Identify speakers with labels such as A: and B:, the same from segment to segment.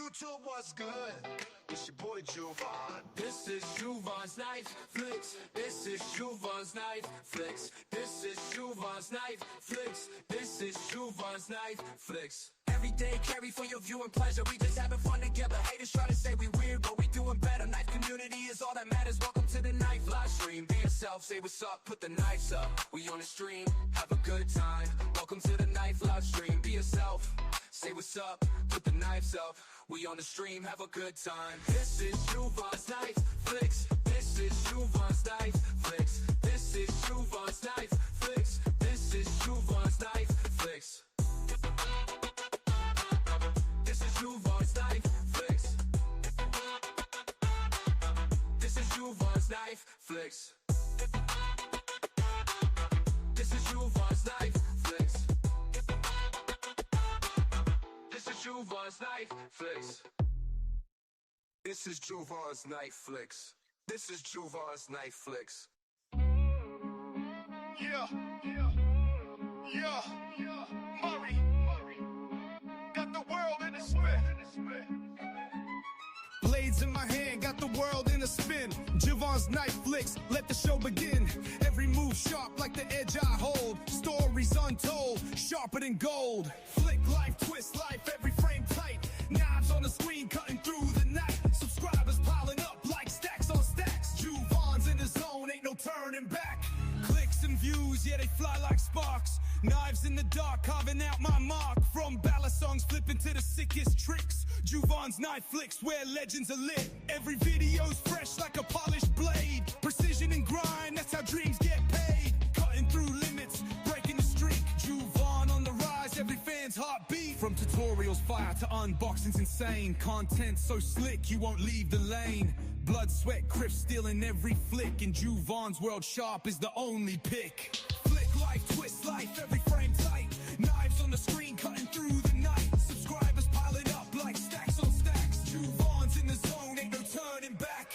A: YouTube, what's good? It's your boy Jovan.
B: This is Jovan's Night Flicks. This is Jovan's Night Flicks. This is Jovan's Night Flicks. This is Jovan's Night Flicks. Every day carry for your viewing pleasure. We just having fun together. Haters try to say we weird, but we doing better. Knife community is all that matters. Welcome to the Knife live stream. Be yourself, say what's up, put the knives up. We on the stream, have a good time. Welcome to the Knife live stream. Be yourself, say what's up, put the knives up. We on the stream, have a good time. This is Jovan's Night Flicks. This is Jovan's Night Flicks. This is Jovan's Night Flicks. This is Jovan's Night Flicks. This is Jovan's Night Flicks. This is Jovan's Night Flicks. This is Jovan's Night Flicks. This is Jovan's Night Flicks. This is Jovan's Night Flicks. This is Jovan's Night Flicks.
A: Yeah, Murray, got the world in a spin.
C: Blades in my hand, got the world in a spin. Jovan's Night Flicks, let the show begin. Every move sharp like the edge I hold. Stories untold, sharper than gold. Flick life, twist life, every frame tight. Knives on the screen, cutting through the night. Subscribers piling up like stacks on stacks. Jovan's in the zone, ain't no turning back. Clicks and views, yeah, they fly like sparks. Knives in the dark, carving out my mark. From ballad songs, flipping to the sickest tricks. Jovan's Night Flicks, where legends are lit. Every video's fresh like a polished blade. Precision and grind, that's how dreams get paid. Cutting through limits, breaking the streak. Jovan on the rise, every fan's heartbeat. From tutorials fire to unboxings insane. Content so slick, you won't leave the lane. Blood, sweat, crips stealing every flick. In Jovan's world, sharp is the only pick. Flick life, twist life, every frame tight. Knives on the screen, cutting through the night. Subscribers piling up like stacks on stacks. Jovan's in the zone, ain't no turning back.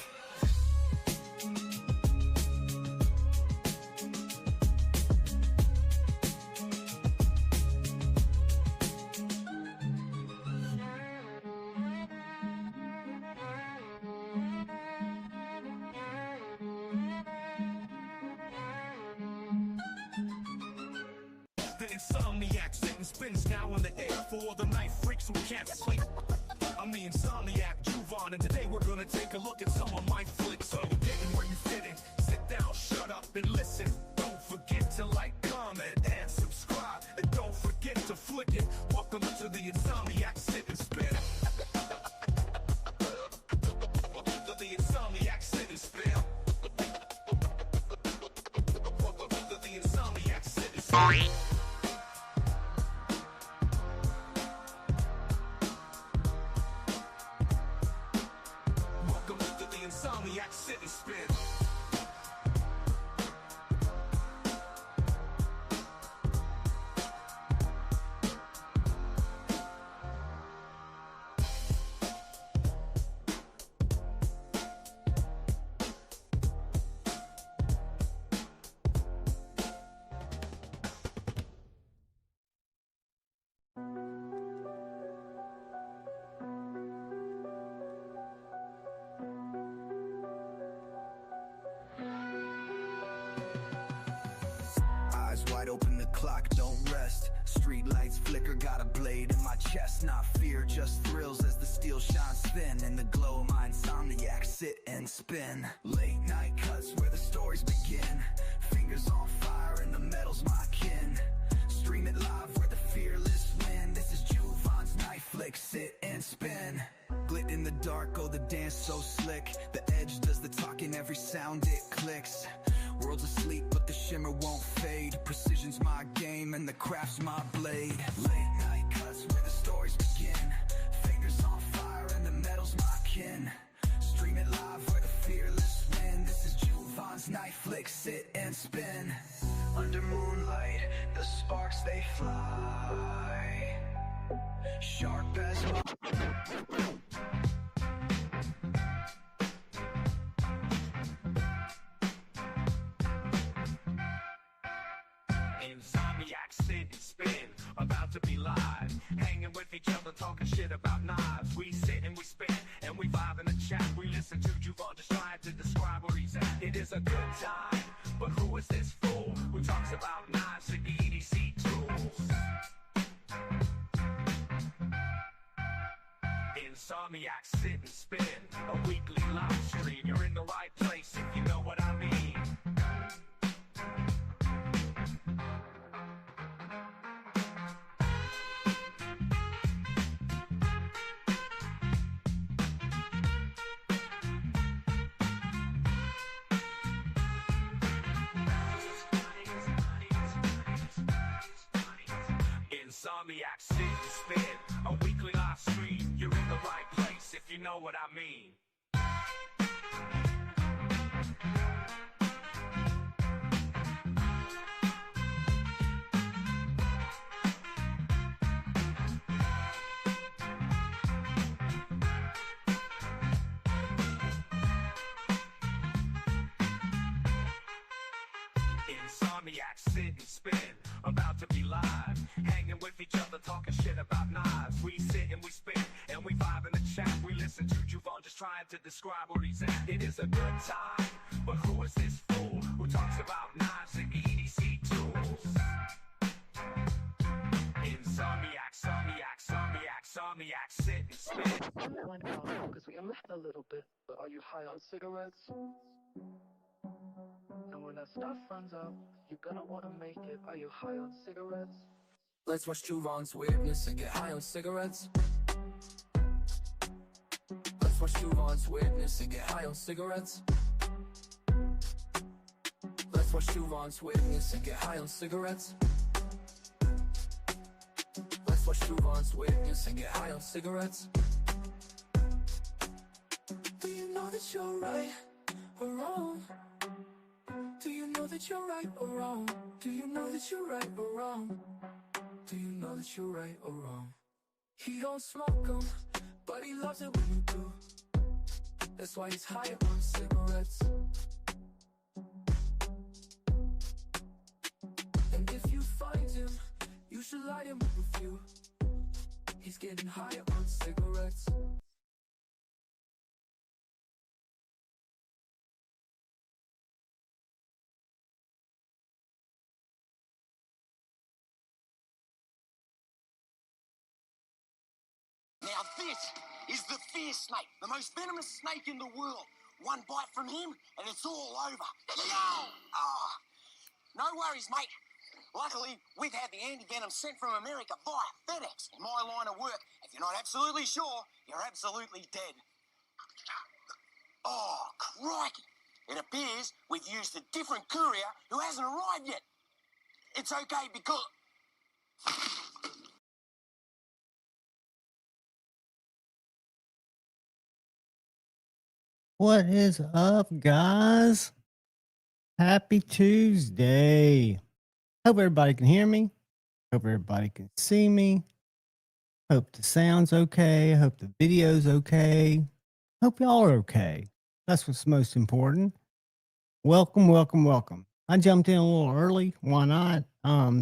D: The Insomniac sitting spins now on the air for all the night freaks who can't sleep. I'm the Insomniac, Jovan, and today we're gonna take a look at some of my flicks. So you're getting where you fit in. Sit down, shut up, and listen. Don't forget to like, comment, and subscribe. And don't forget to flick it. Welcome to the Insomniac Sit and Spin. Welcome to the Insomniac Sit and Spin. Welcome to the Insomniac Sit and Spin. Welcome to the Insomniac Sit and Spin.
C: Eyes wide open, the clock don't rest. Street lights flicker, got a blade in my chest. Not fear, just thrills as the steel shines thin. In the glow of my Insomniac, sit and spin. Late night cuts where the stories begin. Fingers on fire and the metal's my kin. Stream it live where the fearless win. This is Jovan's Night Flicks, sit and spin. Glit in the dark, oh the dance so slick. The edge does the talking, every sound it clicks. World's asleep, but the shimmer won't fade. Precision's my game, and the craft's my blade. Late night cuts where the stories begin. Fingers on fire, and the metal's my kin. Stream it live where the fearless win. This is Jovan's Night Flicks, sit and spin. Under moonlight, the sparks they fly. Sharp as my...
D: Insomniac sit and spin, about to be live. Hanging with each other, talking shit about knives. We sit a good time. But who is this fool who talks about knives and EDC tools? Insomniac, sit and spin a weekly live stream. You're in the right place if you know what I mean. Insomniac, sit and spin a weekly live stream. You're in the right place if you know what I mean. Insomniac, sit and spin, about to be live, hanging with each other, talking shit about knives. We sit and we spin, and we vibe in the chat. We listen to Juvon just trying to describe where he's at. It is a good time, but who is this fool who talks about knives and EDC tools? Insomniac, Somniac, Somniac, Somniac, sit and spin.
E: Because we laughed a little bit, but are you high on cigarettes? And when that stuff runs out, you're gonna wanna make it. Are you high on cigarettes?
B: Let's watch Juvon's weirdness and get high on cigarettes. Let's watch Juvon's weirdness and get high on cigarettes. Let's watch Juvon's weirdness and get high on cigarettes. Let's watch Juvon's weirdness and get high on cigarettes. Do you know that you're right or wrong? Do you know that you're right or wrong? Do you know that you're right or wrong? Do you know that you're right or wrong? He don't smoke 'em, but he loves it when you do. That's why he's high on cigarettes. And if you find him, you should light him up a few. He's getting high on cigarettes.
F: Now this is the fear snake, the most venomous snake in the world. One bite from him and it's all over. Oh, no worries, mate. Luckily, we've had the anti-venom sent from America via FedEx. In my line of work, if you're not absolutely sure, you're absolutely dead. Oh, crikey. It appears we've used a different courier who hasn't arrived yet. It's okay because...
G: What is up, guys? Happy Tuesday. Hope everybody can hear me. Hope everybody can see me. Hope the sound's okay. Hope the video's okay. Hope y'all are okay. That's what's most important. Welcome, welcome, welcome. I jumped in a little early. Why not?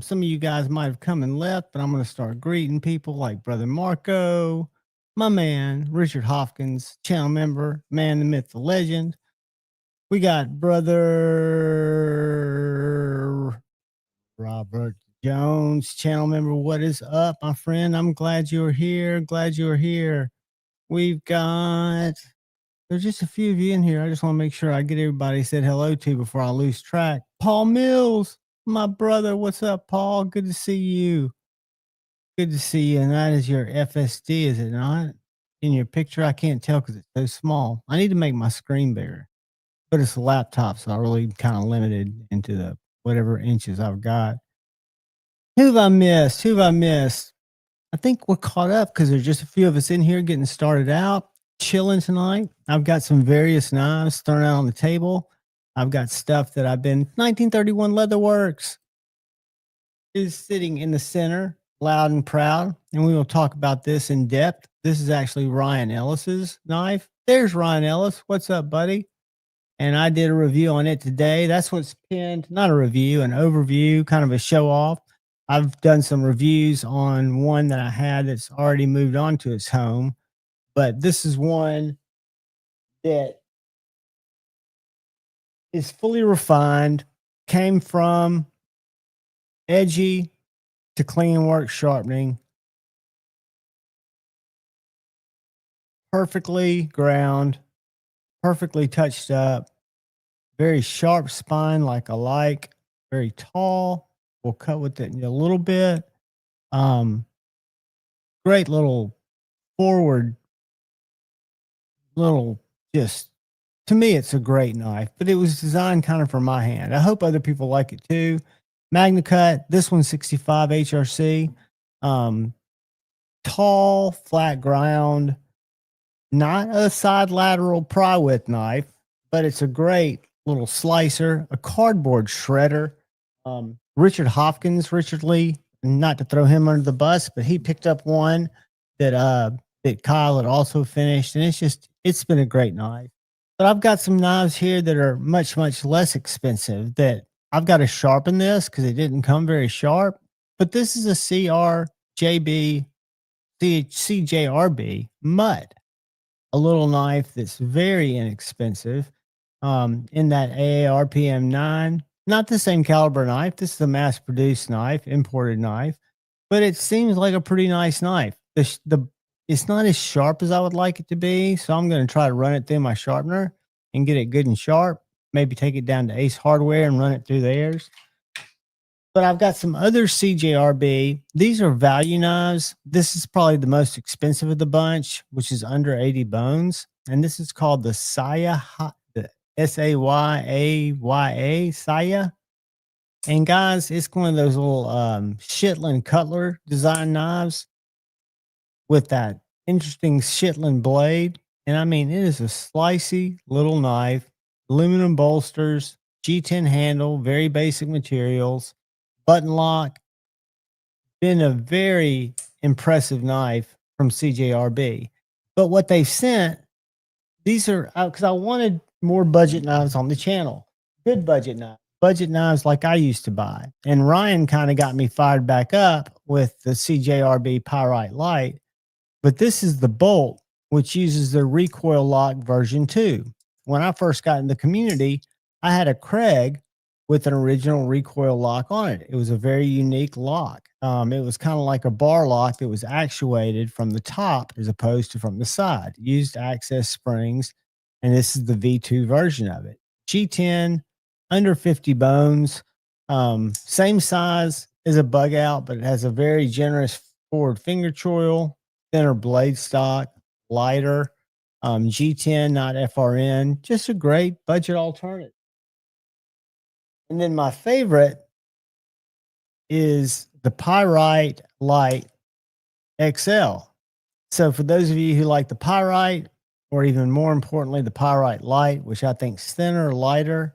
G: Some of you guys might have come and left, but I'm going to start greeting people like Brother Marco, my man, Richard Hopkins, channel member, man, the myth, the legend. We got Brother Robert Jones, channel member. What is up, my friend? I'm glad you're here. Glad you're here. We've got, there's just a few of you in here. I just want to make sure I get everybody said hello to before I lose track. Paul Mills, my brother. What's up, Paul? Good to see you. Good to see you. And that is your FSD, is it not? In your picture, I can't tell because it's so small. I need to make my screen bigger, but it's a laptop, so I really kind of limited into the whatever inches I've got. Who have I missed? Who have I missed? I think we're caught up because there's just a few of us in here getting started out, chilling tonight. I've got some various knives thrown out on the table. I've got stuff that I've been, 1931 Leatherworks is sitting in the center, loud and proud, and we will talk about this in depth. This is actually Ryan Ellis's knife. There's Ryan Ellis. What's up, buddy? And I did a review on it today. That's what's pinned, not a review, an overview, kind of a show off. I've done some reviews on one that I had that's already moved on to its home, but this is one that is fully refined, came from edgy to clean work sharpening, perfectly ground, perfectly touched up, very sharp spine like I like, very tall. We'll cut with it in a little bit. Great little forward, little just to me, it's a great knife, but it was designed kind of for my hand. I hope other people like it too. Magna Cut, this one's 65 HRC. Um, Tall, flat ground, not a side lateral pry width knife, but it's a great little slicer, a cardboard shredder. Richard Lee, not to throw him under the bus, but he picked up one that Kyle had also finished, and it's been a great knife. But I've got some knives here that are much, much less expensive that I've got to sharpen this because it didn't come very sharp. But this is a CJRB Mud, a little knife that's very inexpensive in that AARPM 9. Not the same caliber knife. This is a mass produced knife, imported knife, but it seems like a pretty nice knife. It's not as sharp as I would like it to be, so I'm going to try to run it through my sharpener and get it good and sharp. Maybe take it down to Ace Hardware and run it through theirs. But I've got some other CJRB. These are value knives. This is probably the most expensive of the bunch, which is under 80 bones. And this is called the Saya, the Sayaya, Saya. And guys, it's one of those little Shetland Cutler design knives with that interesting Shetland blade. And I mean, it is a slicey little knife, aluminum bolsters, G10 handle, very basic materials, button lock. Been a very impressive knife from CJRB. But what they've sent, these are because I wanted more budget knives on the channel, good budget knives like I used to buy. And Ryan kind of got me fired back up with the CJRB Pyrite Light. But this is the bolt, which uses the recoil lock version 2. When I first got in the community, I had a Craig with an original recoil lock on it. It was a very unique lock. It was kind of like a bar lock that was actuated from the top as opposed to from the side. Used access springs, and this is the V2 version of it. G10, under 50 bones, same size as a bug out, but it has a very generous forward finger choil, thinner blade stock, lighter, G10, not FRN, just a great budget alternative. And then my favorite is the Pyrite Light XL. So for those of you who like the Pyrite, or even more importantly, the Pyrite Light, which I think is thinner, lighter,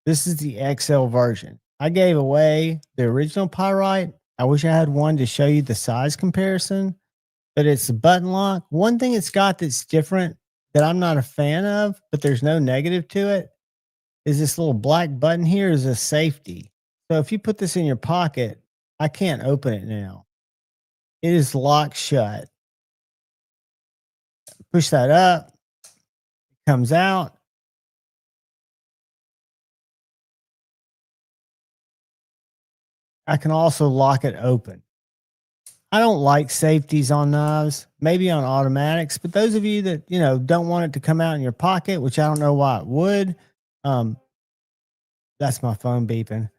G: this is the XL version. I gave away the original Pyrite. I wish I had one to show you the size comparison, but it's a button lock. One thing it's got that's different that I'm not a fan of, but there's no negative to it, is this little black button here is a safety. So if you put this in your pocket, I can't open it now. It is locked shut. Push that up, it comes out. I can also lock it open. I don't like safeties on knives, maybe on automatics, but those of you that, don't want it to come out in your pocket, which I don't know why it would, that's my phone beeping.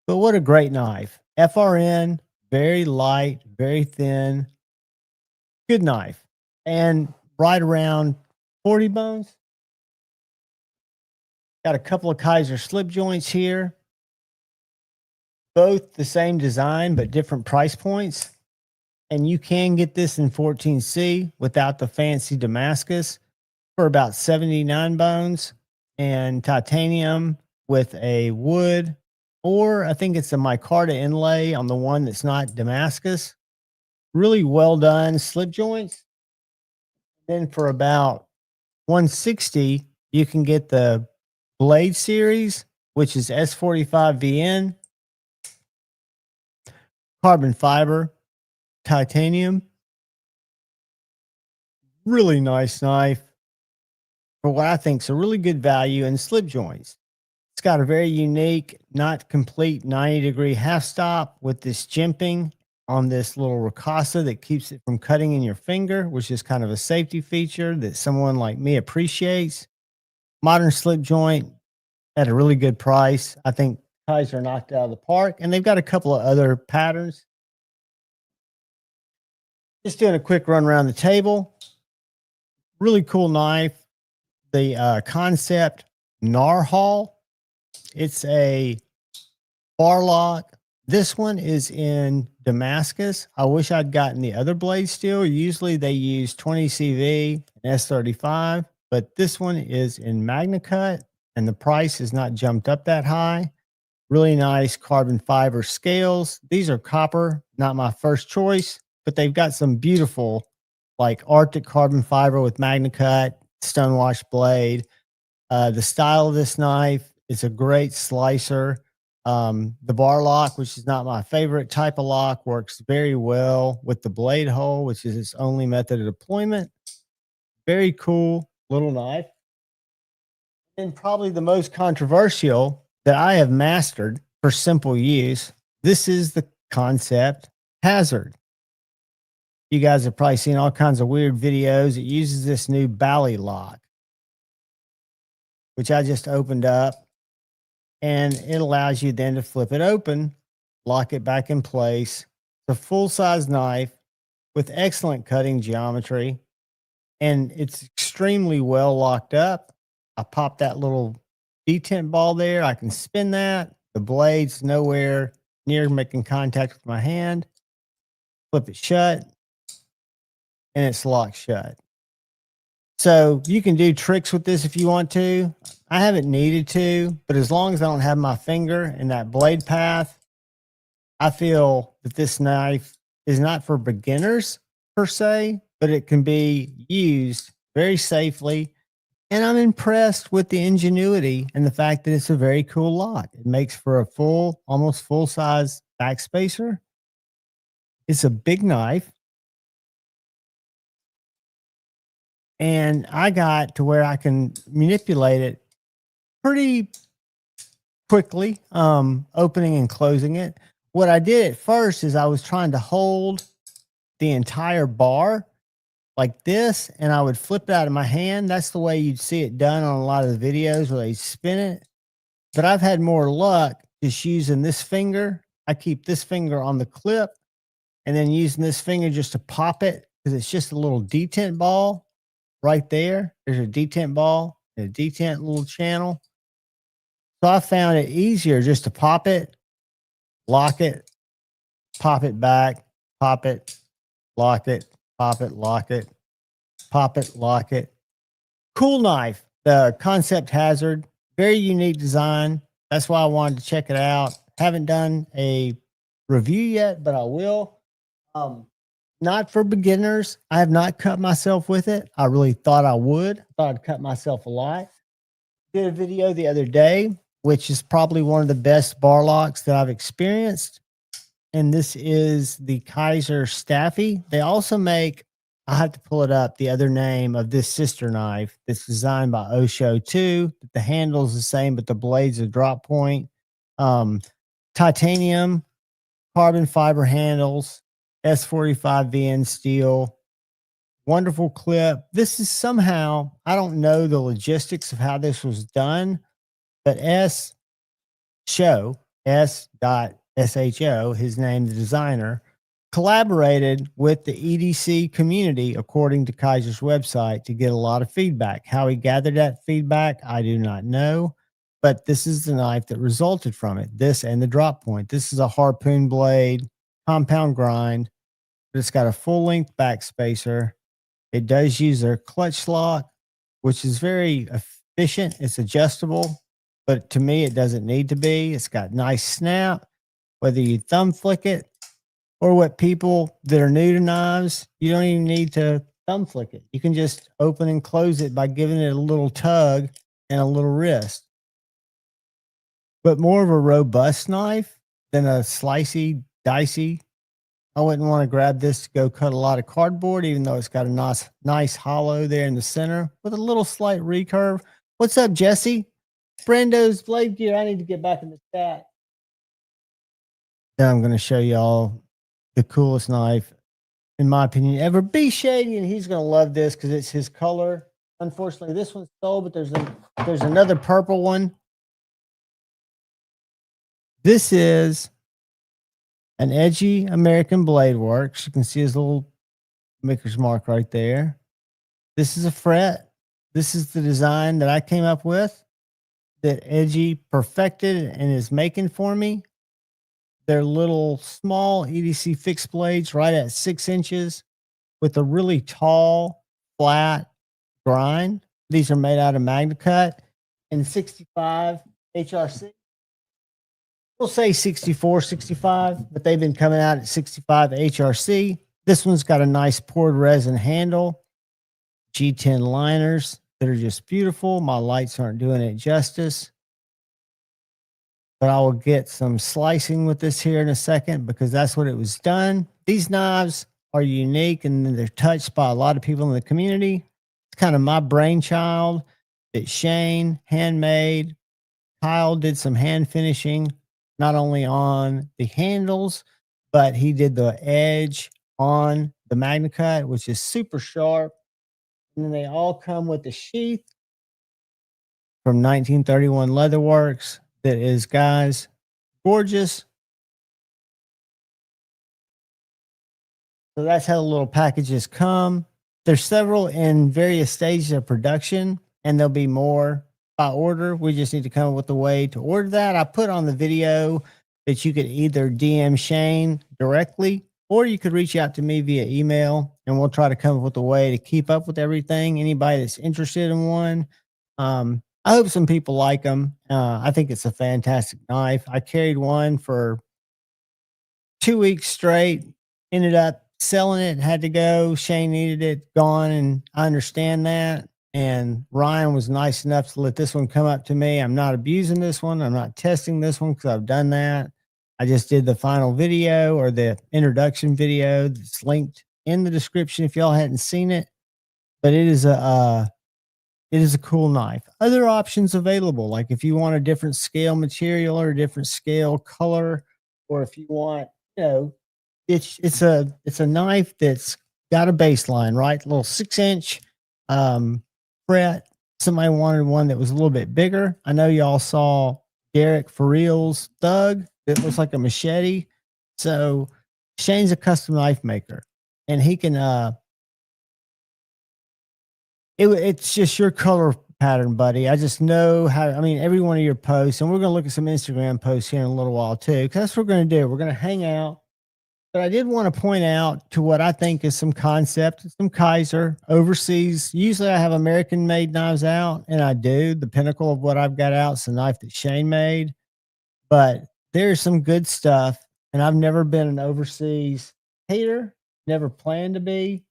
G: But what a great knife. FRN, very light, very thin, good knife. And right around 40 bones. Got a couple of Kaiser slip joints here. Both the same design, but different price points. And you can get this in 14C without the fancy Damascus for about 79 bones, and titanium with a wood, or I think it's a micarta inlay on the one that's not Damascus. Really well done slip joints. Then for about 160, you can get the Blade series, which is S45VN, carbon fiber, titanium. Really nice knife for what I think is a really good value in slip joints. It's got a very unique, not complete 90-degree half stop with this jimping on this little ricotta that keeps it from cutting in your finger, which is kind of a safety feature that someone like me appreciates. Modern slip joint at a really good price. I think Kaiser knocked it out of the park, and they've got a couple of other patterns. Just doing a quick run around the table. Really cool knife. The concept Narwhal. It's a bar lock. This one is in Damascus. I wish I'd gotten the other blade steel. Usually they use 20 CV and S35, but this one is in Magna Cut, and the price has not jumped up that high. Really nice carbon fiber scales. These are copper, not my first choice, but they've got some beautiful like Arctic carbon fiber with Magna Cut, stonewash blade. The style of this knife is a great slicer. The bar lock, which is not my favorite type of lock, works very well with the blade hole, which is its only method of deployment. Very cool little knife. And probably the most controversial that I have mastered for simple use. This is the concept Hazard. You guys have probably seen all kinds of weird videos. It uses this new Bally lock, which I just opened up, and it allows you then to flip it open, lock it back in place. It's a full-size knife with excellent cutting geometry, and it's extremely well locked up. I pop that little detent ball there. I can spin that. The blade's nowhere near making contact with my hand. Flip it shut, and it's locked shut. So you can do tricks with this if you want to. I haven't needed to, but as long as I don't have my finger in that blade path, I feel that this knife is not for beginners per se, but it can be used very safely. And I'm impressed with the ingenuity and the fact that it's a very cool lock. It makes for a full, almost full-size backspacer. It's a big knife. And I got to where I can manipulate it pretty quickly, opening and closing it. What I did at first is I was trying to hold the entire bar like this, and I would flip it out of my hand. That's the way you'd see it done on a lot of the videos where they spin it. But I've had more luck just using this finger. I keep this finger on the clip and then using this finger just to pop it, because it's just a little detent ball right there. There's a detent ball and a detent little channel. So I found it easier just to pop it, lock it, pop it back, pop it, lock it, pop it, lock it, pop it, lock it. Cool knife. The concept Hazard. Very unique design. That's why I wanted to check it out. Haven't done a review yet, but I will. Not for beginners. I have not cut myself with it. I really thought I would. I thought I'd cut myself a lot. Did a video the other day, which is probably one of the best bar locks that I've experienced. And this is the Kaiser Staffy. They also make, I have to pull it up, the other name of this sister knife that's designed by Osho too. The handle's the same, but the blade's a drop point. Titanium, carbon fiber handles, S45 VN steel. Wonderful clip. This is somehow, I don't know the logistics of how this was done, but S.Sho, his name, the designer, collaborated with the EDC community, according to Kaiser's website, to get a lot of feedback. How he gathered that feedback, I do not know, but this is the knife that resulted from it. This and the drop point. This is a harpoon blade, compound grind, but it's got a full-length backspacer. It does use a clutch lock, which is very efficient. It's adjustable, but to me, it doesn't need to be. It's got nice snap, whether you thumb flick it or what people that are new to knives, you don't even need to thumb flick it. You can just open and close it by giving it a little tug and a little wrist. But more of a robust knife than a slicey, dicey. I wouldn't want to grab this to go cut a lot of cardboard, even though it's got a nice hollow there in the center with a little slight recurve. What's up, Jesse? Brendo's Blade Gear. I need to get back in the chat. Now I'm going to show y'all the coolest knife, in my opinion, ever. Be Shady, and he's going to love this because it's his color. Unfortunately, this one's sold, but there's another purple one. This is an Edgy American Blade Works. You can see his little maker's mark right there. This is a fret. This is the design that I came up with that Edgy perfected and is making for me. They're little small EDC fixed blades right at 6 inches with a really tall, flat grind. These are made out of MagnaCut and 65 HRC. We'll say 64, 65, but they've been coming out at 65 HRC. This one's got a nice poured resin handle, G10 liners that are just beautiful. My lights aren't doing it justice, but I will get some slicing with this here in a second because that's what it was done. These knives are unique and they're touched by a lot of people in the community. It's kind of my brainchild that Shane handmade. Kyle did some hand finishing, not only on the handles, but he did the edge on the MagnaCut, which is super sharp. And then they all come with the sheath from 1931 Leatherworks that is, guys, gorgeous. So that's how the little packages come. There's several in various stages of production, and there'll be more by order. We just need to come up with a way to order that. I put on the video that you could either DM Shane directly, or you could reach out to me via email, and we'll try to come up with a way to keep up with everything. Anybody that's interested in one, I hope some people like them. I think it's a fantastic knife. I carried one for 2 weeks straight, ended up selling it, had to go. Shane needed it gone, and I understand that. And Ryan was nice enough to let this one come up to me. I'm not abusing this one. I'm not testing this one because I've done that. I just did the final video or the introduction video that's linked in the description if y'all hadn't seen it. But it is a cool knife. Other options available, like if you want a different scale material or a different scale color, or if you want, it's a knife that's got a baseline, right? A little 6-inch fret. Somebody wanted one that was a little bit bigger. I know y'all saw Derek For Real's Thug. It looks like a machete. So Shane's a custom knife maker, and he can it's just your color pattern, buddy. I just know how. I mean, every one of your posts, and we're going to look at some Instagram posts here in a little while too, because that's what we're going to do. We're going to hang out. But I did want to point out to what I think is some concept, some Kaiser overseas. Usually I have American made knives out, and I do. The pinnacle of what I've got out is the knife that Shane made. But there's some good stuff, and I've never been an overseas hater, never planned to be.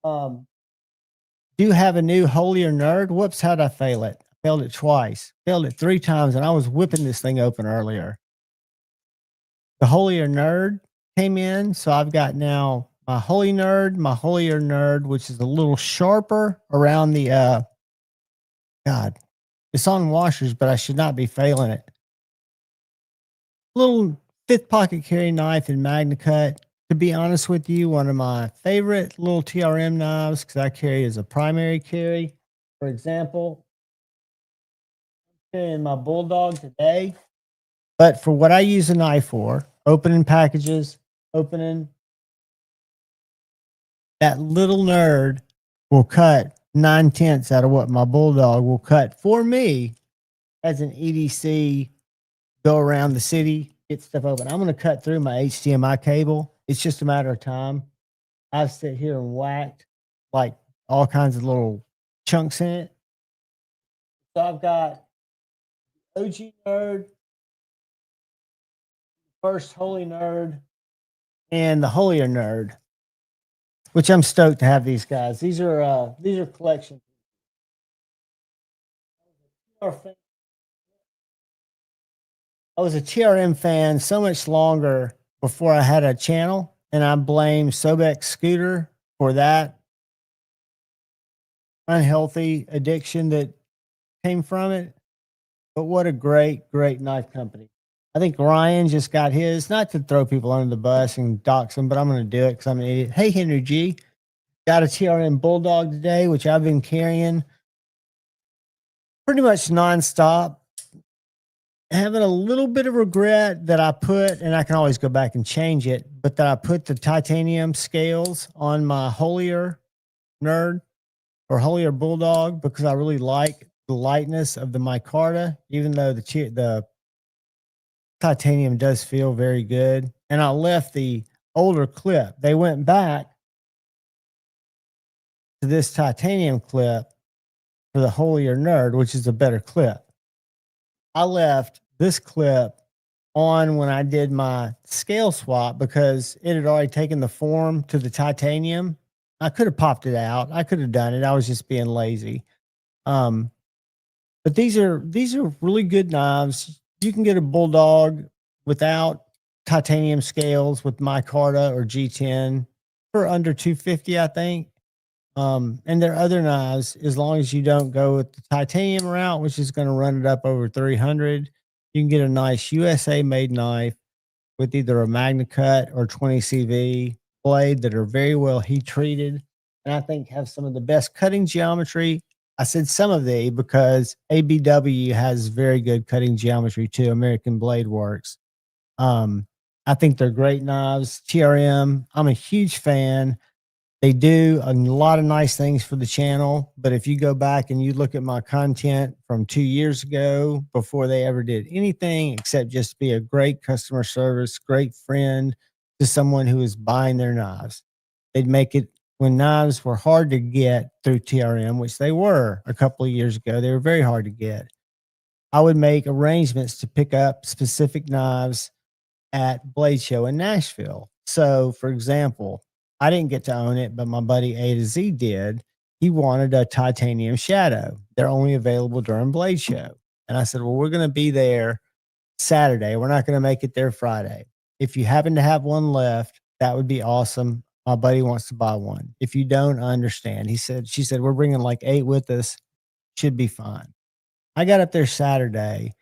G: Do have a new Holier Nerd. Whoops, how'd I fail it? I failed it twice. Failed it 3 times, and I was whipping this thing open earlier. The Holier Nerd came in, so I've got now my Holier Nerd, which is a little sharper around the God, it's on washers, but I should not be failing it. Little 5th pocket carry knife in MagnaCut. To be honest with you, one of my favorite little TRM knives, because I carry as a primary carry. For example, I'm carrying my Bulldog today, but for what I use a knife for, opening packages, opening, that little nerd will cut 9/10 out of what my Bulldog will cut for me as an EDC, go around the city, get stuff open. I'm going to cut through my HDMI cable. It's just a matter of time. I've sit here and whacked like all kinds of little chunks in it. So I've got OG Nerd, first Holy Nerd, and the Holier Nerd, which I'm stoked to have these guys. These are collections. I was a TRM fan so much longer before I had a channel, and I blame Sobek Scooter for that unhealthy addiction that came from it. But what a great, great knife company. I think Ryan just got his, not to throw people under the bus and dox them, but I'm going to do it because I'm an idiot. Hey, Henry G. Got a TRM Bulldog today, which I've been carrying pretty much nonstop. Having a little bit of regret that I put, and I can always go back and change it, but that I put the titanium scales on my Holier Nerd or Holier Bulldog because I really like the lightness of the micarta, even though the titanium does feel very good. And I left the older clip. They went back to this titanium clip for the Holier Nerd, which is a better clip. I left this clip on when I did my scale swap because it had already taken the form to the titanium. I could have popped it out. I could have done it. I was just being lazy. But these are really good knives. You can get a Bulldog without titanium scales with micarta or G10 for under 250, I think. And there are other knives, as long as you don't go with the titanium route, which is going to run it up over 300. You can get a nice USA made knife with either a Magna Cut or 20 CV blade that are very well heat treated. And I think have some of the best cutting geometry. I said some of the because ABW has very good cutting geometry too. American Blade Works. I think they're great knives. TRM, I'm a huge fan. They do a lot of nice things for the channel, but if you go back and you look at my content from 2 years ago, before they ever did anything except just be a great customer service, great friend to someone who is buying their knives, they'd make it when knives were hard to get through TRM, which they were a couple of years ago. They were very hard to get. I would make arrangements to pick up specific knives at Blade Show in Nashville. So, for example, I didn't get to own it, but my buddy A to Z did. He wanted a titanium shadow. They're only available during Blade Show. And I said, well, we're going to be there Saturday. We're not going to make it there Friday. If you happen to have one left, that would be awesome. My buddy wants to buy one. If you don't, I understand. She said, we're bringing like 8 with us. Should be fine. I got up there Saturday.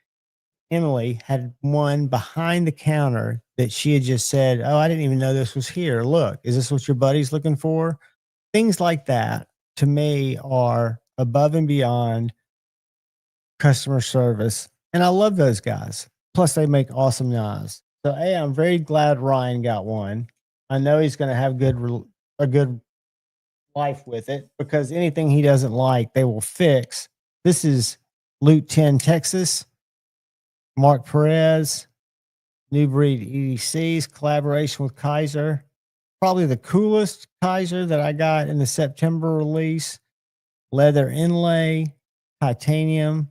G: Emily had one behind the counter that she had just said, oh, I didn't even know this was here. Look, is this what your buddy's looking for? Things like that to me are above and beyond customer service. And I love those guys. Plus they make awesome knives. So, hey, I'm very glad Ryan got one. I know he's going to have a good life with it because anything he doesn't like, they will fix. This is Loot 10, Texas. Mark Perez, New Breed EDCs, collaboration with Kaiser. Probably the coolest Kaiser that I got in the September release. Leather inlay, titanium,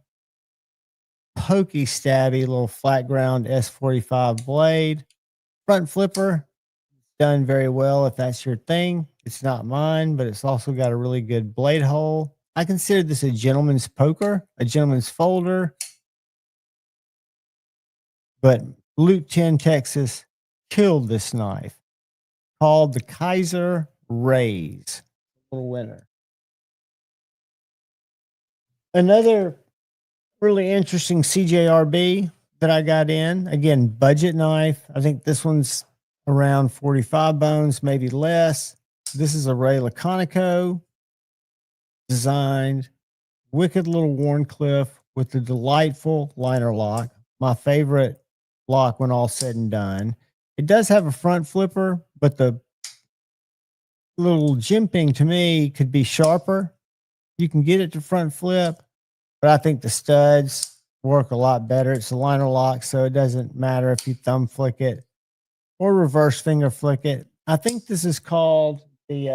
G: pokey stabby little flat ground S45 blade. Front flipper, done very well if that's your thing. It's not mine, but it's also got a really good blade hole. I consider this a gentleman's poker, a gentleman's folder. But Loot 10, Texas killed this knife called the Kaiser Rays. Little winner. Another really interesting CJRB that I got in, again, budget knife. I think this one's around 45 bones, maybe less. This is a Ray Laconico designed, wicked little Warncliffe with the delightful liner lock. My favorite lock when all said and done. It does have a front flipper, but the little jimping to me could be sharper. You can get it to front flip, but I think the studs work a lot better. It's a liner lock, so it doesn't matter if you thumb flick it or reverse finger flick it. I think this is called the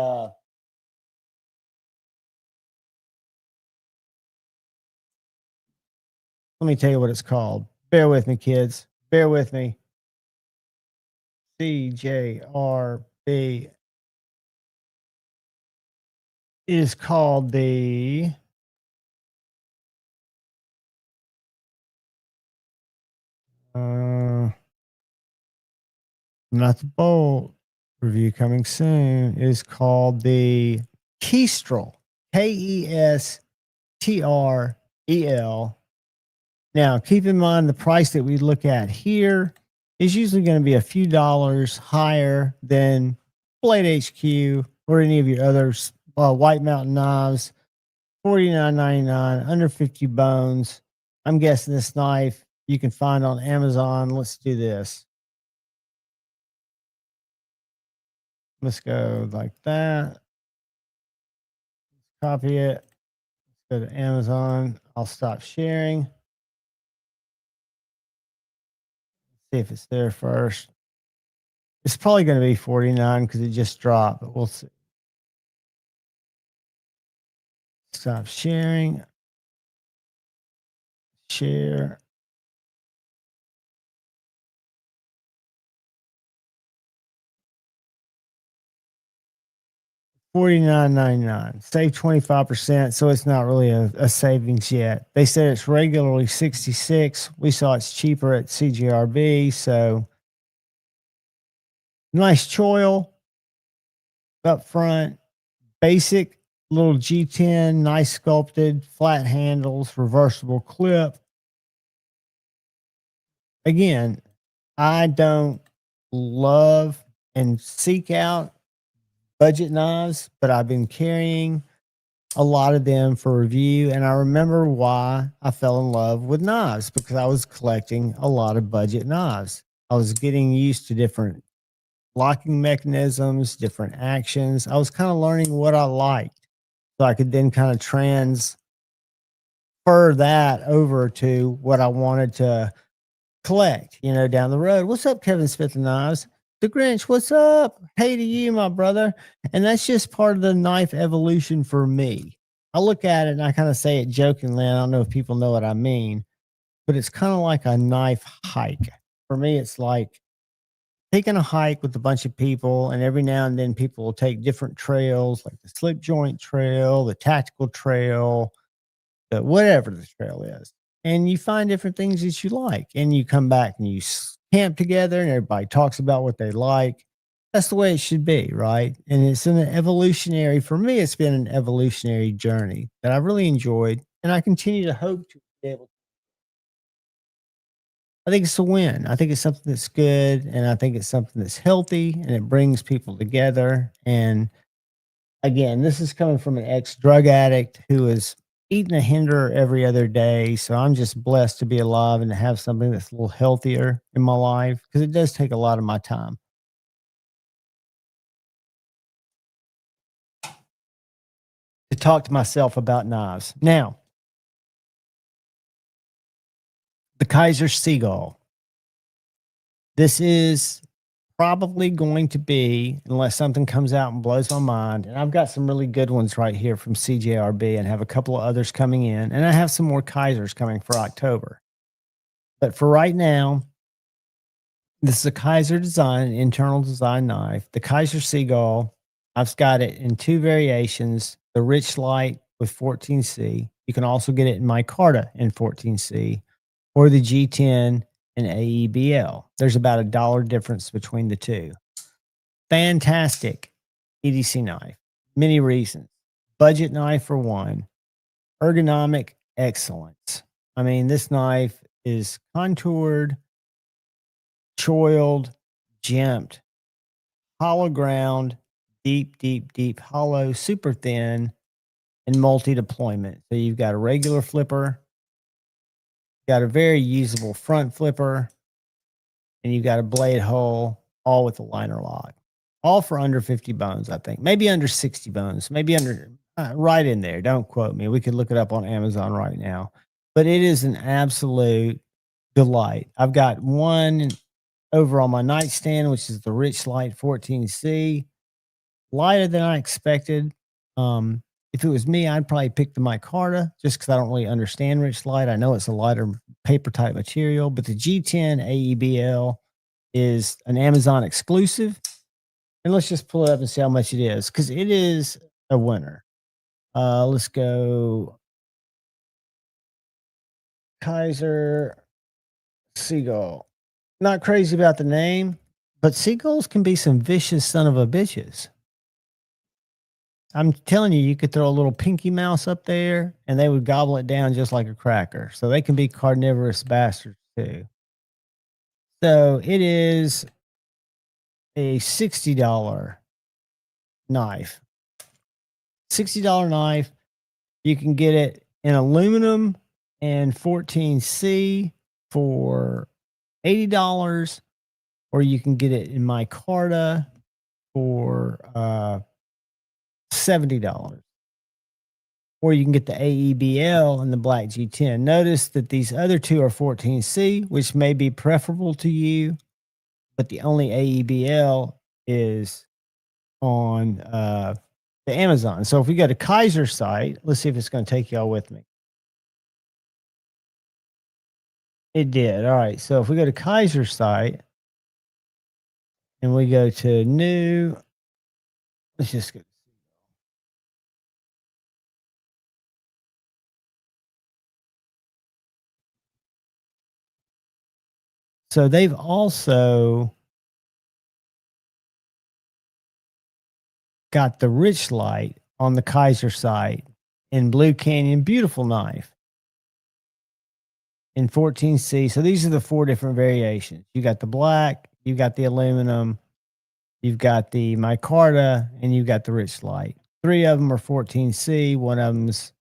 G: let me tell you what it's called. Bear with me, kids. Bear with me. CJRB. It is called the not the bolt review coming soon. It is called the Kestrel. Kestrel. Now, keep in mind the price that we look at here is usually going to be a few dollars higher than Blade HQ or any of your other White Mountain knives. $49.99, under 50 bones. I'm guessing this knife you can find on Amazon. Let's do this. Let's go like that. Copy it. Go to Amazon. I'll stop sharing. See if it's there first. It's probably going to be 49 because it just dropped, but we'll see. Stop sharing. Share. $49.99. Save 25%, so it's not really a savings yet. They said it's regularly $66. We saw it's cheaper at CGRB, so nice choil up front, basic little G10, nice sculpted, flat handles, reversible clip. Again, I don't love and seek out budget knives, but I've been carrying a lot of them for review. And I remember why I fell in love with knives, because I was collecting a lot of budget knives. I was getting used to different locking mechanisms, different actions. I was kind of learning what I liked, so I could then kind of transfer that over to what I wanted to collect, down the road. What's up, Kevin Smith and Knives? The Grinch, what's up? Hey to you, my brother. And that's just part of the knife evolution for me. I look at it and I kind of say it jokingly. I don't know if people know what I mean, but it's kind of like a knife hike. For me, it's like taking a hike with a bunch of people, and every now and then people will take different trails, like the slip joint trail, the tactical trail, whatever the trail is. And you find different things that you like, and you come back and you camp together and everybody talks about what they like. That's the way it should be, right? And it's for me, it's been an evolutionary journey that I really enjoyed, and I continue to hope to be able to. I think it's a win. I think it's something that's good, and I think it's something that's healthy, and it brings people together. And again, this is coming from an ex-drug addict who is eating a Hinder every other day. So I'm just blessed to be alive and to have something that's a little healthier in my life, because it does take a lot of my time. To talk to myself about knives. Now, the Kaiser Seagull. This is probably going to be, unless something comes out and blows my mind, and I've got some really good ones right here from CJRB and have a couple of others coming in, and I have some more Kaisers coming for October. But for right now, this is a Kaiser design, an internal design knife. The Kaiser Seagull, I've got it in two variations, the Rich Light with 14C. You can also get it in micarta in 14C, or the G10 and AEBL. There's about $1 difference between the two. Fantastic EDC knife. Many reasons. Budget knife for one. Ergonomic excellence. I mean, this knife is contoured, choiled, gemmed, hollow ground, deep hollow, super thin, and multi-deployment. So you've got a regular flipper, got a very usable front flipper, and you've got a blade hole, all with a liner lock. All for under 50 bones, I think. Maybe under 60 bones. Maybe under, right in there. Don't quote me. We could look it up on Amazon right now. But it is an absolute delight. I've got one over on my nightstand, which is the Rich Light 14C. Lighter than I expected. If it was me, I'd probably pick the micarta, just because I don't really understand Rich Light. I know it's a lighter paper type material, but the G10 AEBL is an Amazon exclusive. And let's just pull it up and see how much it is, because it is a winner. Let's go Kaiser Seagull. Not crazy about the name, but seagulls can be some vicious son of a bitches. I'm telling you, you could throw a little pinky mouse up there and they would gobble it down just like a cracker. So they can be carnivorous bastards too. So it is a $60 knife. $60 knife. You can get it in aluminum and 14C for $80, or you can get it in micarta for $70. Or you can get the AEBL and the Black G10. Notice that these other two are 14C, which may be preferable to you, but the only AEBL is on the Amazon. So if we go to Kaiser's site, let's see if it's going to take y'all with me. It did. All right. So if we go to Kaiser's site and we go to new, let's just go. So they've also got the Rich Light on the Kaiser site in Blue Canyon. Beautiful knife in 14C. So these are the 4 different variations. You got the black, you got the aluminum, you've got the micarta, and you've got the Rich Light. 3 of them are 14C. One of them's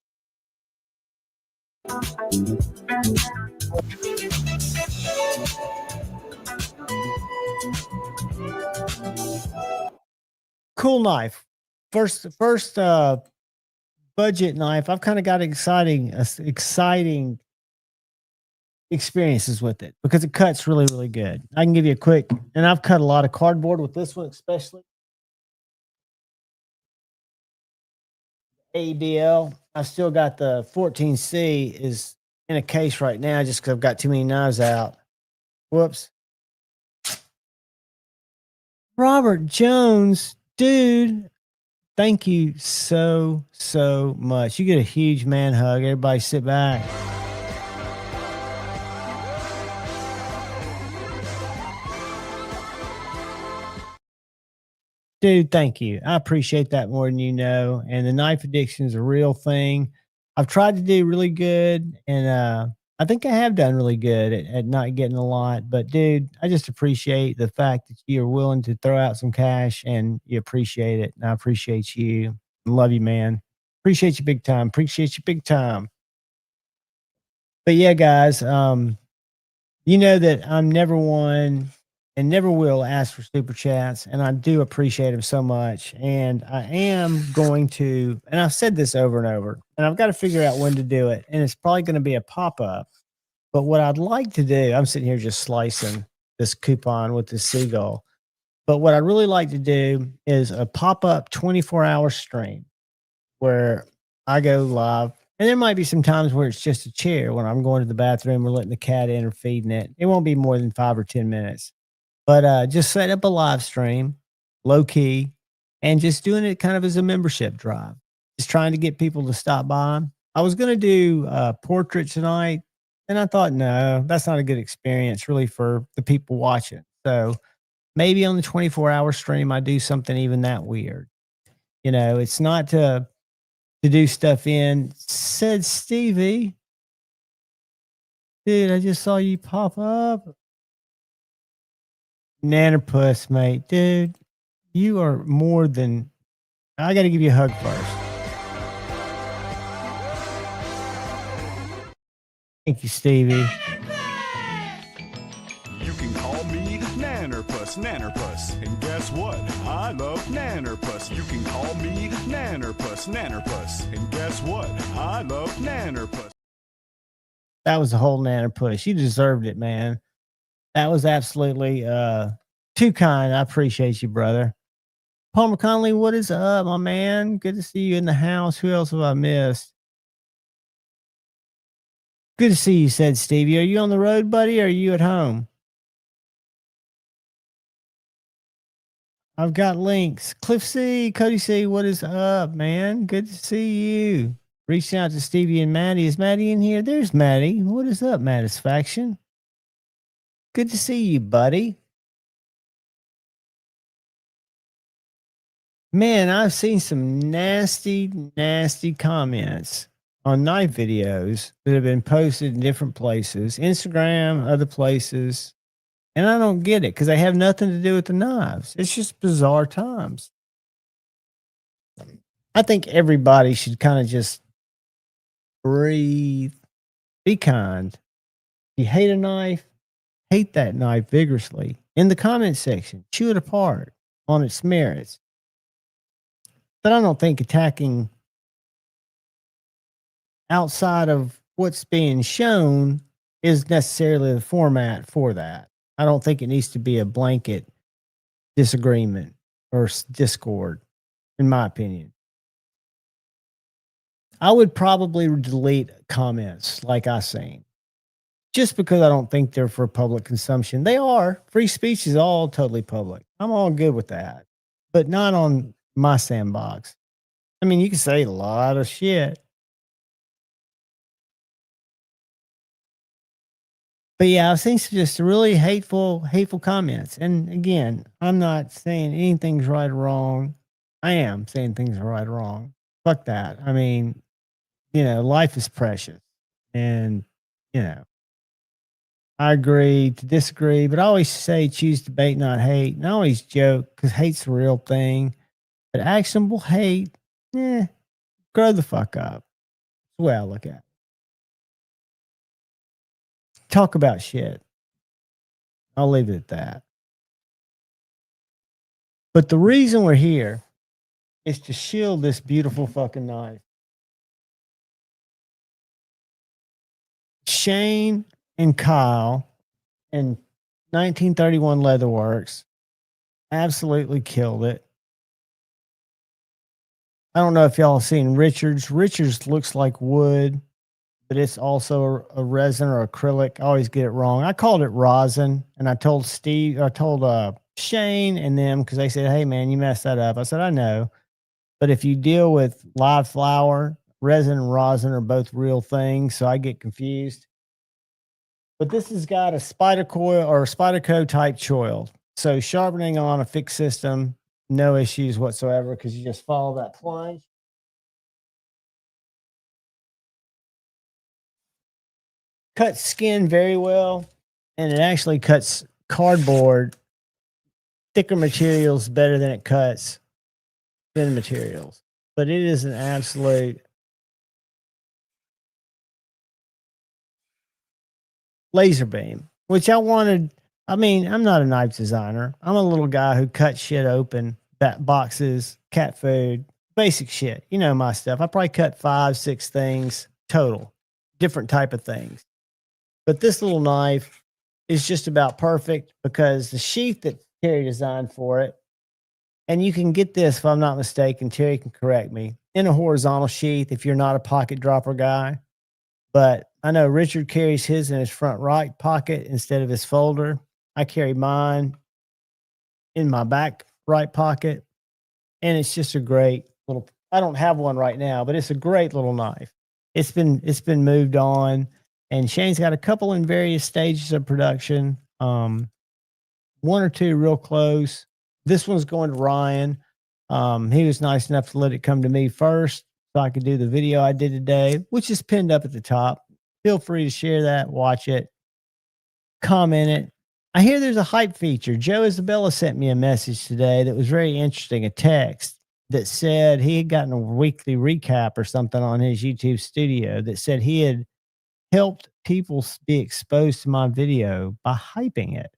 G: cool knife. First budget knife. I've kind of got exciting experiences with it because it cuts really, really good. I can give you a quick, and I've cut a lot of cardboard with this one, especially ABL. I still got the 14C is in a case right now just because I've got too many knives out. Whoops. Robert Jones, dude, thank you so much. You get a huge man hug. Everybody sit back. Dude, thank you. I appreciate that more than you know. And the knife addiction is a real thing. I've tried to do really good, and I think I have done really good at not getting a lot. But dude, I just appreciate the fact that you're willing to throw out some cash and you appreciate it. And I appreciate you. Love you, man. Appreciate you big time. Appreciate you big time. But yeah, guys, you know that I'm never one and never will ask for super chats, and I do appreciate them so much. And I am going to, and I've said this over and over, and I've got to figure out when to do it. And it's probably going to be a pop-up. But what I'd like to do, I'm sitting here just slicing this coupon with this seagull. But what I'd really like to do is a pop-up 24-hour stream where I go live. And there might be some times where it's just a chair when I'm going to the bathroom or letting the cat in or feeding it. It won't be more than 5 or 10 minutes. But just set up a live stream, low key, and just doing it kind of as a membership drive. Just trying to get people to stop by. I was going to do portrait tonight, and I thought, no, that's not a good experience really for the people watching. So maybe on the 24-hour stream, I do something even that weird. You know, it's not to do stuff in, said Stevie. Dude, I just saw you pop up. Nannerpuss, mate. Dude, you are more than... I got to give you a hug first. Thank you, Stevie.
D: You can call me Nannerpuss, Nannerpuss. And guess what? I love Nannerpuss. You can call me Nannerpuss, Nannerpuss. And guess what? I love Nannerpuss.
G: That was a whole Nannerpuss. You deserved it, man. That was absolutely too kind. I appreciate you, brother. Paul McConnelly, what is up, my man? Good to see you in the house. Who else have I missed? Good to see you, said Stevie. Are you on the road, buddy, or are you at home? I've got links. Cliff C, Cody C, what is up, man? Good to see you. Reaching out to Stevie and Maddie. Is Maddie in here? There's Maddie. What is up, Mattisfaction? Good to see you, buddy. Man, I've seen some nasty, nasty comments on knife videos that have been posted in different places, Instagram, other places. And I don't get it because they have nothing to do with the knives. It's just bizarre times. I think everybody should kind of just breathe, be kind. If you hate a knife, hate that knife vigorously in the comment section, chew it apart on its merits. But I don't think attacking outside of what's being shown is necessarily the format for that. I don't think it needs to be a blanket disagreement or discord, in my opinion. I would probably delete comments like I seen, just because I don't think they're for public consumption. They are. Free speech is all totally public. I'm all good with that, but not on my sandbox. I mean, you can say a lot of shit. But yeah, I've seen some just really hateful comments. And again, I'm not saying anything's right or wrong. I am saying things are right or wrong. Fuck that. I mean, life is precious. And, I agree to disagree, but I always say choose debate, not hate. And I always joke because hate's the real thing. But actionable hate, grow the fuck up. That's the way I look at it. Talk about shit. I'll leave it at that. But the reason we're here is to shield this beautiful fucking knife. Shane and Kyle and 1931 Leatherworks absolutely killed it. I don't know if y'all have seen Richards. Richards looks like wood, but it's also a resin or acrylic. I always get it wrong. I called it rosin, and I told Shane and them because they said, "Hey man, you messed that up." I said, "I know, but if you deal with live flower, resin and rosin are both real things, so I get confused." But this has got a Spyderco or Spyderco type choil, so sharpening on a fixed system, no issues whatsoever because you just follow that plunge. Cuts skin very well, and it actually cuts cardboard, thicker materials better than it cuts thin materials. But it is an absolute laser beam, which I wanted. I mean, I'm not a knife designer. I'm a little guy who cuts shit open, boxes, cat food, basic shit. You know my stuff. I probably cut 5, 6 things total, different type of things. But this little knife is just about perfect because the sheath that Terry designed for it, and you can get this, if I'm not mistaken, Terry can correct me, in a horizontal sheath if you're not a pocket dropper guy. But I know Richard carries his in his front right pocket instead of his folder. I carry mine in my back right pocket. And it's just a great little, I don't have one right now, but it's a great little knife. It's been moved on. And Shane's got a couple in various stages of production. 1 or 2 real close. This one's going to Ryan. He was nice enough to let it come to me first so I could do the video I did today, which is pinned up at the top. Feel free to share that, watch it, comment it. I hear there's a hype feature. Joe Isabella sent me a message today that was very interesting, a text that said he had gotten a weekly recap or something on his YouTube studio that said he had helped people be exposed to my video by hyping it.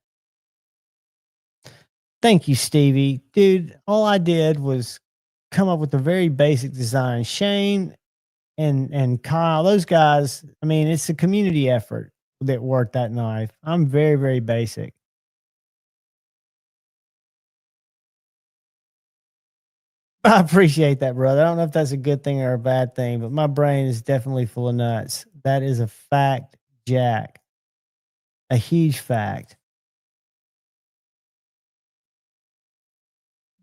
G: Thank you, Stevie. Dude, all I did was come up with a very basic design. Shane and Kyle, those guys, I mean, it's a community effort that worked that knife. I'm very, very basic. I appreciate that, brother. I don't know if that's a good thing or a bad thing, but my brain is definitely full of nuts. That is a fact, Jack. A huge fact.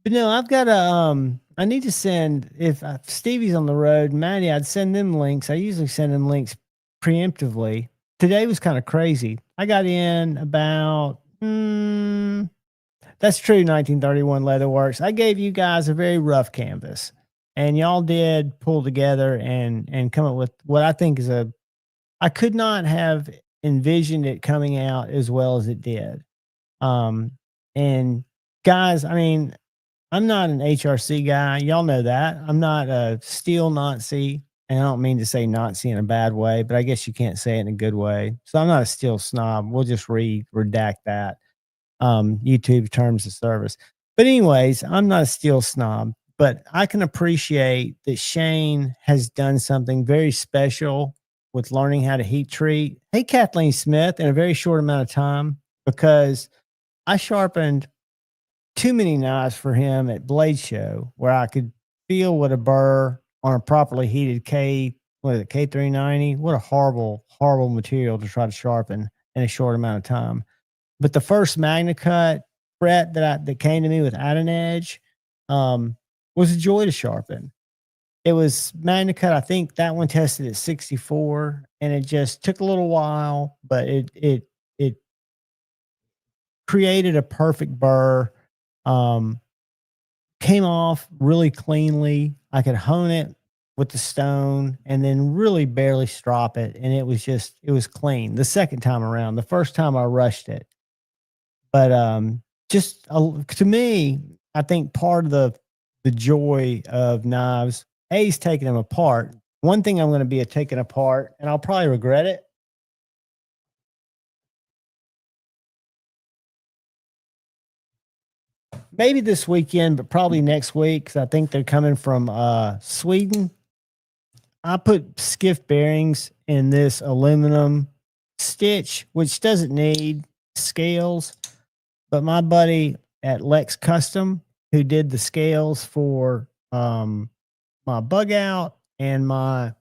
G: But no, I've got I need to send, if Stevie's on the road, Maddie, I'd send them links. I usually send them links preemptively. Today was kind of crazy. I got in about That's true. 1931 Leatherworks. I gave you guys a very rough canvas, and y'all did pull together and come up with what I think is a. I could not have envisioned it coming out as well as it did. Um, and guys, I mean, I'm not an HRC guy. Y'all know that. I'm not a steel Nazi. And I don't mean to say Nazi in a bad way, but I guess you can't say it in a good way. So I'm not a steel snob. We'll just redact that. YouTube terms of service. But anyways, I'm not a steel snob, but I can appreciate that Shane has done something very special with learning how to heat treat. Hey, Kathleen Smith, in a very short amount of time, because I sharpened too many knives for him at Blade Show where I could feel what a burr on a properly heated K390. What a horrible, horrible material to try to sharpen in a short amount of time. But the first Magna Cut fret that came to me without an edge was a joy to sharpen. It was Magna Cut. I think that one tested at 64, and it just took a little while, but it created a perfect burr. Came off really cleanly. I could hone it with the stone and then really barely strop it, and it was clean the second time around. The first time I rushed it. But to me, I think part of the joy of knives, he's taking them apart. One thing I'm going to be taking apart, and I'll probably regret it. Maybe this weekend, but probably next week, because I think they're coming from Sweden. I put skiff bearings in this aluminum stitch, which doesn't need scales. But my buddy at Lex Custom, who did the scales for my bug out and my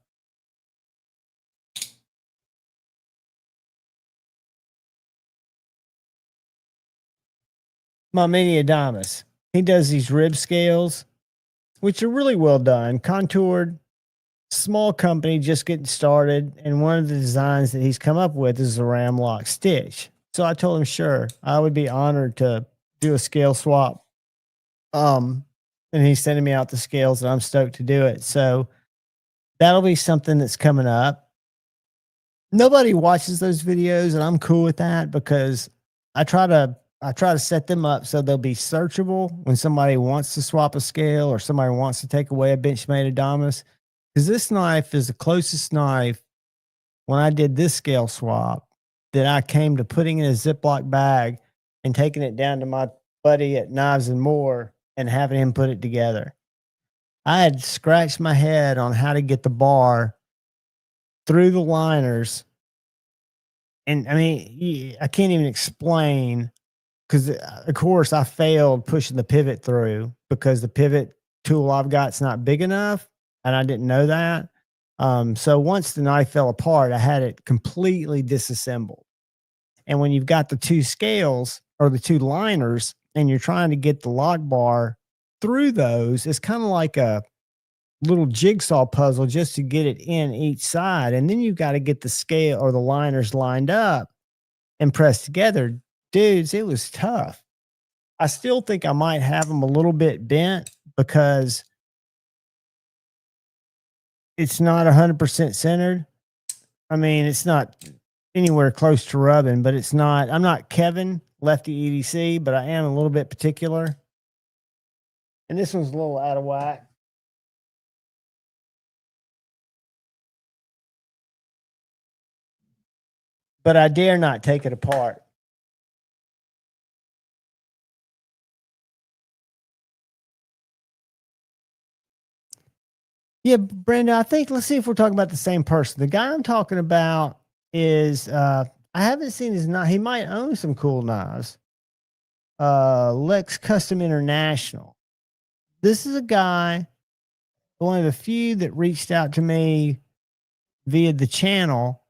G: mini Adamas, he does these rib scales, which are really well done, contoured, small company just getting started. And one of the designs that he's come up with is a ram lock stitch. So I told him, sure, I would be honored to do a scale swap. And he's sending me out the scales, and I'm stoked to do it. So that'll be something that's coming up. Nobody watches those videos, and I'm cool with that because I try to set them up so they'll be searchable when somebody wants to swap a scale or somebody wants to take away a Benchmade Adamas. Because this knife is the closest knife when I did this scale swap that I came to putting in a Ziploc bag and taking it down to my buddy at Knives and More and having him put it together. I had scratched my head on how to get the bar through the liners. And I mean, I can't even explain because, of course, I failed pushing the pivot through because the pivot tool I've got is not big enough. And I didn't know that. So once the knife fell apart, I had it completely disassembled. And when you've got the two scales or the two liners and you're trying to get the lock bar through those, it's kind of like a little jigsaw puzzle just to get it in each side. And then you've got to get the scale or the liners lined up and pressed together. Dudes, it was tough. I still think I might have them a little bit bent because it's not 100% centered. I mean, it's not anywhere close to rubbing, but it's not. I'm not Kevin, lefty EDC, but I am a little bit particular. And this one's a little out of whack. But I dare not take it apart. Yeah, Brenda, I think let's see if we're talking about the same person. The guy I'm talking about is I haven't seen his knife. He might own some cool knives. Lex Custom International. This is a guy, one of the few that reached out to me via the channel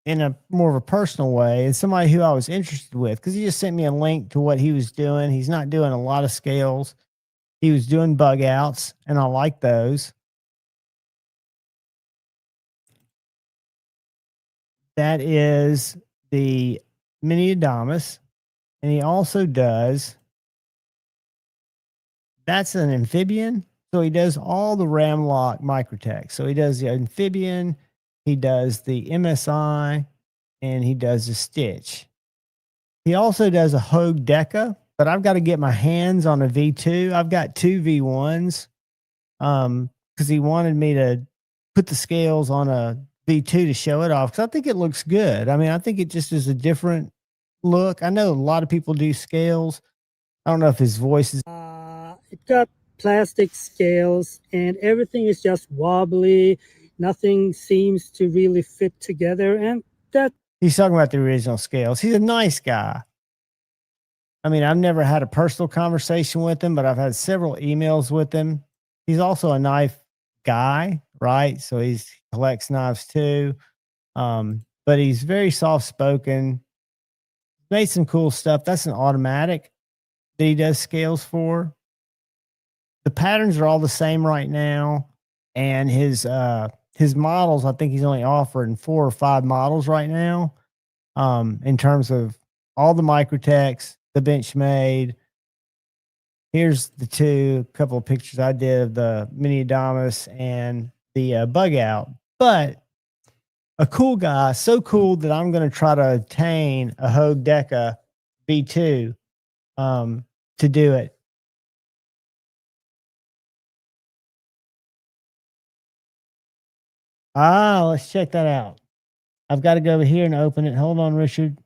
G: in a more of a personal way, and somebody who I was interested with because he just sent me a link to what he was doing. He's not doing a lot of scales. He was doing bug outs, and I like those. That is the Mini Adamas. And he also does that's an amphibian. So he does all the Ramlock microtech. So he does the amphibian, he does the MSI, and he does the Stitch. He also does a Hogue Deca, but I've got to get my hands on a V2. I've got two V1s because he wanted me to put the scales on a V2 to show it off because I think it looks good. I mean, I think it just is a different look. I know a lot of people do scales. I don't know if his voice is.
H: It got plastic scales and everything is just wobbly. Nothing seems to really fit together. And that
G: He's talking about the original scales. He's a nice guy. I mean, I've never had a personal conversation with him, but I've had several emails with him. He's also a knife guy, right? So he collects knives too. But he's very soft spoken. Made some cool stuff. That's an automatic that he does scales for. The patterns are all the same right now, and his models, I think he's only offering 4 or 5 models right now. In terms of all the microtechs, the Benchmade. Here's the couple of pictures I did of the Mini Adamas and the Bug Out. But a cool guy, so cool that I'm going to try to obtain a Hogue Deca V2 to do it. Let's check that out. I've got to go over here and open it. Hold on, Richard.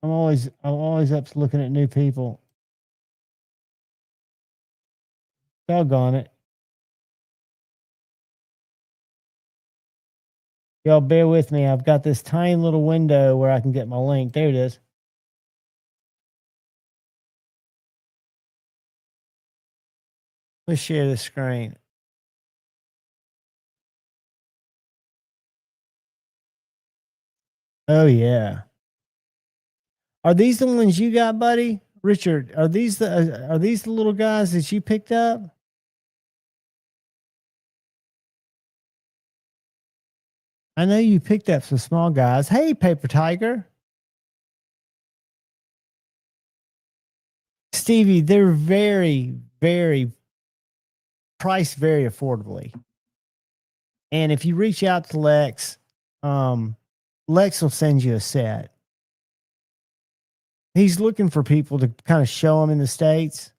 G: I'm always up looking at new people. Doggone it. Y'all bear with me. I've got this tiny little window where I can get my link. There it is. Let's share the screen. Oh yeah. Are these the ones you got, buddy? Richard, are these the little guys that you picked up? I know you picked up some small guys. Hey, Paper Tiger. Stevie, they're very, very priced very affordably. And if you reach out to Lex, Lex will send you a set. He's looking for people to kind of show him in the States.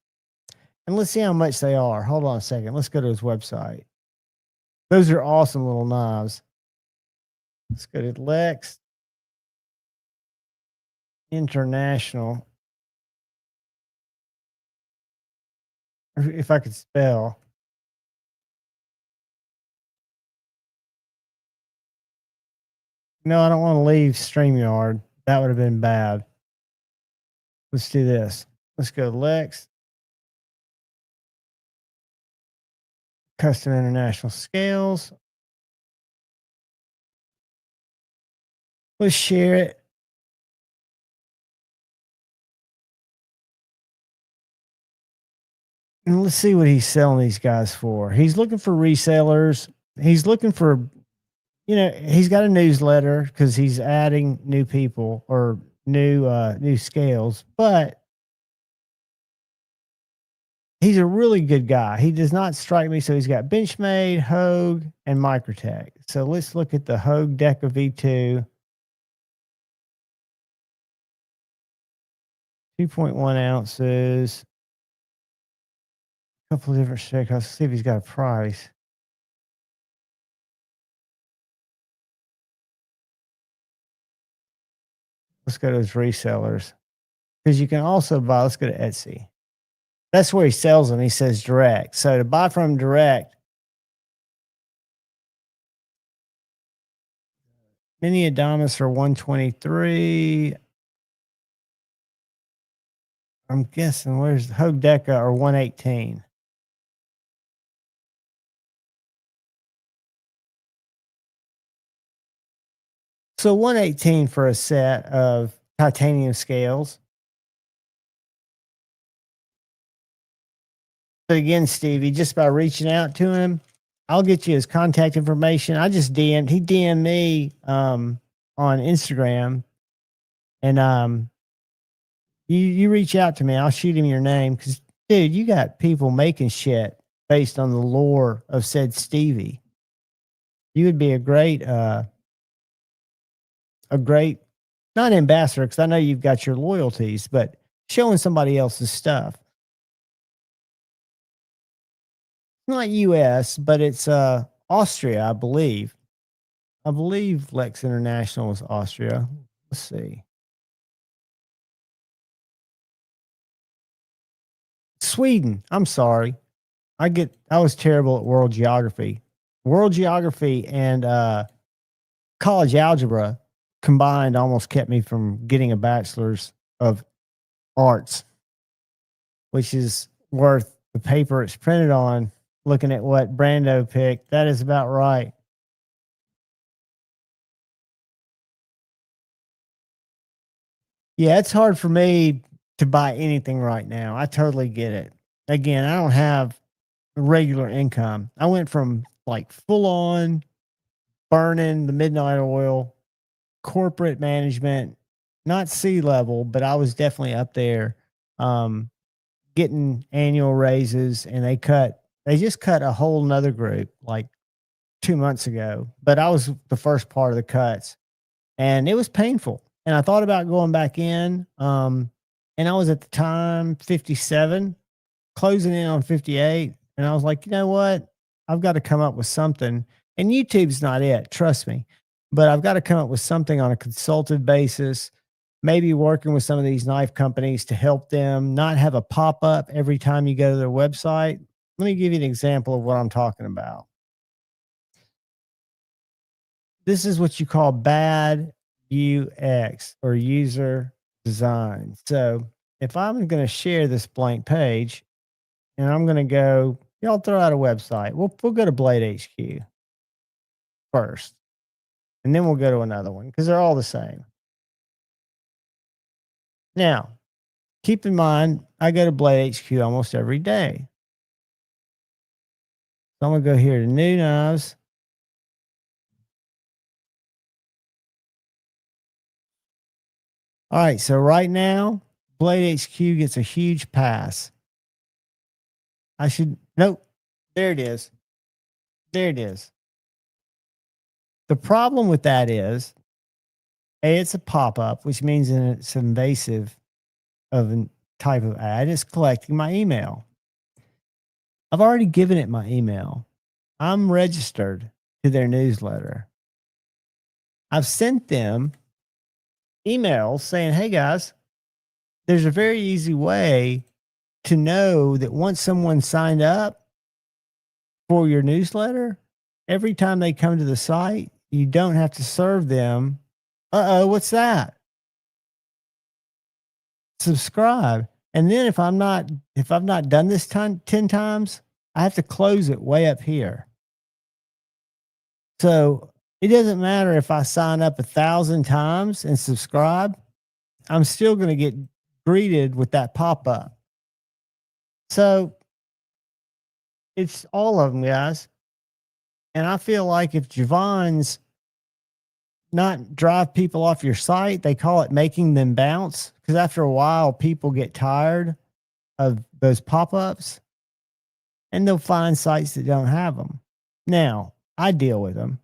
G: And let's see how much they are. Hold on a second. Let's go to his website. Those are awesome little knives. Let's go to Lex International. If I could spell. No, I don't want to leave StreamYard. That would have been bad. Let's do this. Let's go to Lex. Custom International Scales. Let's share it. And let's see what he's selling these guys for. He's looking for resellers. He's looking for, he's got a newsletter because he's adding new people or new scales, but he's a really good guy. He does not strike me. So he's got Benchmade, Hogue, and Microtech. So let's look at the Hogue Deca V2. 2.1 ounces. A couple of different shakes. Let's see if he's got a price. Let's go to his resellers. Because you can also buy, let's go to Etsy. That's where he sells them. He says direct. So to buy from him direct, Mini Adamas are 123. I'm guessing where's Hogue Deca are 118. So 118 for a set of titanium scales. But again, Stevie, just by reaching out to him, I'll get you his contact information. I just he DM'd me on Instagram, and you reach out to me. I'll shoot him your name because Dude, you got people making shit based on the lore of said Stevie. You would be a great not ambassador, because I know you've got your loyalties, but showing somebody else's stuff. Not US, but it's Austria, I believe. I believe Lex International is Austria. Let's see. Sweden. I'm sorry. I was terrible at world geography. World geography and college algebra combined almost kept me from getting a bachelor's of arts, which is worth the paper it's printed on. Looking at what Brando picked, that is about right. Yeah, it's hard for me to buy anything right now. I totally get it. Again, I don't have regular income. I went from like full on burning the midnight oil, corporate management, not C level, but I was definitely up there, getting annual raises, and they just cut a whole nother group like 2 months ago, but I was the first part of the cuts, and it was painful. And I thought about going back in. And I was at the time 57, closing in on 58. And I was like, you know what? I've got to come up with something. And YouTube's not it, trust me. But I've got to come up with something on a consultative basis, maybe working with some of these knife companies to help them not have a pop up every time you go to their website. Let me give you an example of what I'm talking about. This is what you call bad UX, or user design. So if I'm going to share this blank page and I'm going to go, y'all throw out a website. We'll go to Blade HQ first, and then we'll go to another one because they're all the same. Now, keep in mind, I go to Blade HQ almost every day. So I'm going to go here to new knives. All right, so right now, Blade HQ gets a huge pass. Nope. There it is. There it is. The problem with that is, A, it's a pop-up, which means it's invasive of a type of ad. It's collecting my email. I've already given it my email. I'm registered to their newsletter. I've sent them emails saying, hey guys, there's a very easy way to know that once someone signed up for your newsletter, every time they come to the site, you don't have to serve them. What's that? Subscribe. And then if I've not done this 10 times, I have to close it way up here. So it doesn't matter if I sign up 1,000 times and subscribe, I'm still going to get greeted with that pop-up. So it's all of them, guys. And I feel like if Javon's not drive people off your site, they call it making them bounce, because after a while, people get tired of those pop-ups and they'll find sites that don't have them. Now, I deal with them.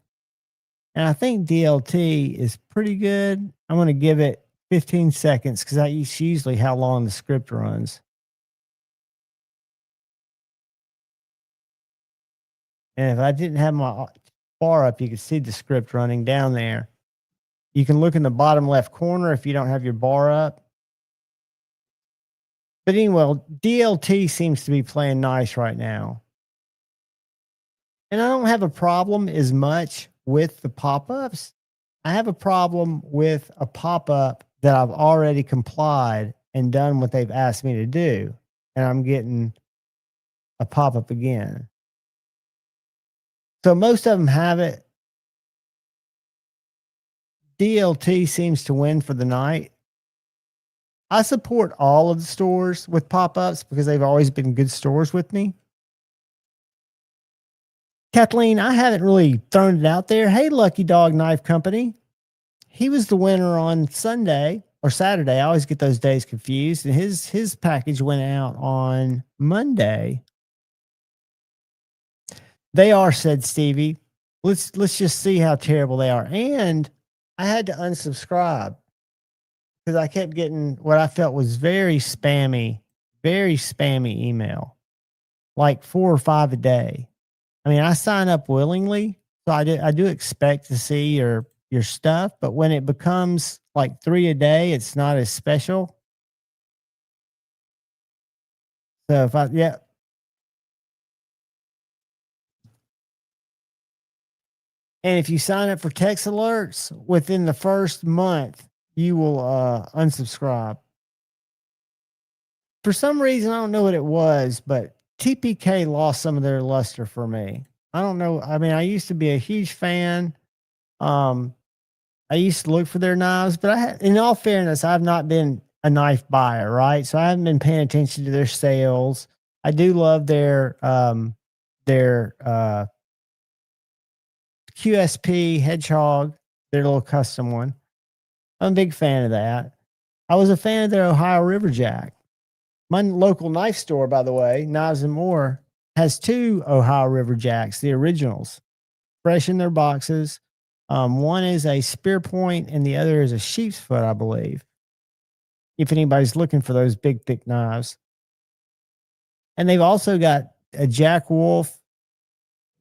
G: And I think DLT is pretty good. I'm going to give it 15 seconds because that's usually how long the script runs. And if I didn't have my bar up, you could see the script running down there. You can look in the bottom left corner if you don't have your bar up. But anyway, DLT seems to be playing nice right now. And I don't have a problem as much with the pop-ups. I have a problem with a pop-up that I've already complied and done what they've asked me to do, and I'm getting a pop-up again. So most of them have it. DLT seems to win for the night. I support all of the stores with pop-ups because they've always been good stores with me. Kathleen, I haven't really thrown it out there. Hey, Lucky Dog Knife Company. He was the winner on Sunday. or Saturday. I always get those days confused. And his package went out on Monday. They are, said Stevie. Let's just see how terrible they are. And I had to unsubscribe because I kept getting what I felt was very spammy email, like 4 or 5 a day. I mean, I sign up willingly, so I do expect to see your stuff, but when it becomes like 3 a day, it's not as special. So if and if you sign up for text alerts within the first month, you will unsubscribe. For some reason, I don't know what it was, but TPK lost some of their luster for me. I don't know. I mean, I used to be a huge fan. I used to look for their knives, but in all fairness, I've not been a knife buyer, right? So I haven't been paying attention to their sales. I do love their QSP Hedgehog, their little custom one. I'm a big fan of that. I was a fan of their Ohio River Jack. My local knife store, by the way, Knives and More, has 2 Ohio River Jacks, the originals, fresh in their boxes. One is a spear point and the other is a sheep's foot, I believe. If anybody's looking for those big, thick knives. And they've also got a Jack Wolf.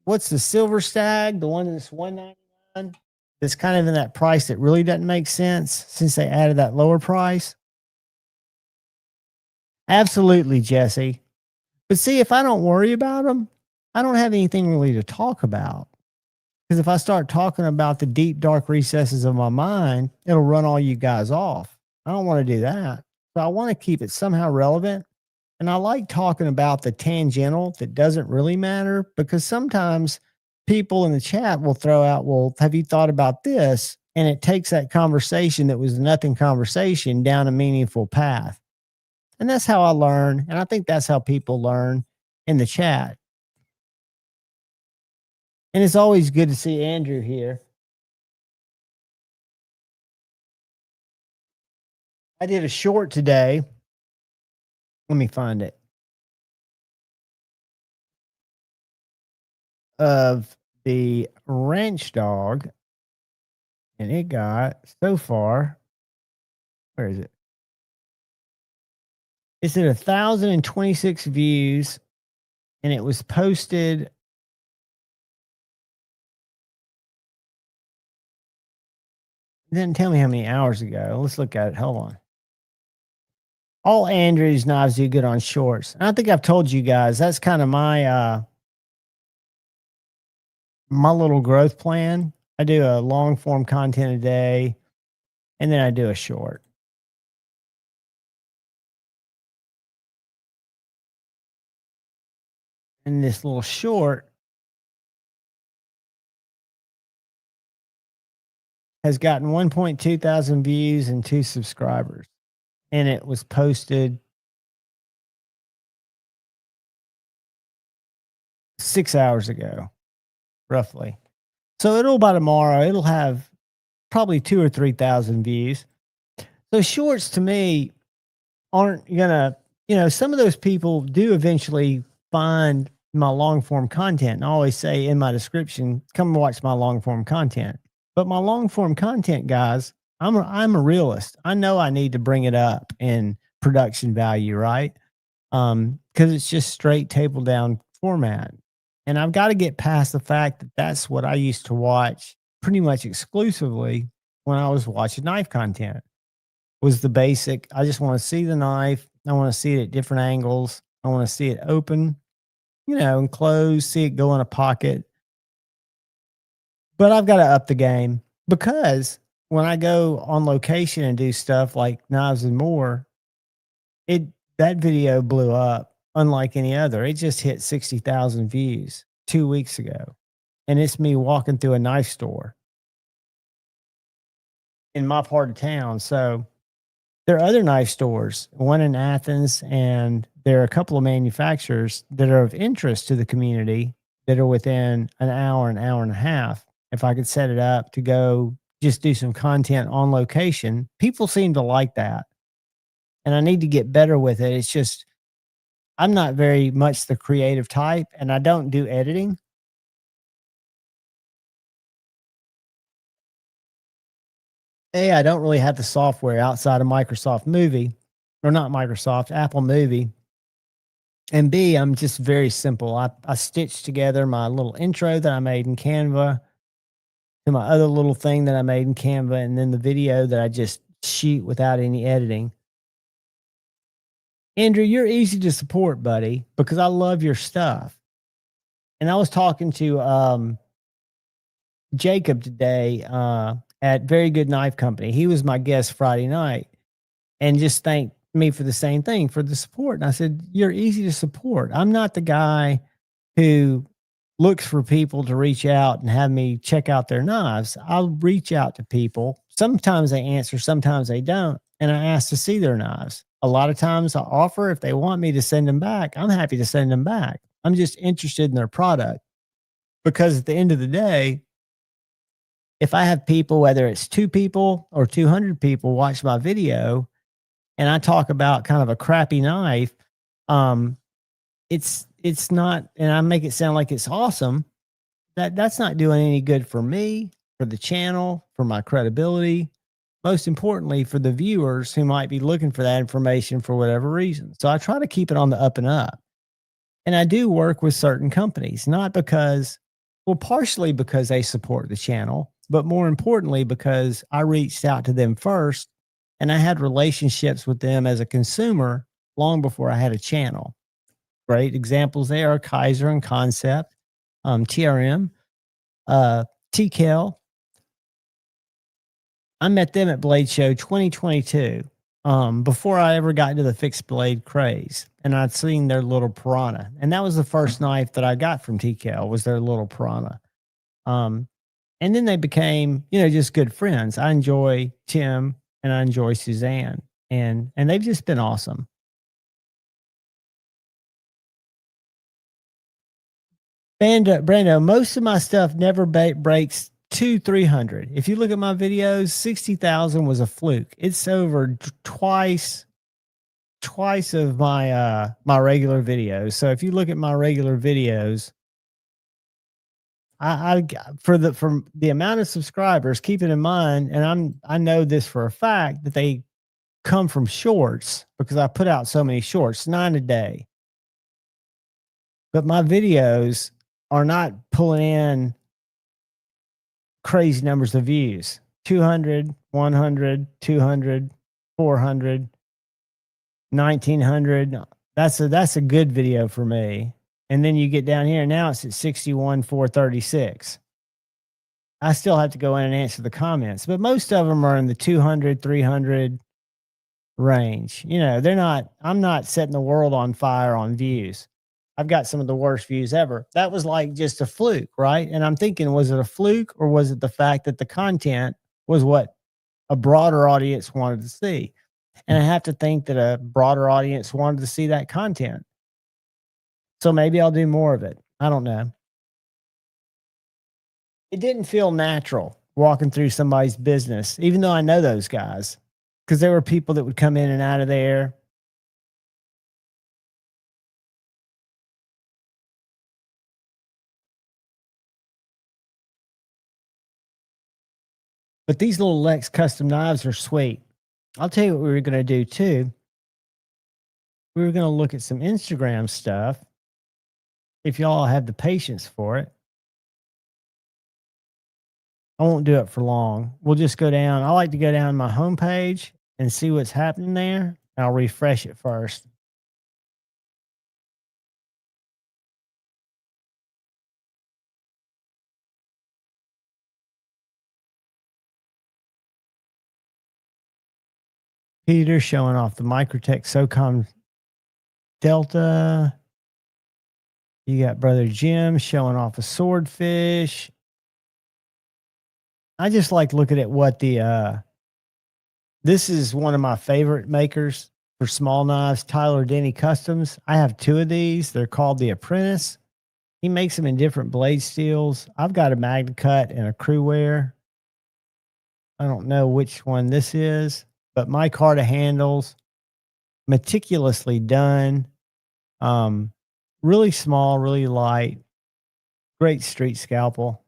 G: What's the Silver Stag? The one that's $199. That's kind of in that price that really doesn't make sense since they added that lower price. Absolutely, Jesse. But see, if I don't worry about them, I don't have anything really to talk about. Because if I start talking about the deep, dark recesses of my mind, it'll run all you guys off. I don't want to do that. So I want to keep it somehow relevant. And I like talking about the tangential that doesn't really matter, because sometimes people in the chat will throw out, well, have you thought about this? And it takes that conversation that was a nothing conversation down a meaningful path. And that's how I learn. And I think that's how people learn in the chat. And it's always good to see Andrew here. I did a short today. Let me find it. Of the ranch dog. And it got, so far, where is it? It's at 1,026 views. And it was posted. It didn't tell me how many hours ago. Let's look at it. Hold on. All Andrew's knives do good on shorts. And I think I've told you guys that's kind of my my little growth plan. I do a long form content a day, and then I do a short. And this little short has gotten 1.2 thousand views and 2 subscribers. And it was posted 6 hours ago, roughly. So by tomorrow, it'll have probably 2 or 3,000 views. So shorts to me aren't gonna, some of those people do eventually find my long form content. And I always say in my description, come watch my long form content. But my long form content, guys, I'm a realist. I know I need to bring it up in production value, right? Because it's just straight table down format. And I've got to get past the fact that that's what I used to watch pretty much exclusively when I was watching knife content. Was the basic. I just want to see the knife. I want to see it at different angles. I want to see it open, and close, see it go in a pocket. But I've got to up the game, because when I go on location and do stuff like Knives and More, that video blew up unlike any other. It just hit 60,000 views 2 weeks ago. And it's me walking through a knife store in my part of town. So there are other knife stores, one in Athens, and there are a couple of manufacturers that are of interest to the community that are within an hour and a half. If I could set it up to go just do some content on location. People seem to like that. And I need to get better with it. It's just, I'm not very much the creative type, and I don't do editing. A, I don't really have the software outside of Microsoft Movie, or not Microsoft, Apple Movie. And B, I'm just very simple. I stitched together my little intro that I made in Canva to my other little thing that I made in Canva, and then the video that I just shoot without any editing. Andrew, you're easy to support, buddy, because I love your stuff. And I was talking to Jacob today at Very Good Knife Company. He was my guest Friday night and just thanked me for the same thing, for the support. And I said, you're easy to support. I'm not the guy who looks for people to reach out and have me check out their knives. I'll reach out to people. Sometimes they answer, sometimes they don't. And I ask to see their knives. A lot of times I offer, if they want me to send them back, I'm happy to send them back. I'm just interested in their product, because at the end of the day, if I have people, whether it's 2 people or 200 people watch my video and I talk about kind of a crappy knife, it's not, and I make it sound like it's awesome, that's not doing any good for me, for the channel, for my credibility, most importantly for the viewers who might be looking for that information for whatever reason. So I try to keep it on the up and up. And I do work with certain companies, not because, well, partially because they support the channel, but more importantly, because I reached out to them first and I had relationships with them as a consumer long before I had a channel. Great examples there are Kaiser and Concept, TRM, TKL. I met them at Blade Show 2022, before I ever got into the fixed blade craze. And I'd seen their little Piranha. And that was the first knife that I got from TKL, was their little Piranha. And then they became, just good friends. I enjoy Tim and I enjoy Suzanne. And they've just been awesome. Brando, most of my stuff never breaks 300. If you look at my videos, 60,000 was a fluke. It's over twice of my my regular videos. So if you look at my regular videos, I for the amount of subscribers, keep it in mind, and I know this for a fact, that they come from shorts, because I put out so many shorts, 9 a day. But my videos are not pulling in crazy numbers of views. 200, 100, 200, 400, 1900. That's a good video for me. And then you get down here, now it's at 61, 436. I still have to go in and answer the comments, but most of them are in the 200, 300 range. I'm not setting the world on fire on views. I've got some of the worst views ever. That was like just a fluke, right? And I'm thinking, was it a fluke, or was it the fact that the content was what a broader audience wanted to see? And I have to think that a broader audience wanted to see that content. So maybe I'll do more of it. I don't know. It didn't feel natural walking through somebody's business, even though I know those guys, because there were people that would come in and out of there. But these little Lex custom knives are sweet. I'll tell you what we were going to do too. We were going to look at some Instagram stuff, if y'all have the patience for it. I won't do it for long. We'll just go down. I like to go down my homepage and see what's happening there. I'll refresh it first. Peter showing off the Microtech SOCOM Delta. You got Brother Jim showing off a swordfish. I just like looking at what this is one of my favorite makers for small knives, Tyler Denny Customs. I have 2 of these. They're called the Apprentice. He makes them in different blade steels. I've got a Magna Cut and a Crew Wear. I don't know which one this is, but micarta handles, meticulously done. Um, really small, really light, great street scalpel.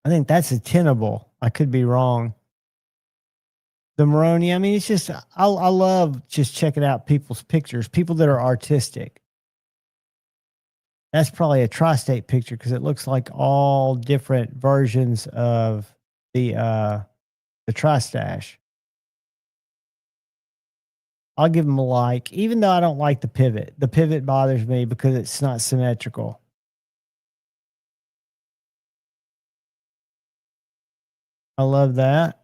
G: I think that's a tenable. I could be wrong. The Maroni, I mean, it's just I love just checking out people's pictures, people that are artistic. That's probably a tri-state picture because it looks like all different versions of the tri-stash. I'll give them a like, even though I don't like the pivot. The pivot bothers me because it's not symmetrical. I love that.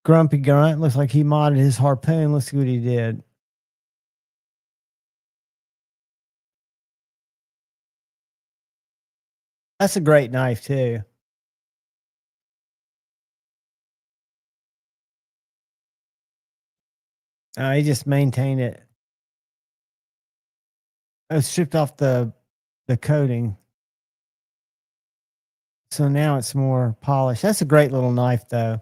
G: Grumpy Grunt looks like he modded his harpoon. Let's see what he did. That's a great knife too. He just maintained it. I stripped off the coating, so now it's more polished. That's a great little knife though.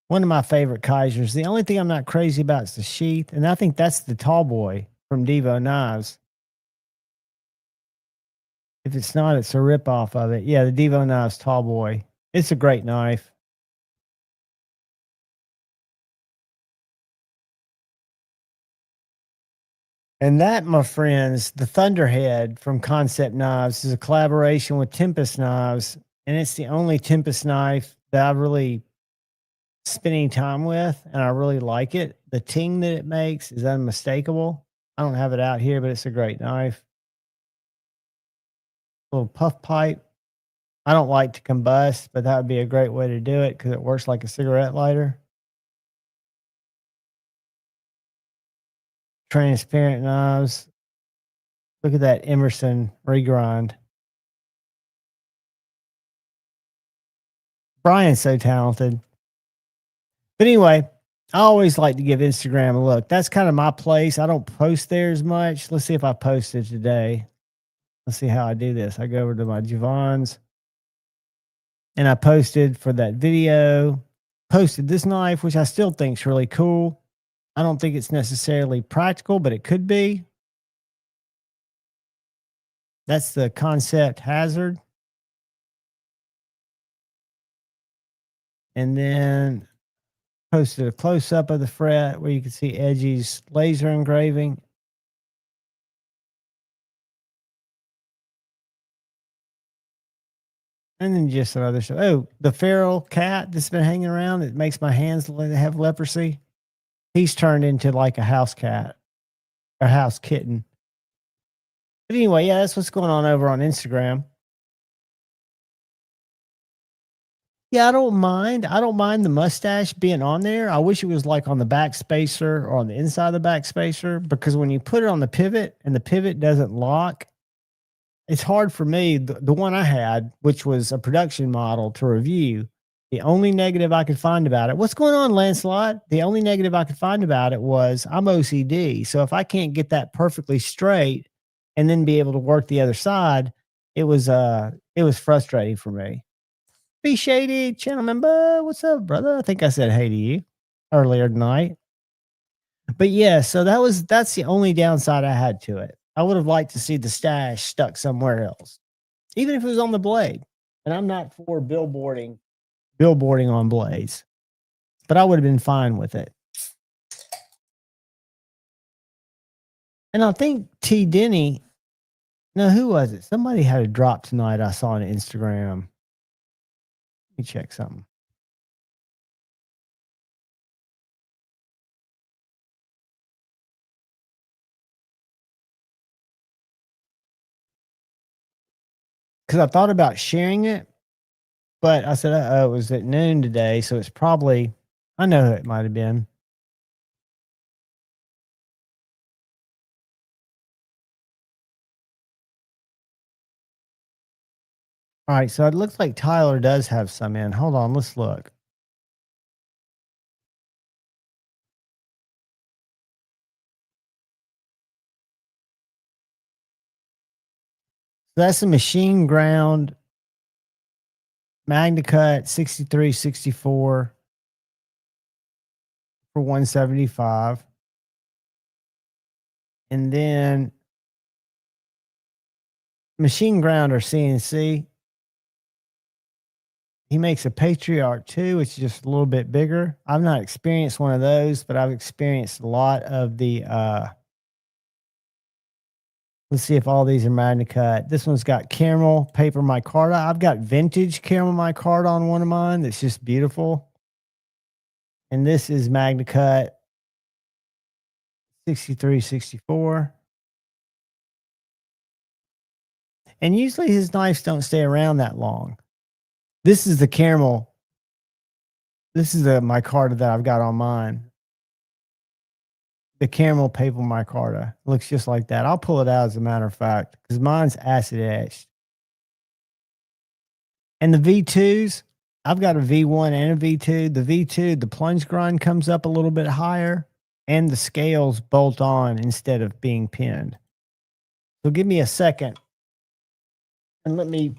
G: One of my favorite Kaisers. The only thing I'm not crazy about is the sheath, and I think that's the tall boy from Devo Knives. If it's not, it's a ripoff of it. Yeah, the Devo Knives tall boy. It's a great knife. And that, my friends, the Thunderhead from Concept Knives is a collaboration with Tempest Knives, and it's the only Tempest knife that I've really spending time with, and I really like it. The ting that it makes is unmistakable. I don't have it out here, but it's a great knife. Little puff pipe. I don't like to combust, but that would be a great way to do it because it works like a cigarette lighter. Transparent knives. Look at that Emerson regrind. Brian's so talented. But anyway, I always like to give Instagram a look. That's kind of my place. I don't post there as much. Let's see if I posted today. Let's see how I do this. I go over to my Javon's and I posted for that video, posted this knife, which I still think is really cool. I don't think it's necessarily practical, but it could be. That's the Concept Hazard. And then posted a close up of the fret where you can see Edgy's laser engraving. And then just some other stuff. Oh, the feral cat that's been hanging around that makes my hands have leprosy. He's turned into like a house cat or house kitten. But anyway, yeah, that's what's going on over on Instagram. Yeah, I don't mind. I don't mind the mustache being on there. I wish it was like on the back spacer or on the inside of the back spacer because when you put it on the pivot and the pivot doesn't lock, it's hard for me. The one I had, which was a production model to review, the only negative I could find about it, what's going on, Lancelot? The only negative I could find about it was I'm OCD. So if I can't get that perfectly straight and then be able to work the other side, it was frustrating for me. Be Shady channel member, what's up, brother? I think I said hey to you earlier tonight. But yeah, so that's the only downside I had to it. I would have liked to see the stash stuck somewhere else, even if it was on the blade. And I'm not for billboarding on blades, but I would have been fine with it. And I think T Denny, no, who was it? Somebody had a drop tonight I saw on Instagram. Let me check something. Because I thought about sharing it, but I said, it was at noon today, so it's probably, I know who it might have been. All right, so it looks like Tyler does have some in. Hold on, let's look. that's a machine ground MagnaCut 6364 for 175. And then machine ground or CNC. He makes a Patriarch too, which is just a little bit bigger. I've not experienced one of those, but I've experienced a lot of the let's see if all these are MagnaCut. This one's got caramel paper micarta. I've got vintage caramel micarta on one of mine that's just beautiful. And this is MagnaCut 6364. And usually his knives don't stay around that long. This is the caramel. This is the micarta that I've got on mine. The caramel paper micarta looks just like that. I'll pull it out as a matter of fact because mine's acid etched. And the V2s, I've got a V1 and a V2. The V2, the plunge grind comes up a little bit higher and the scales bolt on instead of being pinned. So give me a second and let me.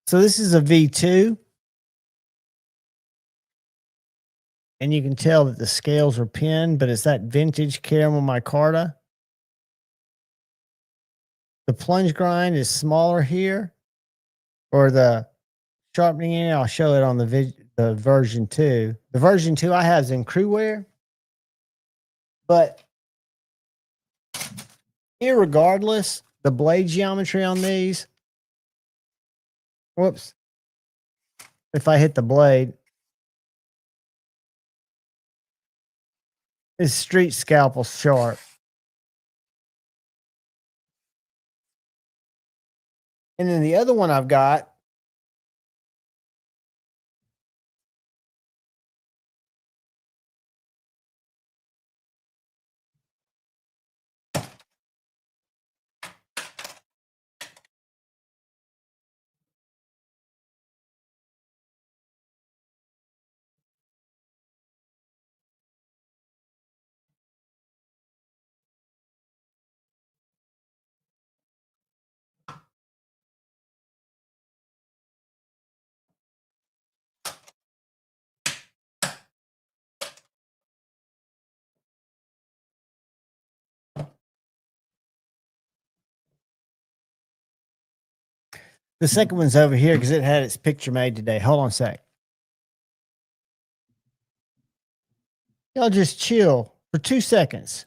G: So this is a V2. And you can tell that the scales are pinned, but it's that vintage caramel micarta. The plunge grind is smaller here, or the sharpening in. I'll show it on the version 2. The version 2 I have is in crewware, but irregardless, the blade geometry on these. Whoops! If I hit the blade, is street scalpel sharp. And then the other one I've got the second one's over here because it had its picture made today. Hold on a sec. Y'all just chill for 2 seconds.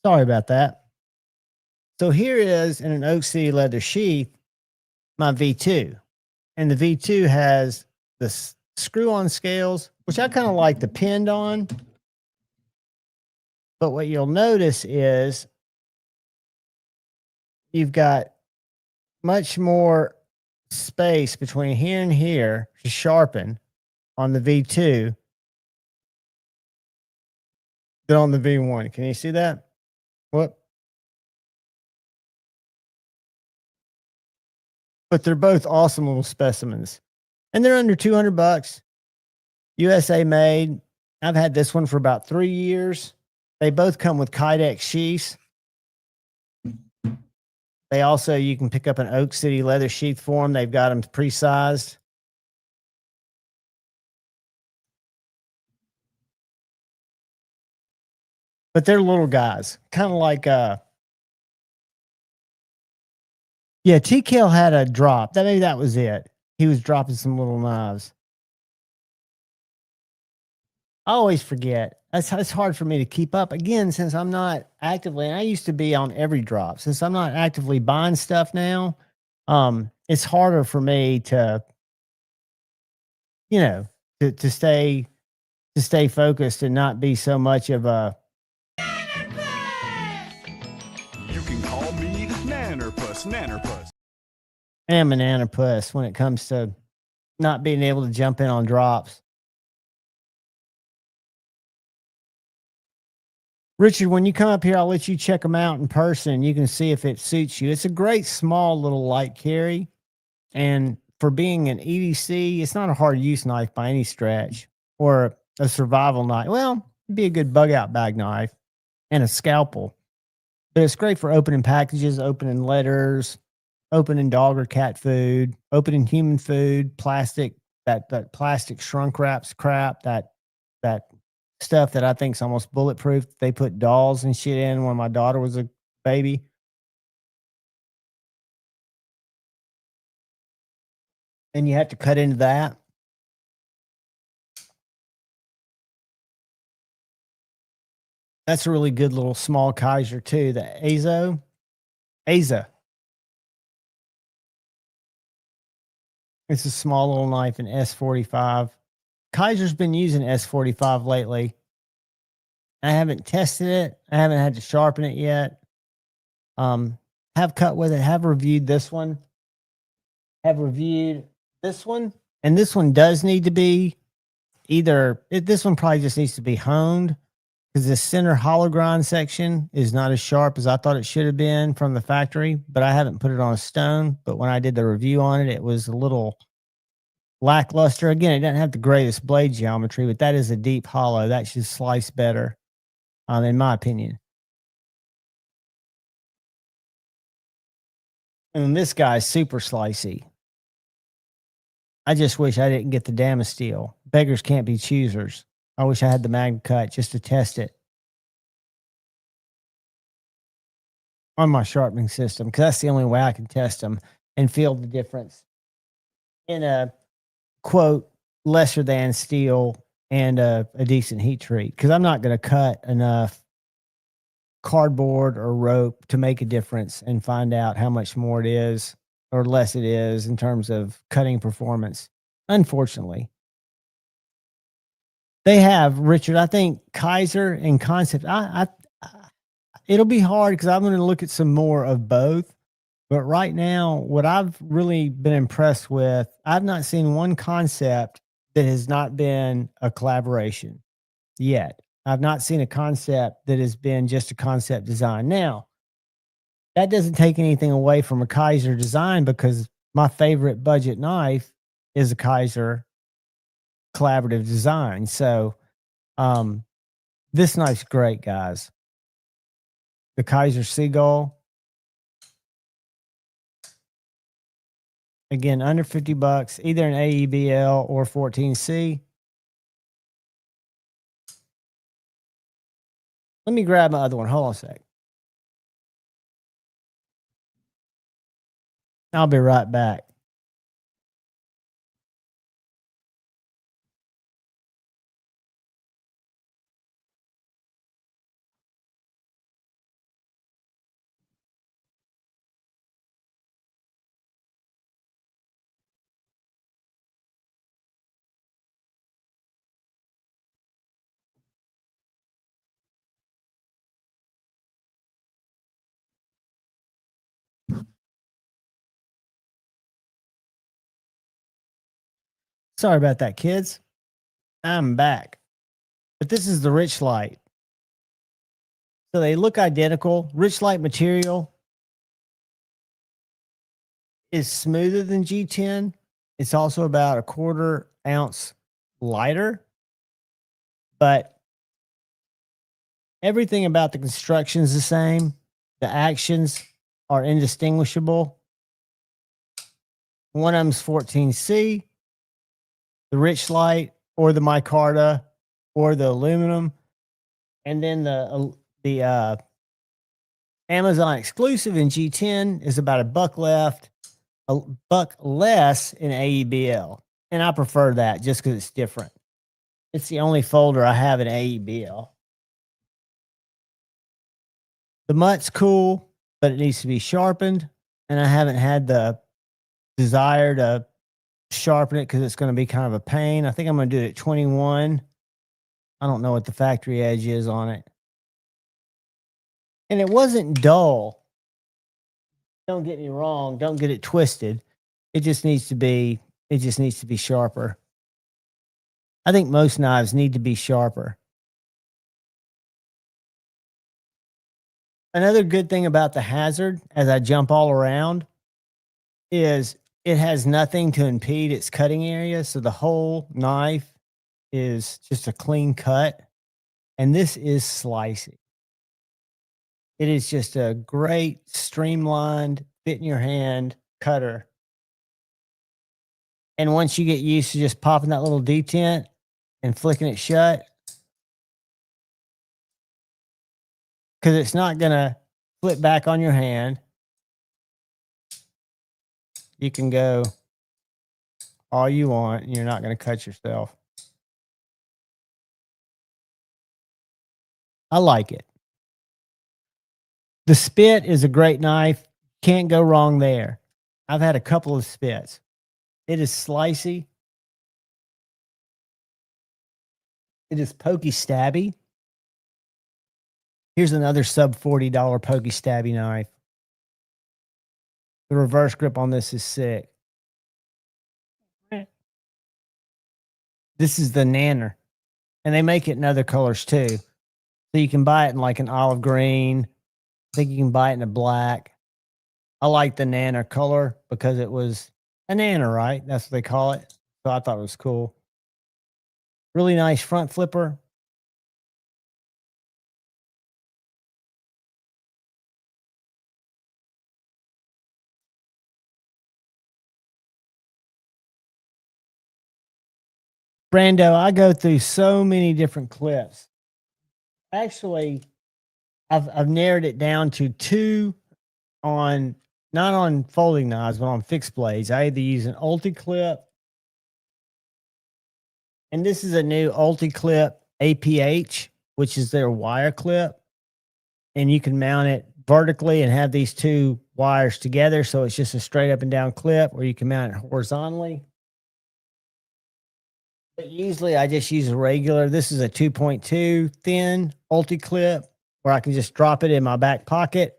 G: Sorry about that. So here is in an Oak City leather sheath, my V2. And the V2 has the screw-on scales, which I kind of like the pinned on. But what you'll notice is you've got much more space between here and here to sharpen on the V2 than on the V1. Can you see that? What? But they're both awesome little specimens. And they're under $200. USA made. I've had this one for about 3 years. They both come with Kydex sheaths. They also, you can pick up an Oak City leather sheath for them. They've got them pre-sized. But they're little guys. Kind of like, yeah, TKL had a drop. Maybe that was it. He was dropping some little knives. I always forget. It's hard for me to keep up. Again, since I'm not actively, and I used to be on every drop. Since I'm not actively buying stuff now, it's harder for me to you know, to stay focused and not be so much of a
D: You can call me Nannerpuss.
G: am an anapus when it comes to not being able to jump in on drops. Richard, when you come up here, I'll let you check them out in person. You can see if it suits you. It's a great small little light carry. And for being an EDC, it's not a hard use knife by any stretch, or a survival knife. Well, it'd be a good bug out bag knife and a scalpel. But it's great for opening packages, opening letters, opening dog or cat food, opening human food, plastic, that plastic shrunk wraps crap, that stuff that I think is almost bulletproof. They put dolls and shit in when my daughter was a baby. And you have to cut into that. That's a really good little small Kaiser too. The Aza. It's a small little knife in S45. Kaiser's been using S45 lately. I haven't tested it. I haven't had to sharpen it yet. Have cut with it. Have reviewed this one. Have reviewed this one. And this one does need to be this one probably just needs to be honed, because the center hollow grind section is not as sharp as I thought it should have been from the factory, but I haven't put it on a stone. But when I did the review on it, it was a little lackluster. Again, it doesn't have the greatest blade geometry, but that is a deep hollow. That should slice better, in my opinion. And this guy's super slicey. I just wish I didn't get the Damasteel. Beggars can't be choosers. I wish I had the Magna Cut just to test it on my sharpening system, because that's the only way I can test them and feel the difference in a quote lesser than steel and a decent heat treat. Because I'm not going to cut enough cardboard or rope to make a difference and find out how much more it is or less it is in terms of cutting performance. Unfortunately. They have, Richard, I think Kaiser and Concept. It'll be hard because I'm going to look at some more of both. But right now, what I've really been impressed with, I've not seen one concept that has not been a collaboration yet. I've not seen a concept that has been just a concept design. Now, that doesn't take anything away from a Kaiser design, because my favorite budget knife is a Kaiser collaborative design. So this knife's great, guys. The Kaiser Seagull, again, under $50, either an AEBL or 14C. Let me grab my other one. Hold on a sec. I'll be right back. Sorry about that, kids. I'm back. But this is the Rich Light. So they look identical. Rich Light material is smoother than G10. It's also about a 1/4 ounce lighter. But everything about the construction is the same. The actions are indistinguishable. One of them's 14C, the Rich Light, or the micarta, or the aluminum. And then the Amazon exclusive in G10 is about a buck less in AEBL. And I prefer that just because it's different. It's the only folder I have in AEBL. The mutt's cool, but it needs to be sharpened. And I haven't had the desire to sharpen it because it's going to be kind of a pain. I think I'm going to do it at 21. I don't know what the factory edge is on it. And it wasn't dull. Don't get me wrong. Don't get it twisted. It just needs to be sharper. I think most knives need to be sharper. Another good thing about the Hazard, as I jump all around, is it has nothing to impede its cutting area. So the whole knife is just a clean cut. And this is slicey. It is just a great streamlined, fit in your hand cutter. And once you get used to just popping that little detent and flicking it shut, because it's not going to flip back on your hand, you can go all you want and you're not going to cut yourself. I like it. The spit is a great knife. Can't go wrong there. I've had a couple of spits. It is slicey. It is pokey stabby. Here's another sub $40 pokey stabby knife. The reverse grip on this is sick. This is the Nanner. And they make it in other colors too. So you can buy it in like an olive green. I think you can buy it in a black. I like the Nanner color because it was a Nanner, right? That's what they call it. So I thought it was cool. Really nice front flipper. Brando, I go through so many different clips. Actually, I've narrowed it down to two on, not on folding knives, but on fixed blades. I either use an Ulti clip, and this is a new Ulti clip APH, which is their wire clip, and you can mount it vertically and have these two wires together, so it's just a straight up and down clip, or you can mount it horizontally. But usually I just use a regular. This is a 2.2 thin Ulti clip where I can just drop it in my back pocket,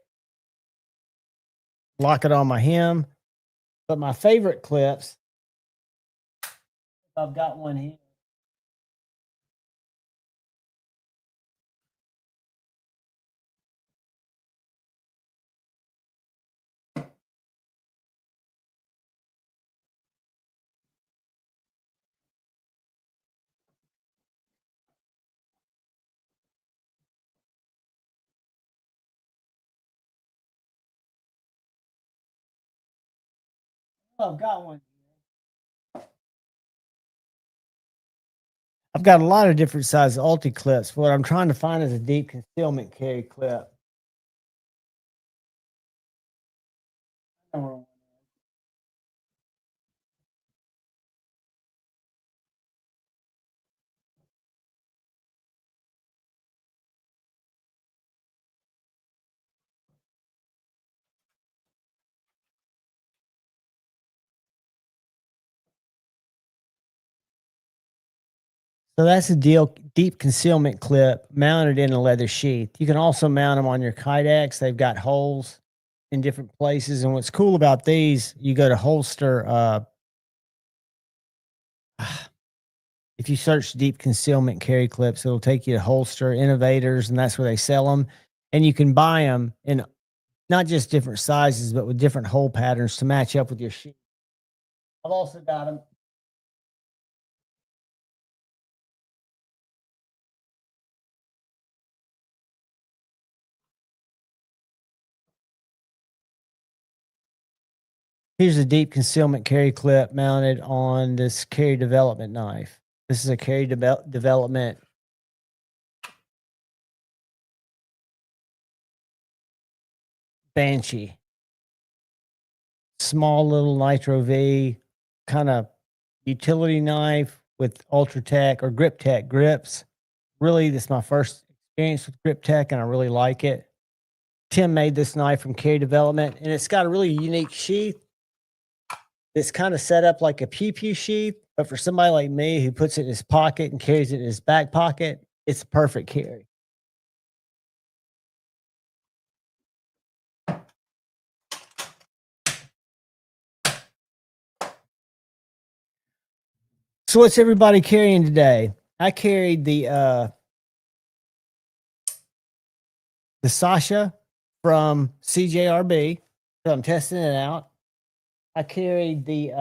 G: lock it on my hem. But my favorite clips, I've got one here. I've got one. I've got a lot of different size Ulti clips. What I'm trying to find is a deep concealment carry clip. So that's a deep concealment clip mounted in a leather sheath. You can also mount them on your Kydex. They've got holes in different places. And what's cool about these, you go to holster. If you search deep concealment carry clips, it'll take you to Holster Innovators, and that's where they sell them. And you can buy them in not just different sizes, but with different hole patterns to match up with your sheath. I've also got them. Here's a deep concealment carry clip mounted on this carry development knife. This is a carry development Banshee. Small little Nitro V, kind of utility knife with Ultratech or Grip Tech grips. Really, this is my first experience with Grip Tech, and I really like it. Tim made this knife from Carry Development, and it's got a really unique sheath. that's kind of set up like a pew sheath, but for somebody like me who puts it in his pocket and carries it in his back pocket, it's a perfect carry. So what's everybody carrying today? I carried the Sasha from CJRB. So I'm testing it out. I carried the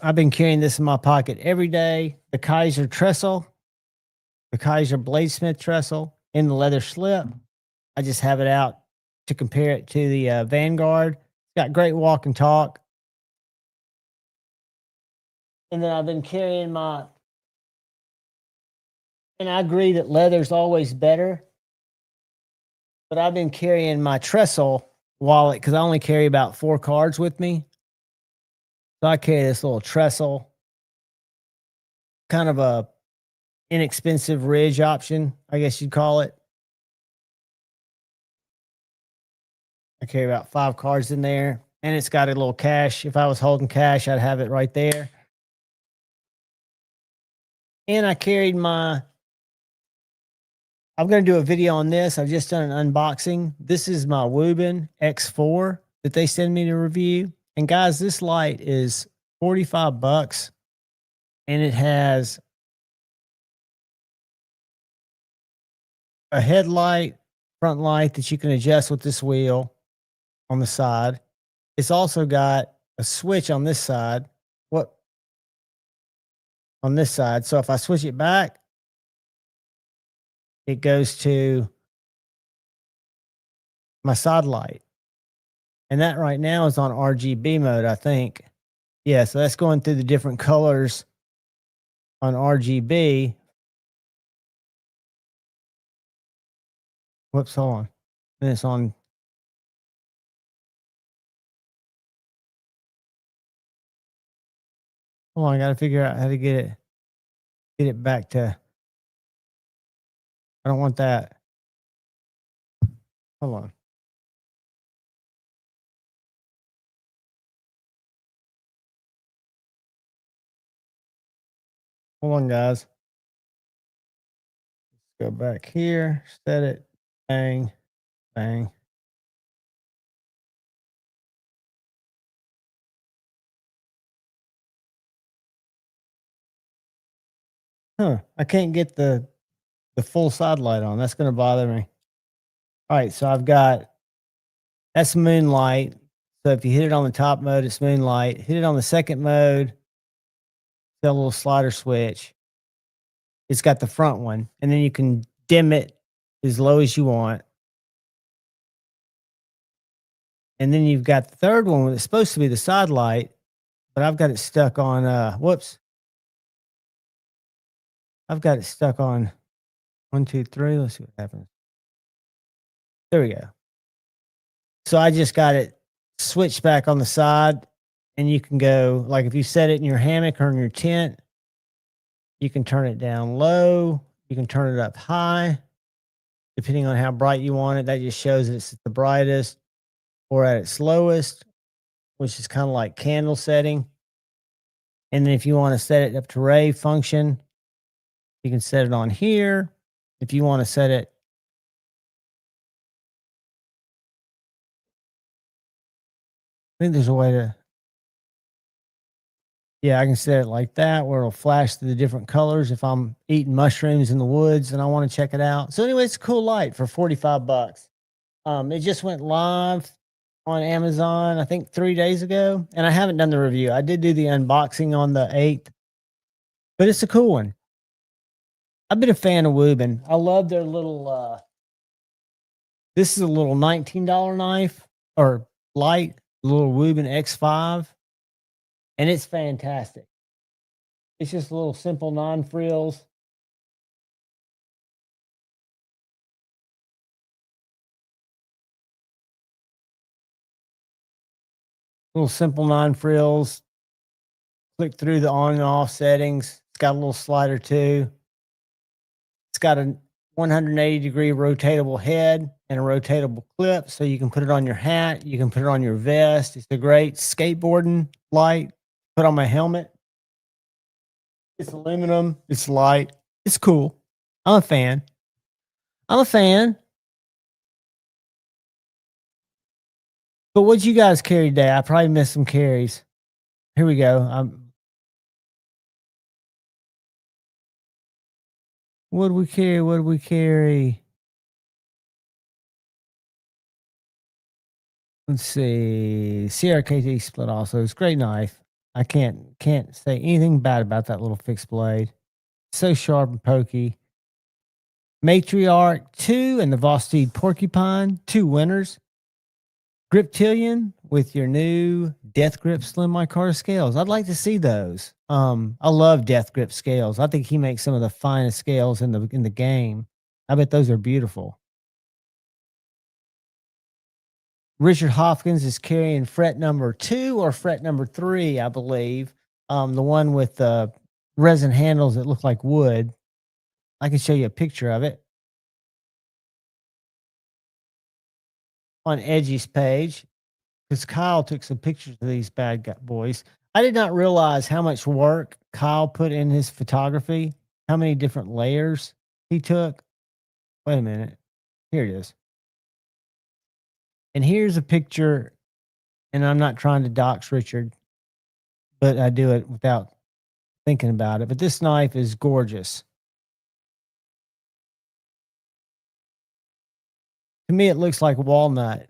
G: I've been carrying this in my pocket every day. The Kaiser trestle, the Kaiser Bladesmith trestle in the leather slip. I just have it out to compare it to the Vanguard. It's got great walk and talk. And then I've been carrying my, and I agree that leather's always better, but I've been carrying my trestle wallet because I only carry about 4 cards with me. So I carry this little trestle, kind of a inexpensive ridge option, I guess you'd call it. I carry about 5 cards in there, and it's got a little cash. If I was holding cash, I'd have it right there. And I carried my, I'm going to do a video on this. I've just done an unboxing. This is my Woobin X4 that they send me to review. And guys, this light is $45, and it has a headlight, front light that you can adjust with this wheel on the side. It's also got a switch on this side. What? On this side. So if I switch it back, it goes to my side light. And that right now is on RGB mode, I think. Yeah, so that's going through the different colors on RGB. Whoops, hold on. And it's on. Hold on, I got to figure out how to get it back to. I don't want that. Hold on. Hold on, guys. Let's go back here, set it, bang, bang. I can't get the full side light on. That's going to bother me. All right, so I've got, that's moonlight. So if you hit it on the top mode, it's moonlight. Hit it on the second mode, the little slider switch. It's got the front one, and then you can dim it as low as you want. And then you've got the third one that's supposed to be the side light, but I've got it stuck on, whoops. I've got it stuck on 1, 2, 3. Let's see what happens. There we go. So I just got it switched back on the side, and you can go, like if you set it in your hammock or in your tent, you can turn it down low. You can turn it up high, depending on how bright you want it. That just shows that it's at the brightest or at its lowest, which is kind of like candle setting. And then if you want to set it up to rave function, you can set it on here. If you want to set it, I think there's a way to, yeah, I can set it like that where it'll flash through the different colors if I'm eating mushrooms in the woods and I want to check it out. So anyway, it's a cool light for $45. It just went live on Amazon, I think 3 days ago, and I haven't done the review. I did do the unboxing on the 8th, but it's a cool one. I've been a fan of Woobin. I love their little, this is a little $19 knife or light, little Woobin X5. And it's fantastic. It's just a little simple non-frills. Little simple non-frills. Click through the on and off settings. It's got a little slider too. It's got a 180-degree rotatable head and a rotatable clip, so you can put it on your hat, you can put it on your vest. It's a great skateboarding light. Put on my helmet. It's aluminum. It's light. It's cool. I'm a fan. I'm a fan. But what'd you guys carry today? I probably missed some carries. Here we go. What did we carry? What did we carry? Let's see. CRKT split also. It's a great knife. I can't say anything bad about that little fixed blade. So sharp and pokey. Matriarch 2 and the Vosteed Porcupine, 2 winners. Griptilian with your new Death Grip Slim Micarta scales. I'd like to see those. I love Death Grip scales. I think he makes some of the finest scales in the game. I bet those are beautiful. Richard Hopkins is carrying fret number 2 or fret number 3, I believe. The one with the resin handles that look like wood. I can show you a picture of it on Edgy's page, because Kyle took some pictures of these bad boys. I did not realize how much work Kyle put in his photography, how many different layers he took. Wait a minute. Here it is. And here's a picture, and I'm not trying to dox Richard, but I do it without thinking about it. But this knife is gorgeous. To me, it looks like walnut.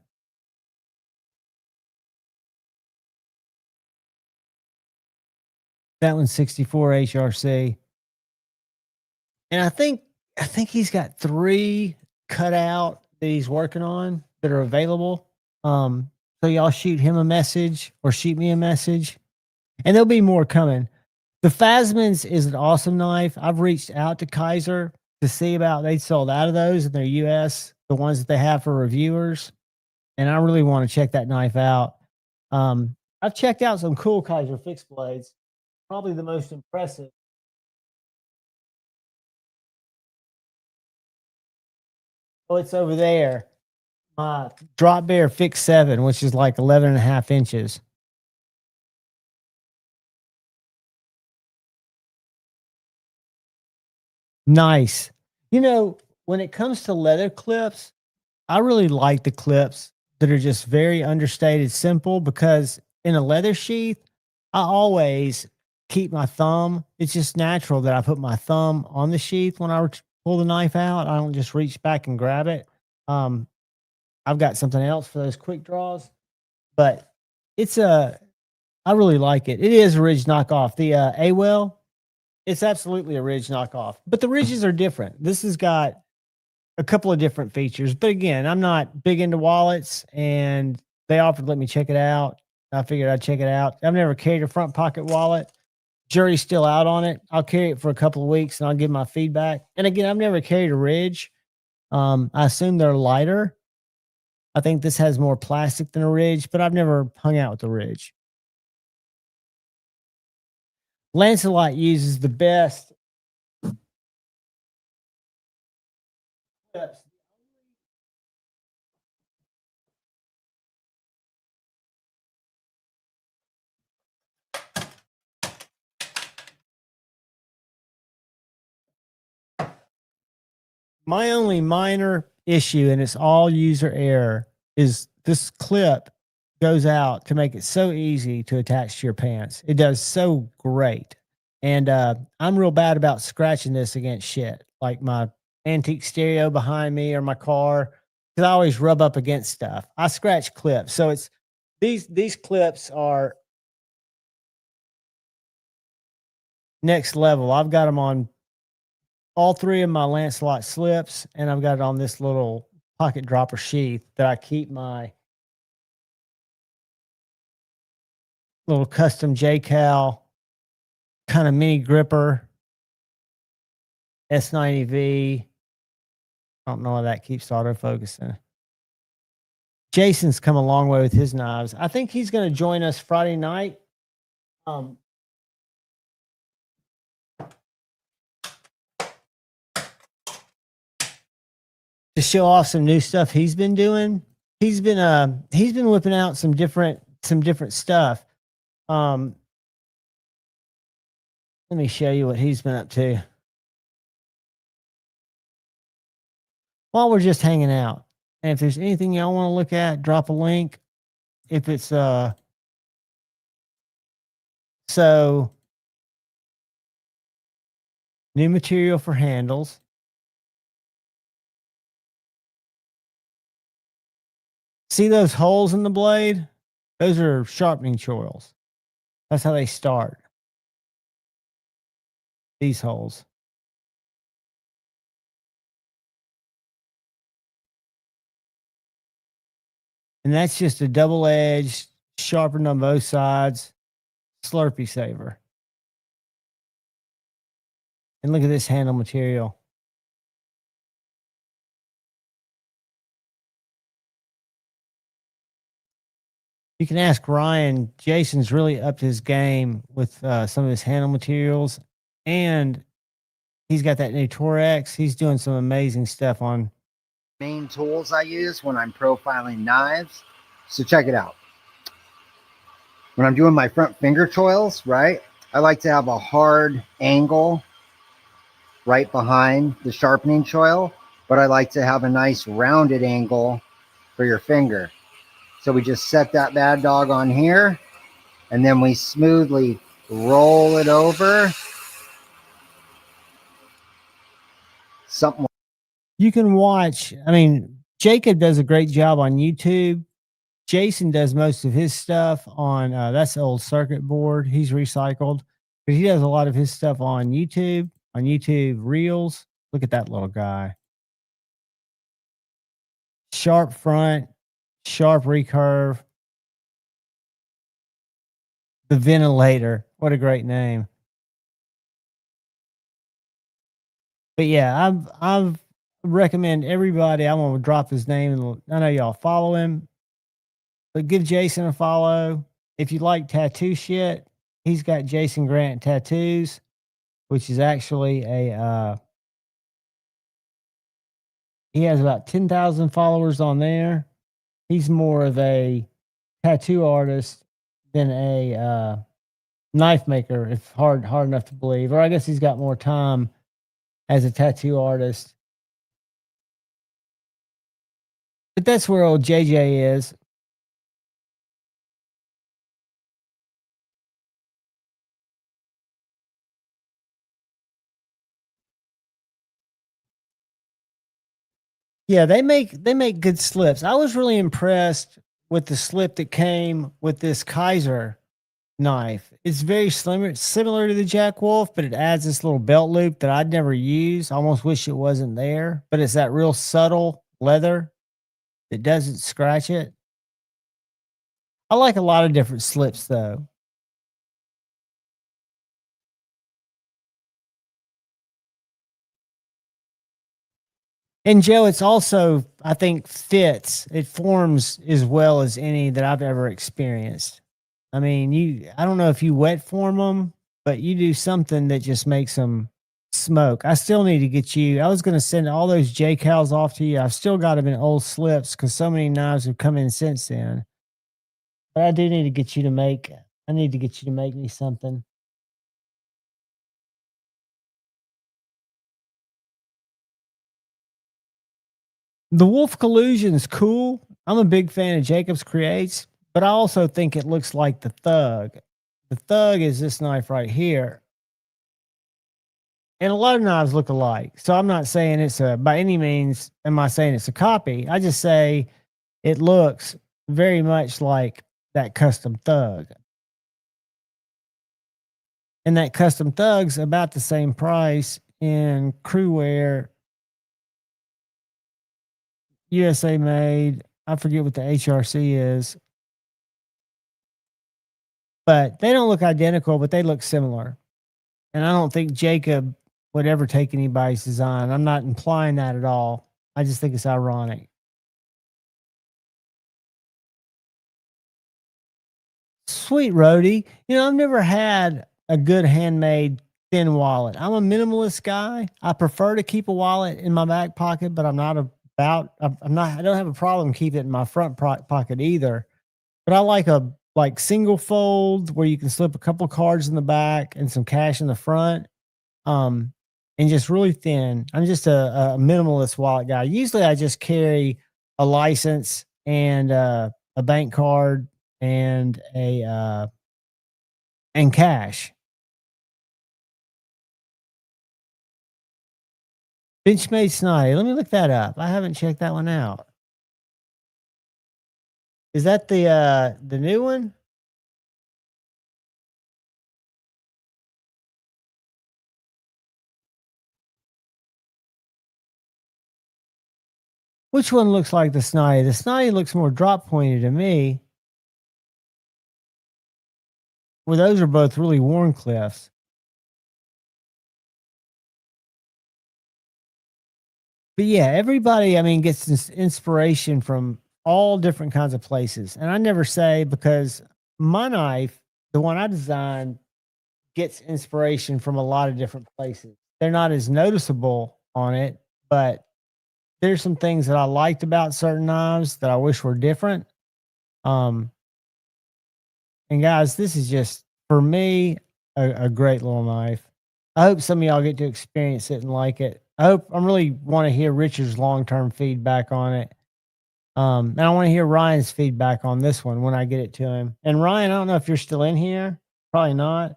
G: That one's 64 HRC. And I think he's got 3 cut out that he's working on that are available. So y'all shoot him a message or shoot me a message. And there'll be more coming. The Phasmins is an awesome knife. I've reached out to Kaiser to see about they sold out of those in their US, the ones that they have for reviewers. And I really want to check that knife out. I've checked out some cool Kaiser fixed blades. Probably the most impressive. Oh, it's over there. My Drop Bear Fix 7, which is like 11.5 inches. Nice. You know, when it comes to leather clips, I really like the clips that are just very understated, simple, because in a leather sheath, I always keep my thumb. It's just natural that I put my thumb on the sheath when I pull the knife out. I don't just reach back and grab it. I've got something else for those quick draws, but I really like it. It is a Ridge knockoff. The A-Well, it's absolutely a Ridge knockoff, but the Ridges are different. This has got a couple of different features, but again, I'm not big into wallets, and they offered to let me check it out. I figured I'd check it out. I've never carried a front pocket wallet. Jury's still out on it. I'll carry it for a couple of weeks and I'll give my feedback. And again, I've never carried a Ridge. I assume they're lighter. I think this has more plastic than a Ridge, but I've never hung out with a Ridge. Lancelot uses the best clips. My only minor issue, and it's all user error, is this clip goes out to make it so easy to attach to your pants. It does so great. And I'm real bad about scratching this against shit, like my antique stereo behind me or my car, because I always rub up against stuff. I scratch clips. So it's these clips are next level. I've got them on all 3 of my Lancelot slips, and I've got it on this little pocket dropper sheath that I keep my little custom J-Cal kind of mini gripper S90V. I don't know why that keeps autofocusing. Jason's come a long way with his knives. I think he's going to join us Friday night. to show off some new stuff he's been doing. He's been whipping out some different stuff. Let me show you what he's been up to while we're just hanging out. And if there's anything y'all want to look at, drop a link. If it's so new material for handles. See those holes in the blade? Those are sharpening choils. That's how they start. These holes. And that's just a double-edged, sharpened on both sides, Slurpee saver. And look at this handle material. You can ask Ryan. Jason's really upped his game with some of his handle materials. And he's got that new Torex. He's doing some amazing stuff on
I: main tools I use when I'm profiling knives. So check it out. When I'm doing my front finger choils, right, I like to have a hard angle right behind the sharpening choil, but I like to have a nice rounded angle for your finger. So we just set that bad dog on here, and then we smoothly roll it over. Something.
G: You can watch. I mean, Jacob does a great job on YouTube. Jason does most of his stuff on that's the old circuit board. He's recycled, but he does a lot of his stuff on YouTube Reels. Look at that little guy. Sharp front, sharp recurve. The ventilator. What a great name. But yeah, I've recommend everybody. I'm gonna drop his name, and I know y'all follow him, but give Jason a follow. If you like tattoo shit, he's got Jason Grant Tattoos, which is actually a he has about 10,000 followers on there. He's more of a tattoo artist than a knife maker, if hard enough to believe. Or I guess he's got more time as a tattoo artist. But that's where old JJ is. Yeah, they make good slips. I was really impressed with the slip that came with this Kaiser knife. It's very similar to the Jack Wolf, but it adds this little belt loop that I'd never use. I almost wish it wasn't there, but it's that real subtle leather that doesn't scratch it. I like a lot of different slips though. And Joe, it's also, I think, fits. It forms as well as any that I've ever experienced. I mean, I don't know if you wet form them, but you do something that just makes them smoke. I still need to get you. I was going to send all those J Cals off to you. I've still got them in old slips because so many knives have come in since then. But I do need to get you to make. I need to get you to make me something. The Wolf Collusion is cool. I'm a big fan of Jacobs Creates, but I also think it looks like the Thug. The Thug is this knife right here. And a lot of knives look alike. So I'm not saying it's by any means am I saying it's a copy. I just say it looks very much like that Custom Thug. And that Custom Thug's about the same price in Crewwear, USA made. I forget what the HRC is. But they don't look identical, but they look similar. And I don't think Jacob would ever take anybody's design. I'm not implying that at all. I just think it's ironic. Sweet Rhodey. You know, I've never had a good handmade thin wallet. I'm a minimalist guy. I prefer to keep a wallet in my back pocket, but I'm not a I don't have a problem keeping it in my front pocket either. But I like a single fold where you can slip a couple cards in the back and some cash in the front. Um, and just really thin. I'm just a minimalist wallet guy. Usually I just carry a license and a bank card and and cash. Benchmade Snotty. Let me look that up. I haven't checked that one out. Is that the new one? Which one looks like the Snotty? The Snotty looks more drop pointed to me. Well, those are both really worn cliffs. But yeah, everybody, I mean, gets this inspiration from all different kinds of places. And I never say, because my knife, the one I designed, gets inspiration from a lot of different places. They're not as noticeable on it, but there's some things that I liked about certain knives that I wish were different. Um, and guys, this is just for me a great little knife. I hope some of y'all get to experience it and like it. I'm really want to hear Richard's long-term feedback on it. And I want to hear Ryan's feedback on this one when I get it to him. And Ryan, I don't know if you're still in here. Probably not.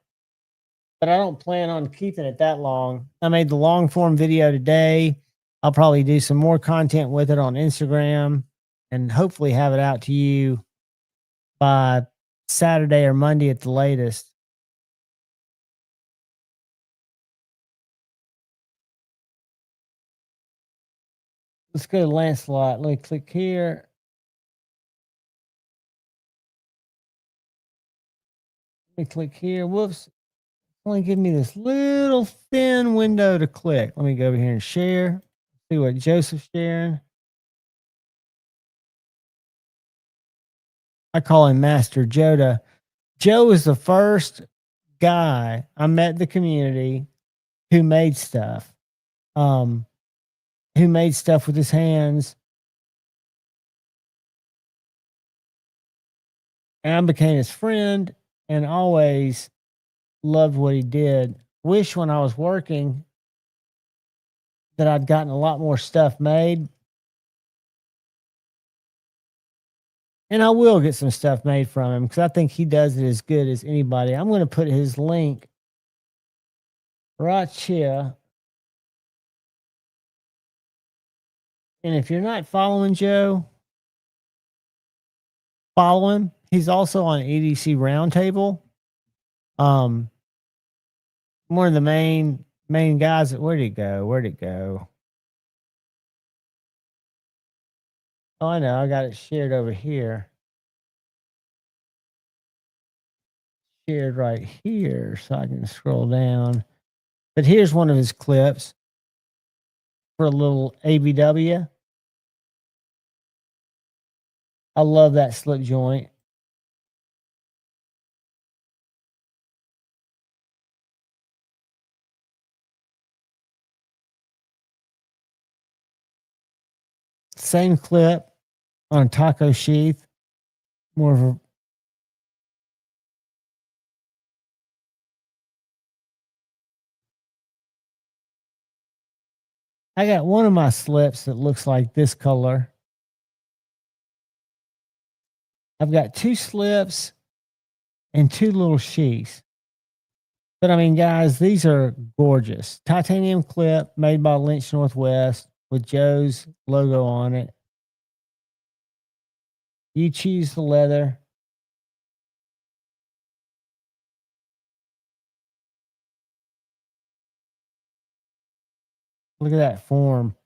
G: But I don't plan on keeping it that long. I made the long form video today. I'll probably do some more content with it on Instagram and hopefully have it out to you by Saturday or Monday at the latest. Let's go to Lancelot. Let me click here. Let me click here. Whoops. Only give me this little thin window to click. Let me go over here and share. See what Joseph's sharing. I call him Master Joda. Joe is the first guy I met in the community who made stuff. Who made stuff with his hands. And I became his friend and always loved what he did. Wish when I was working that I'd gotten a lot more stuff made. And I will get some stuff made from him because I think he does it as good as anybody. I'm going to put his link right here. And if you're not following Joe, follow him. He's also on EDC Roundtable. One of the main guys. Where'd it go? Oh, I know. I got it shared over here. Shared right here so I can scroll down. But here's one of his clips for a little ABW. I love that slip joint. Same clip on taco sheath. More of a I got one of my slips that looks like this color. I've got two slips and two little sheaths. But I mean, guys, these are gorgeous. Titanium clip made by Lynch Northwest with Joe's logo on it. You choose the leather. Look at that form.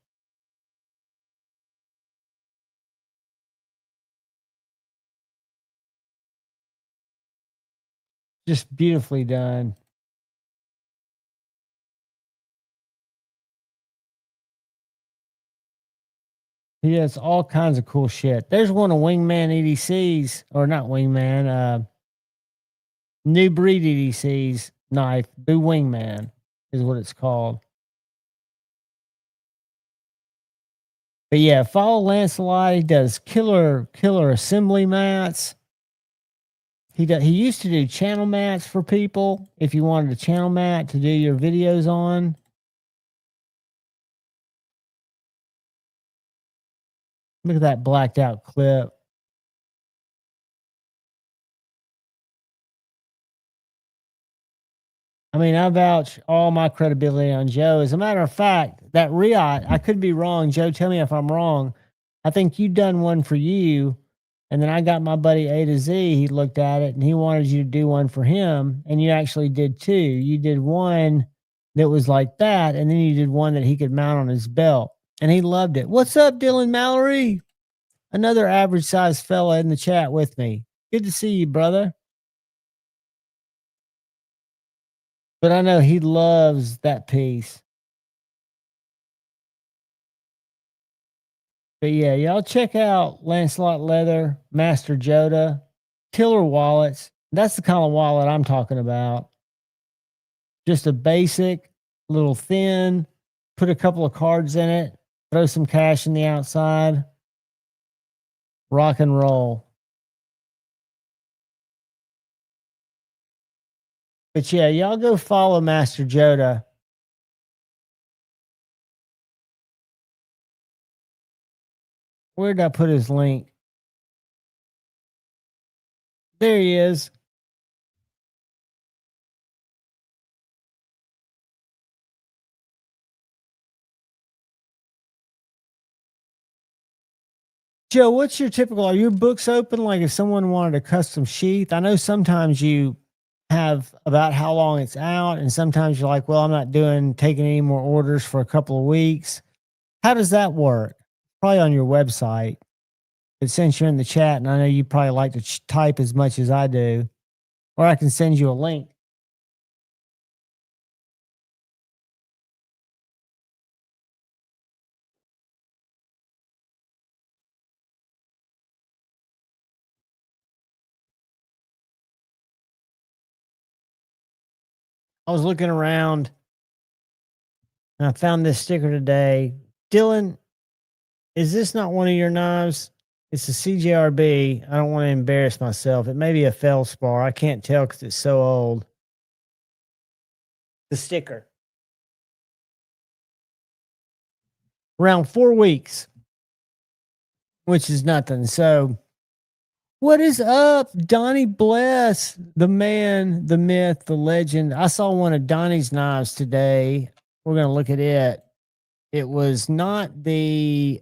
G: Just beautifully done. He does all kinds of cool shit. There's one of Wingman EDC's, or not Wingman, New Breed EDC's knife. Boo Wingman is what it's called. But yeah, follow Lancelot. He does killer assembly mats. He used to do channel mats for people if you wanted a channel mat to do your videos on. Look at that blacked out clip. I mean, I vouch all my credibility on Joe. As a matter of fact, that Riot, I could be wrong. Joe, tell me if I'm wrong. I think you done one for you, and then I got my buddy A to Z. He looked at it and he wanted you to do one for him, and you actually did two. You did one that was like that, and then you did one that he could mount on his belt, and he loved it. What's up, Dylan Mallory? Another average sized fella in the chat with me. Good to see you, brother. But I know he loves that piece. But yeah, y'all check out Lancelot Leather, Master Joda, killer wallets. That's the kind of wallet I'm talking about. Just a basic, little thin, put a couple of cards in it, throw some cash in the outside, rock and roll. But yeah, y'all go follow Master Joda. Where did I put his link? There he is. Joe, what's your typical? Are your books open? Like if someone wanted a custom sheath, I know sometimes you have about how long it's out, and sometimes you're like, well, I'm not taking any more orders for a couple of weeks. How does that work? Probably on your website. But since you're in the chat, and I know you probably like to type as much as I do, or I can send you a link. I was looking around and I found this sticker today. Dylan, is this not one of your knives? It's a CJRB. I don't want to embarrass myself. It may be a feldspar. I can't tell because it's so old. The sticker. Around 4 weeks, which is nothing. So, what is up, Donnie Bless, the man, the myth, the legend? I saw one of Donnie's knives today. We're going to look at it. It was not the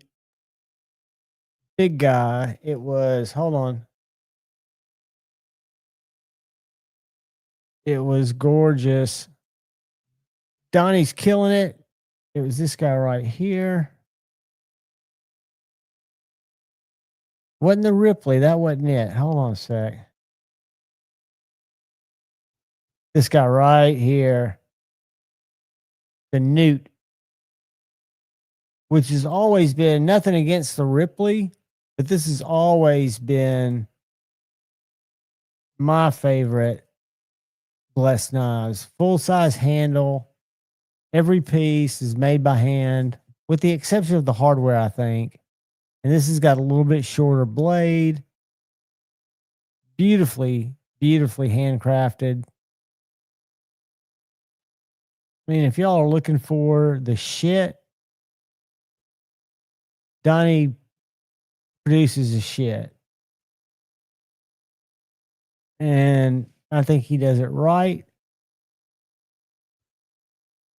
G: big guy. It was, hold on. It was gorgeous. Donnie's killing it. It was this guy right here. Wasn't the Ripley. That wasn't it. Hold on a sec. This guy right here. The Newt. Which has always been nothing against the Ripley, but this has always been my favorite Blessed knives. Full size handle. Every piece is made by hand, with the exception of the hardware, I think. And this has got a little bit shorter blade. Beautifully, beautifully handcrafted. I mean, if y'all are looking for the shit, Donnie produces the shit. And I think he does it right.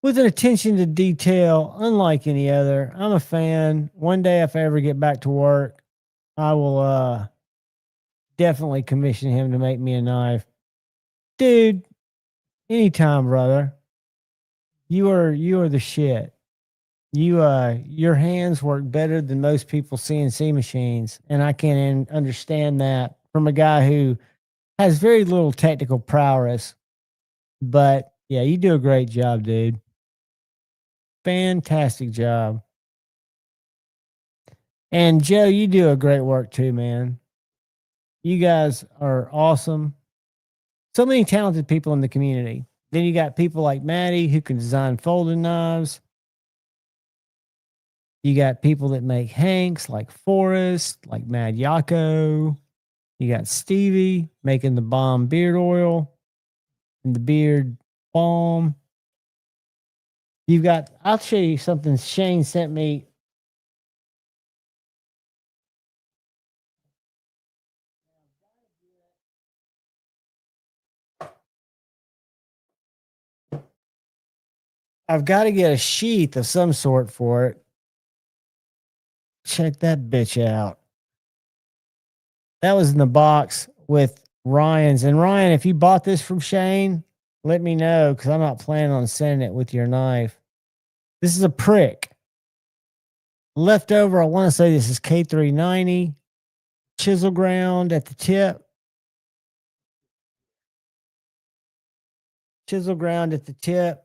G: With an attention to detail unlike any other. I'm a fan. One day, if I ever get back to work, I will definitely commission him to make me a knife. Dude, anytime, brother. You are the shit. Your hands work better than most people CNC machines, and I can't understand that from a guy who has very little technical prowess. But yeah, you do a great job, dude. Fantastic job. And Joe, you do a great work too, man. You guys are awesome. So many talented people in the community. Then you got people like Maddie who can design folding knives. You got people that make Hanks like Forrest, like Mad Yako. You got Stevie making the bomb beard oil and the beard balm. You've got, I'll show you something Shane sent me. I've got to get a sheath of some sort for it. Check that bitch out. That was in the box with Ryan's. And Ryan, if you bought this from Shane, let me know because I'm not planning on sending it with your knife. This is a prick. Leftover, I want to say this is K390. Chisel ground at the tip. Chisel ground at the tip.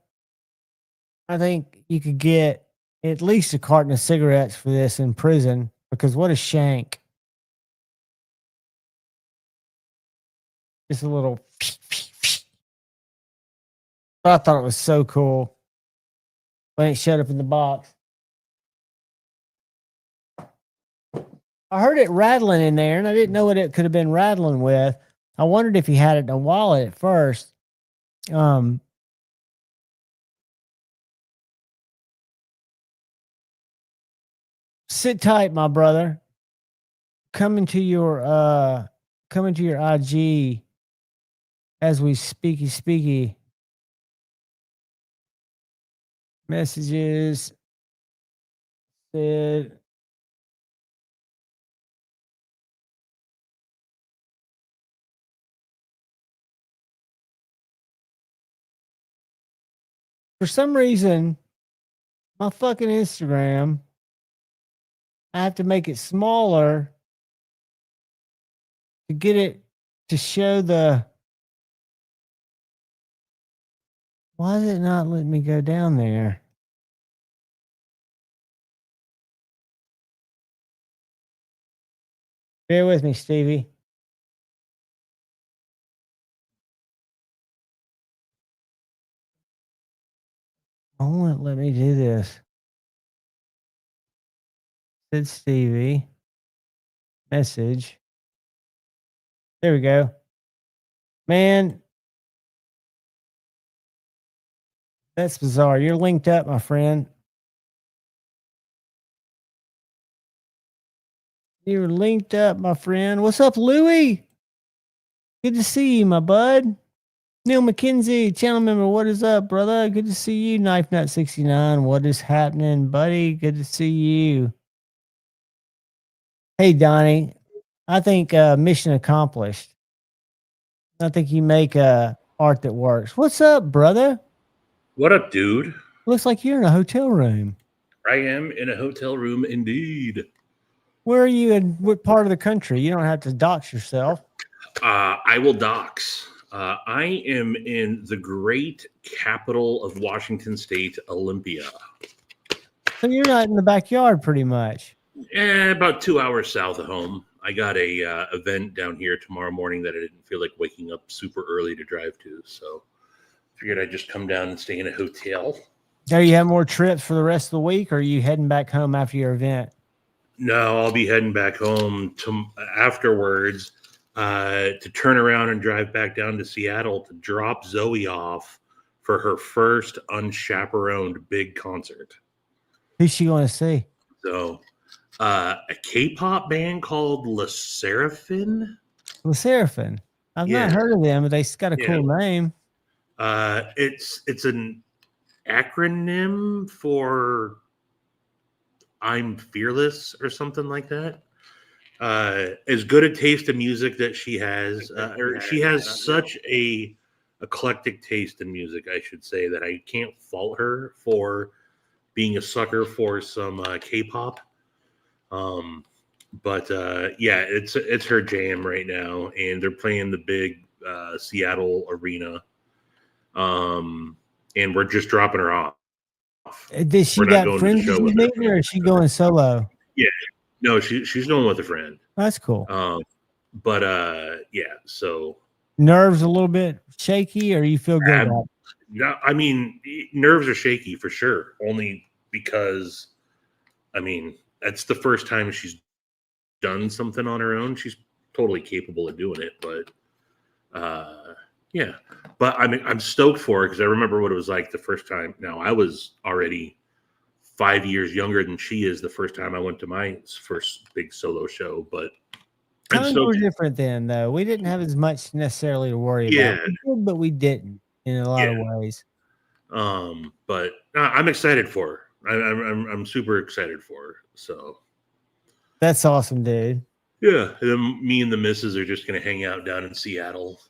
G: I think you could get at least a carton of cigarettes for this in prison because what a shank. Just a little. I thought it was so cool when it showed up in the box. I heard it rattling in there, and I didn't know what it could have been rattling with. I wondered if he had it in a wallet at first. Sit tight, my brother. Coming to your IG as we speaky. Messages said for some reason my fucking Instagram, I have to make it smaller to get it to show the. Why is it not letting me go down there? Bear with me, Stevie. I won't let me do this. Said Stevie. Message. There we go. Man, that's bizarre. You're linked up, my friend. You're linked up, my friend. What's up, Louie? Good to see you, my bud. Neil McKenzie, channel member. What is up, brother? Good to see you. Knife Nut 69. What is happening, buddy? Good to see you. Hey, Donnie. I think mission accomplished. I think you make art that works. What's up, brother?
J: What up, dude?
G: Looks like you're in a hotel room.
J: I am in a hotel room indeed.
G: Where are you in what part of the country? You don't have to dox yourself.
J: I will dox. I am in the great capital of Washington State, Olympia.
G: So you're not in the backyard pretty much.
J: About 2 hours south of home. I got a event down here tomorrow morning that I didn't feel like waking up super early to drive to. So figured I'd just come down and stay in a hotel.
G: Do you have more trips for the rest of the week, or are you heading back home after your event?
J: No, I'll be heading back home afterwards to turn around and drive back down to Seattle to drop Zoe off for her first unchaperoned big concert.
G: Who's she going to see?
J: So a K-pop band called Le Sserafin.
G: Le Sserafin. I've not heard of them, but they got a cool name.
J: It's an acronym for I'm Fearless or something like that. As good a taste of music that she has, she has such a eclectic taste in music, I should say, that I can't fault her for being a sucker for some K-pop. But yeah, it's her jam right now, and they're playing the big Seattle arena. And we're just dropping her off.
G: Did she got friends with me, or is she going solo?
J: Yeah, no, she's going with a friend.
G: That's cool.
J: But yeah, so
G: nerves a little bit shaky, or you feel good about it?
J: No, I mean, nerves are shaky for sure, only because I mean, that's the first time she's done something on her own. She's totally capable of doing it, but yeah. But I mean, I'm stoked for her because I remember what it was like the first time. Now, I was already 5 years younger than she is the first time I went to my first big solo show, but
G: Times were different then, though. We didn't have as much necessarily to worry about. We did, but we didn't in a lot of ways.
J: But I'm excited for her. I'm super excited for her. So
G: that's awesome, dude.
J: Yeah, and then me and the missus are just going to hang out down in Seattle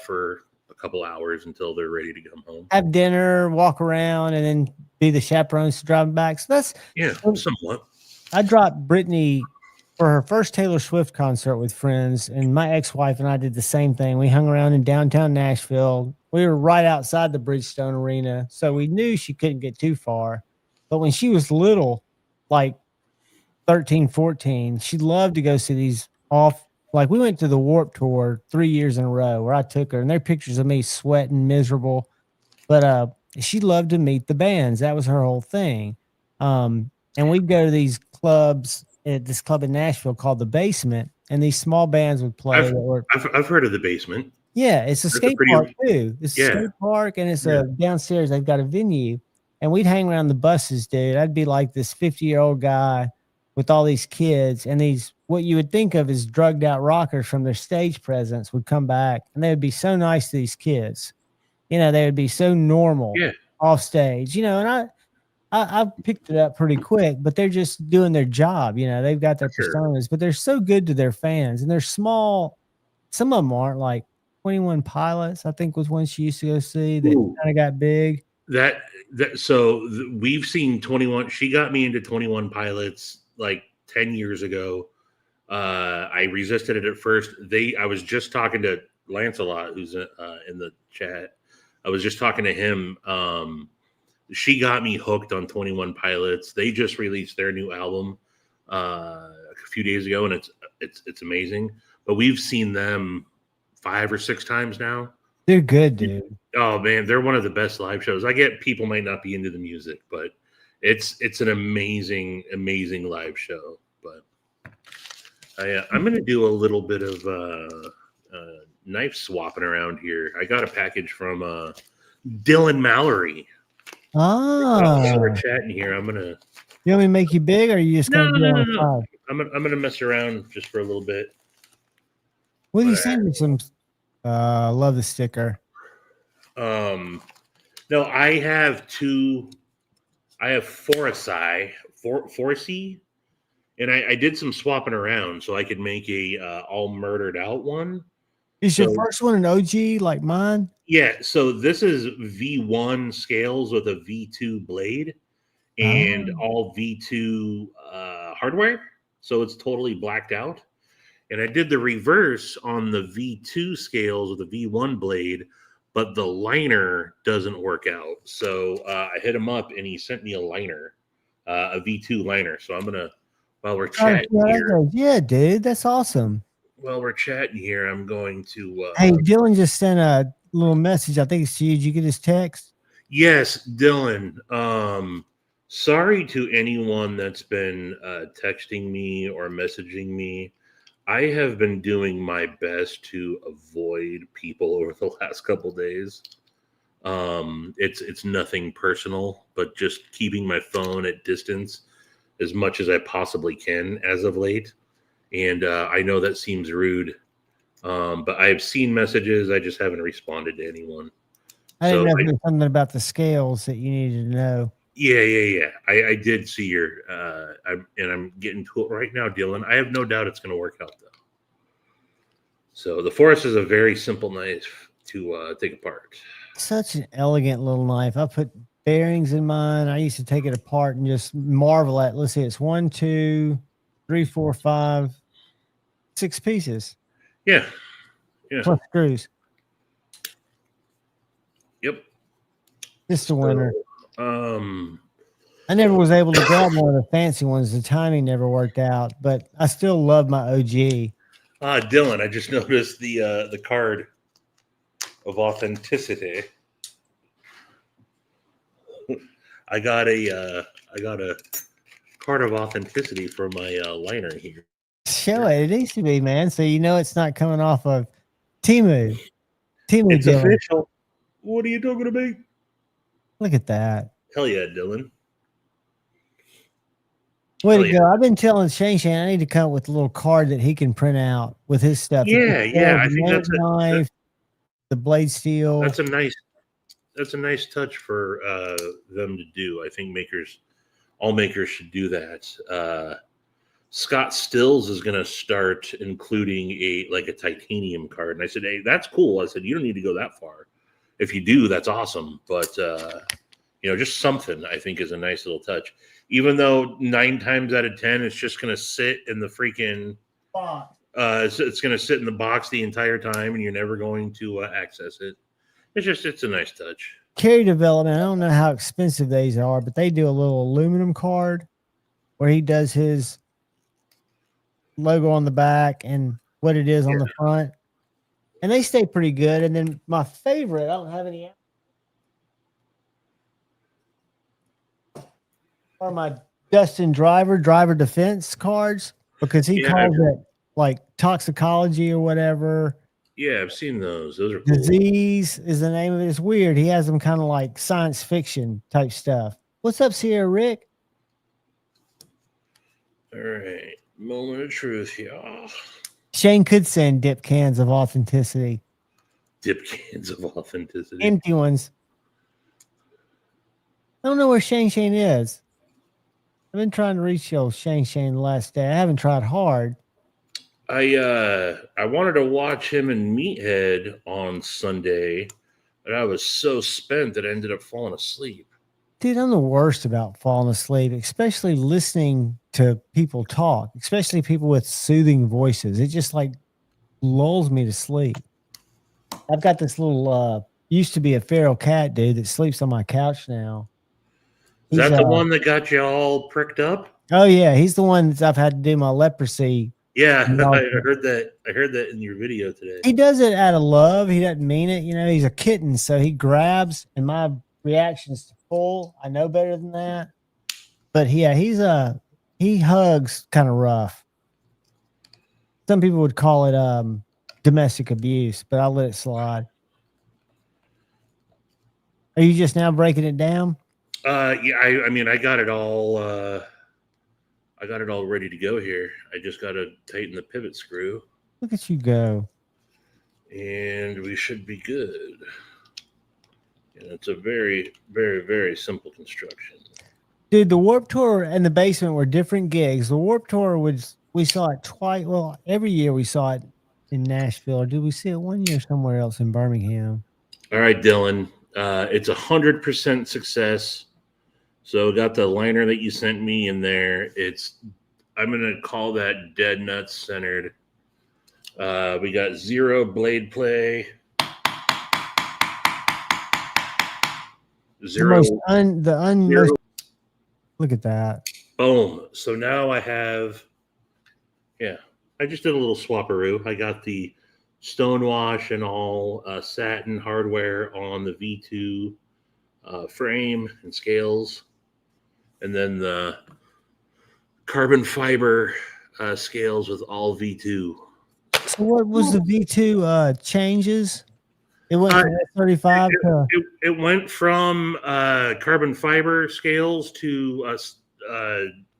J: for a couple hours until they're ready to come home.
G: Have dinner, walk around, and then be the chaperones to drive back. So that's
J: somewhat.
G: I dropped Brittany for her first Taylor Swift concert with friends, and my ex-wife and I did the same thing. We hung around in downtown Nashville. We were right outside the Bridgestone Arena, so we knew she couldn't get too far. But when she was little, like 13, 14, she loved to go see these like we went to the Warped Tour 3 years in a row where I took her, and there are pictures of me sweating miserable. But she loved to meet the bands. That was her whole thing. And we'd go to these clubs at this club in Nashville called The Basement, and these small bands would play.
J: I've heard of The Basement.
G: Yeah, it's a skate park too. It's a skate park, and it's downstairs. They've got a venue, and we'd hang around the buses, dude. I'd be like this 50-year-old guy with all these kids, and these what you would think of as drugged out rockers from their stage presence would come back, and they would be so nice to these kids. You know, they would be so normal off stage. You know, and I picked it up pretty quick, but they're just doing their job. You know, they've got their personas, but they're so good to their fans, and they're small. Some of them aren't, like 21 Pilots, I think was one she used to go see that kind of got big.
J: We've seen 21. She got me into 21 Pilots like 10 years ago. I resisted it at first. I was just talking to Lancelot, who's in the chat. I was just talking to him. She got me hooked on 21 Pilots. They just released their new album a few days ago, and it's amazing. But we've seen them 5 or 6 times now.
G: They're good, dude.
J: Oh man, they're one of the best live shows. I get people might not be into the music, but it's an amazing live show. But I'm going to do a little bit of knife swapping around here. I got a package from Dylan Mallory.
G: So
J: we're chatting here. I'm gonna.
G: You want me to make you big, or are you just gonna
J: No. I'm gonna mess around just for a little bit.
G: What do you send me some? Love the sticker.
J: No, I have 2. I have Forci, and I did some swapping around so I could make a all murdered out one.
G: Is your first one an OG like mine?
J: Yeah, so this is V1 scales with a V2 blade and all V2 hardware. So it's totally blacked out. And I did the reverse on the V2 scales with a V1 blade, but the liner doesn't work out. So I hit him up and he sent me a liner, a V2 liner. So I'm going to, while we're chatting here.
G: Yeah, dude, that's awesome.
J: While we're chatting here, I'm going to.
G: Hey, Dylan just sent a little message. I think it's to you. Did you get his text?
J: Yes, Dylan. Sorry to anyone that's been texting me or messaging me. I have been doing my best to avoid people over the last couple days. It's nothing personal, but just keeping my phone at distance as much as I possibly can as of late. And I know that seems rude, but I have seen messages. I just haven't responded to anyone.
G: I didn't know if there was something about the scales that you needed to know.
J: Yeah. I did see your, I'm getting to it right now, Dylan. I have no doubt it's going to work out, though. So the Force is a very simple knife to take apart.
G: Such an elegant little knife. I put bearings in mine. I used to take it apart and just marvel at. Let's see, it's 1, 2, 3, 4, 5, 6 pieces.
J: Yeah.
G: Plus screws.
J: Yep.
G: Just a winner. I never was able to grab one of the fancy ones. The timing never worked out, but I still love my OG.
J: Dylan, I just noticed the card of authenticity. I got a part of authenticity for my liner here.
G: Show it. It needs to be, man. So you know it's not coming off of Timu. Timu,
J: It's
G: Dylan.
J: official. What are you talking about?
G: Look at that.
J: Hell yeah, Dylan.
G: Way
J: Hell
G: to
J: yeah.
G: go. I've been telling Shane I need to come up with a little card that he can print out with his stuff.
J: Yeah, yeah. I
G: The
J: think that's
G: knife, the blade steel.
J: that's a nice touch for them to do. I think all makers should do that. Scott Stills is going to start including a titanium card, and I said, "Hey, that's cool." I said, "You don't need to go that far. If you do, that's awesome." But just something I think is a nice little touch. Even though 9 times out of 10, it's just going to sit in the freaking
G: box.
J: It's going to sit in the box the entire time, and you're never going to access it. It's a nice touch.
G: Carry Development. I don't know how expensive these are, but they do a little aluminum card where he does his logo on the back and what it is on the front, and they stay pretty good. And then my favorite, I don't have any, are my Dustin driver defense cards, because he calls it like toxicology or whatever.
J: Yeah, I've seen those. Those are cool.
G: Disease is the name of it. It's weird. He has them kind of like science fiction type stuff. What's up, Sierra Rick?
J: All right. Moment of truth, y'all.
G: Shane could send dip cans of authenticity.
J: Dip cans of authenticity.
G: Empty ones. I don't know where Shane is. I've been trying to reach you, Shane the last day. I haven't tried hard.
J: I wanted to watch him and Meathead on Sunday, but I was so spent that I ended up falling asleep.
G: Dude, I'm the worst about falling asleep, especially listening to people talk, especially people with soothing voices. It just like lulls me to sleep. I've got this little, used to be a feral cat dude that sleeps on my couch now.
J: Is that the one that got you all pricked up?
G: Oh yeah, he's the one that I've had to do my leprosy.
J: Yeah, I heard that. I heard that in your video today.
G: He does it out of love. He doesn't mean it. You know, he's a kitten, so he grabs, and my reaction is to pull. I know better than that. But yeah, he hugs kind of rough. Some people would call it domestic abuse, but I'll let it slide. Are you just now breaking it down?
J: Yeah, I mean, I got it all. I got it all ready to go here. I just got to tighten the pivot screw.
G: Look at you go.
J: And we should be good. And it's a very, very, very simple construction.
G: Dude, the Warped Tour and the basement were different gigs. The Warped Tour we saw it twice. Well, every year we saw it in Nashville. Or did we see it one year somewhere else in Birmingham?
J: All right, Dylan. It's 100% success. So got the liner that you sent me in there. I'm going to call that dead nuts centered. We got 0 blade play. 0.
G: Zero. Look at that.
J: Boom. So now I have, I just did a little swapperoo. I got the stonewash and all satin hardware on the V2 frame and scales. And then the carbon fiber scales with all V2.
G: So what was the V2 changes? It went from 35 to...
J: It went from carbon fiber scales to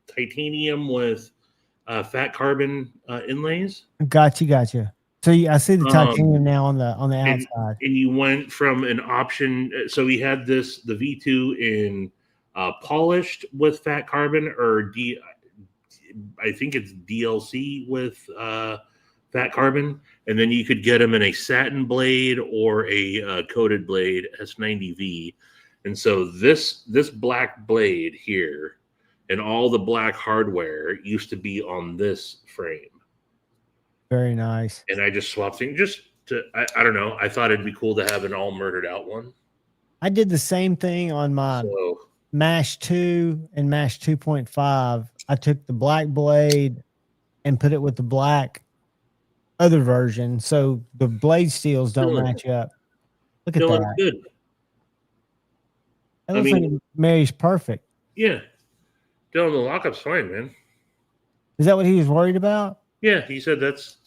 J: titanium with fat carbon inlays.
G: Gotcha. So I see the titanium now on the outside.
J: And you went from an option. So we had the V2 in polished with fat carbon, or I think it's DLC with fat carbon, and then you could get them in a satin blade or a coated blade S90V. And so this black blade here and all the black hardware used to be on this frame.
G: Very nice.
J: And I just swapped things just to, I don't know. I thought it'd be cool to have an all murdered out one.
G: I did the same thing on my MASH 2 and MASH 2.5. I took the black blade and put it with the black other version, so the blade steels don't match up. Look at that.
J: That's good.
G: That looks like it marries perfect.
J: Yeah. Dylan, the lockup's fine, man.
G: Is that what he was worried about?
J: Yeah, he said that's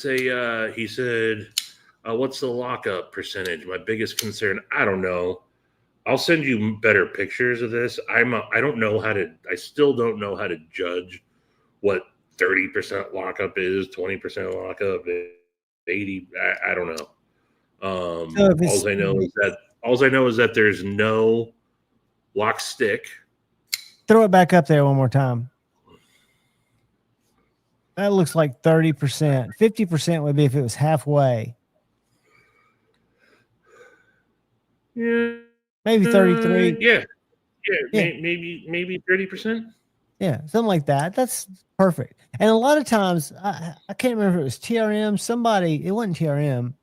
J: a. He said, "What's the lockup percentage?" My biggest concern. I don't know. I'll send you better pictures of this. I don't know how to. I still don't know how to judge what 30% lockup is, 20% lockup, 80. I don't know.
G: So
J: All I know is that there's no lock stick.
G: Throw it back up there one more time. That looks like 30%. 50% would be if it was halfway.
J: Yeah.
G: Maybe 33.
J: Yeah. Maybe 30%.
G: Yeah, something like that. That's perfect. And a lot of times, I can't remember if it was TRM. It wasn't TRM.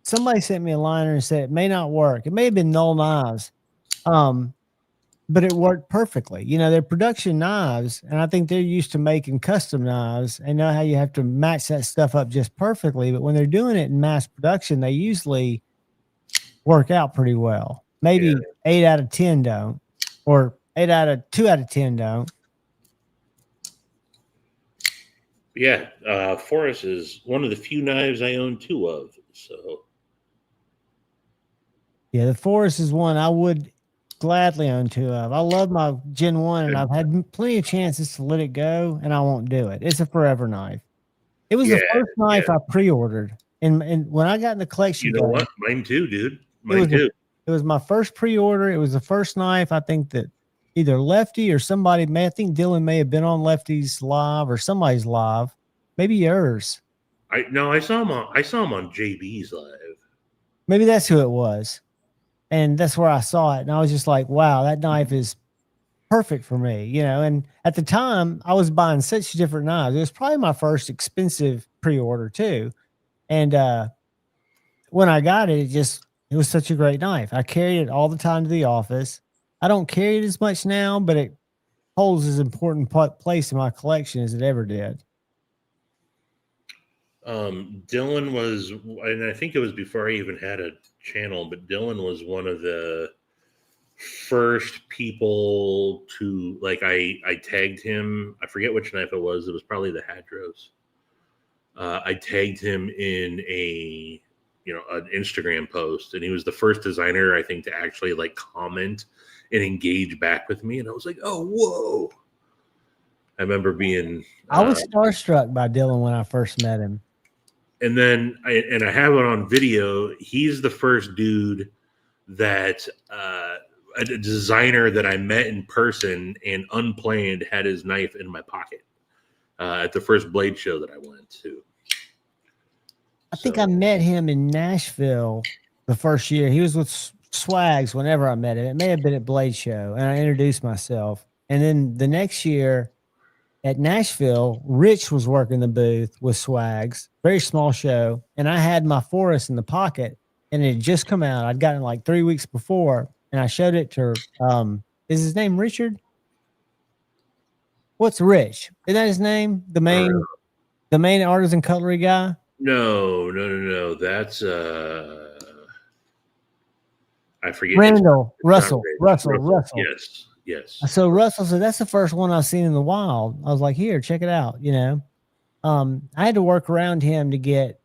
G: Somebody sent me a liner and said it may not work. It may have been Null Knives, but it worked perfectly. You know, they're production knives, and I think they're used to making custom knives and know how you have to match that stuff up just perfectly. But when they're doing it in mass production, they usually work out pretty well. Maybe 8 out of 10 don't, or 2 out of 10 don't.
J: Yeah, Forrest is one of the few knives I own 2 of. So,
G: yeah, the Forrest is one I would gladly own 2 of. I love my Gen 1, and I've had plenty of chances to let it go, and I won't do it. It's a forever knife. It was the first knife I pre-ordered, and when I got in the collection,
J: you know what? Mine too, dude.
G: It was my first pre-order. It was the first knife. I think that either Lefty or somebody I think Dylan may have been on Lefty's live or somebody's live, maybe yours.
J: I saw him on JB's live.
G: Maybe that's who it was, and that's where I saw it, and I was just like, wow, that knife is perfect for me, you know. And at the time, I was buying such different knives. It was probably my first expensive pre-order too, and when I got it, it was such a great knife. I carried it all the time to the office. I don't carry it as much now, but it holds as important place in my collection as it ever did.
J: Dylan was, and I think it was before I even had a channel, but Dylan was one of the first people to, like, I tagged him. I forget which knife it was. It was probably the Hadros. I tagged him in an Instagram post, and he was the first designer, I think, to actually like comment and engage back with me. And I was like, oh, whoa. I remember being
G: I was starstruck by Dylan when I first met him.
J: And then I have it on video. He's the first dude that a designer that I met in person and unplanned had his knife in my pocket at the first Blade show that I went to.
G: I think I met him in Nashville the first year. He was with Swags whenever I met him. It may have been at Blade Show, and I introduced myself. And then the next year at Nashville, Rich was working the booth with Swags, very small show, and I had my Forrest in the pocket, and it had just come out. I'd gotten it like 3 weeks before, and I showed it to is his name Richard? What's Rich? Is that his name? The main artisan cutlery guy?
J: No. That's I forget.
G: Russell.
J: Yes.
G: So Russell said, that's the first one I've seen in the wild. I was like, here, check it out. You know, I had to work around him to get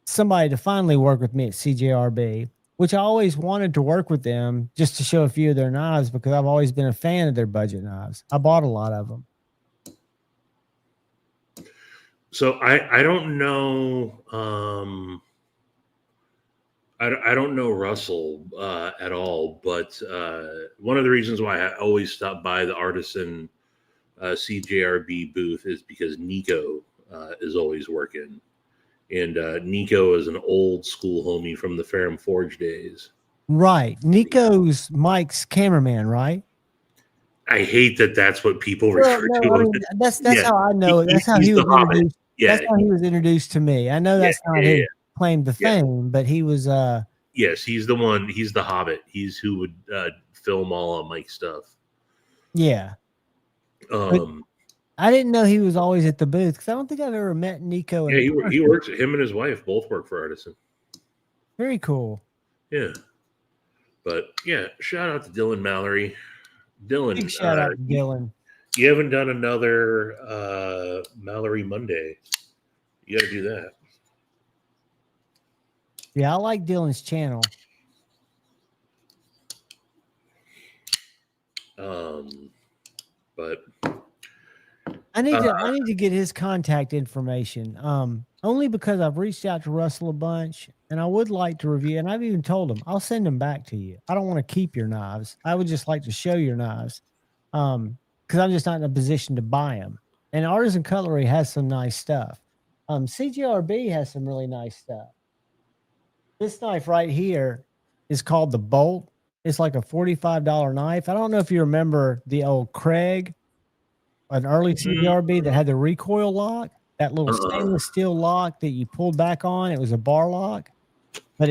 G: somebody to finally work with me at CJRB, which I always wanted to work with them just to show a few of their knives because I've always been a fan of their budget knives. I bought a lot of them.
J: So I don't know. I don't know Russell at all, but one of the reasons why I always stop by the Artisan CJRB booth is because Nico is always working. And Nico is an old school homie from the Ferrum Forge days.
G: Right. Nico's Mike's cameraman, right?
J: I hate that that's what people refer to him.
G: I mean, that's how I know it. That's how he was introduced.
J: Yeah.
G: That's how he was introduced to me. I know that's not his claim to fame, but he was
J: yes, he's the one. He's the Hobbit. He's who would film all of Mike's stuff.
G: Yeah. I didn't know he was always at the booth because I don't think I've ever met Nico.
J: Yeah, he works. Him and his wife both work for Artisan.
G: Very cool.
J: Yeah. But yeah, shout out to Dylan Mallory. Dylan,
G: Big shout out to Dylan.
J: You haven't done another Mallory Monday. You got to do that.
G: Yeah, I like Dylan's channel.
J: But
G: I need to get his contact information. Only because I've reached out to Russell a bunch, and I would like to review. And I've even told him I'll send them back to you. I don't want to keep your knives. I would just like to show your knives, because I'm just not in a position to buy them. And Artisan Cutlery has some nice stuff. CGRB has some really nice stuff. This knife right here is called the Bolt. It's like a $45 knife. I don't know if you remember the old Craig, an early CGRB that had the recoil lock, that little stainless steel lock that you pulled back on. It was a bar lock, but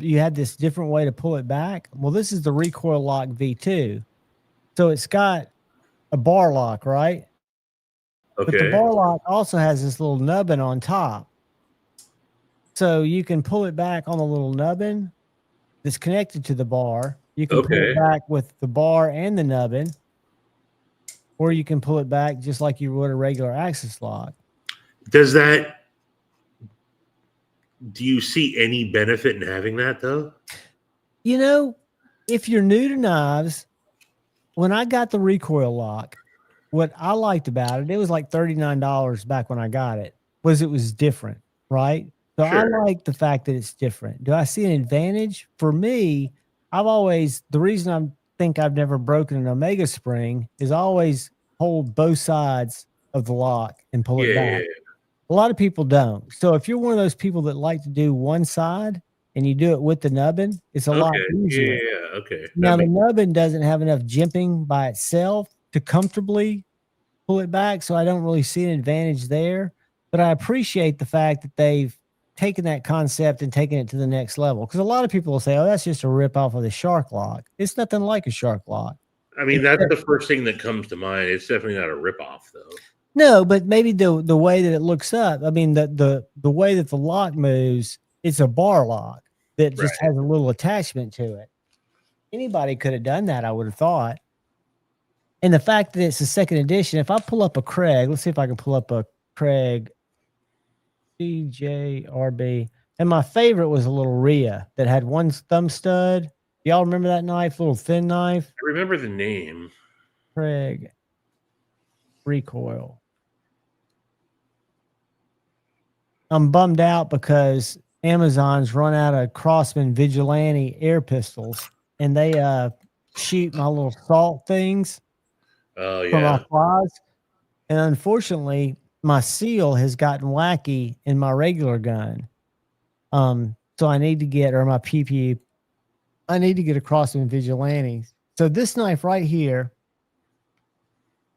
G: you had this different way to pull it back. Well, this is the recoil lock V2. So it's got a bar lock, right?
J: okay.
G: But the bar lock also has this little nubbin on top. So you can pull it back on the little nubbin that's connected to the bar. You can pull it back with the bar and the nubbin, or you can pull it back just like you would a regular axis lock.
J: Do you see any benefit in having that though?
G: You know, if you're new to knives, when I got the recoil lock, what I liked about it, it was like $39 back when I got it, was different, right? So I like the fact that it's different. Do I see an advantage? For me, the reason I think I've never broken an Omega spring is I always hold both sides of the lock and pull it back. A lot of people don't. So if you're one of those people that like to do one side and you do it with the nubbin, it's a lot easier. Now the nubbin doesn't have enough jimping by itself to comfortably pull it back, so I don't really see an advantage there. But I appreciate the fact that they've taken that concept and taken it to the next level, because a lot of people will say, oh, that's just a rip off of the shark lock. It's nothing like a shark lock.
J: I mean, that's the first thing that comes to mind. It's definitely not a rip off though.
G: No, but maybe the way that it looks up, I mean, the way that the lock moves, it's a bar lock that just has a little attachment to it. Anybody could have done that, I would have thought. And the fact that it's a second edition, if I pull up a Craig, let's see if I can pull up a Craig CJRB. And my favorite was a little Rhea that had one thumb stud. Y'all remember that knife, little thin knife?
J: I remember the name.
G: Craig recoil. I'm bummed out because Amazon's run out of Crossman Vigilante air pistols, and they shoot my little salt things from my flies. And unfortunately, my seal has gotten wacky in my regular gun. So I need to get, or my PP, I need to get a Crossman Vigilante. So this knife right here,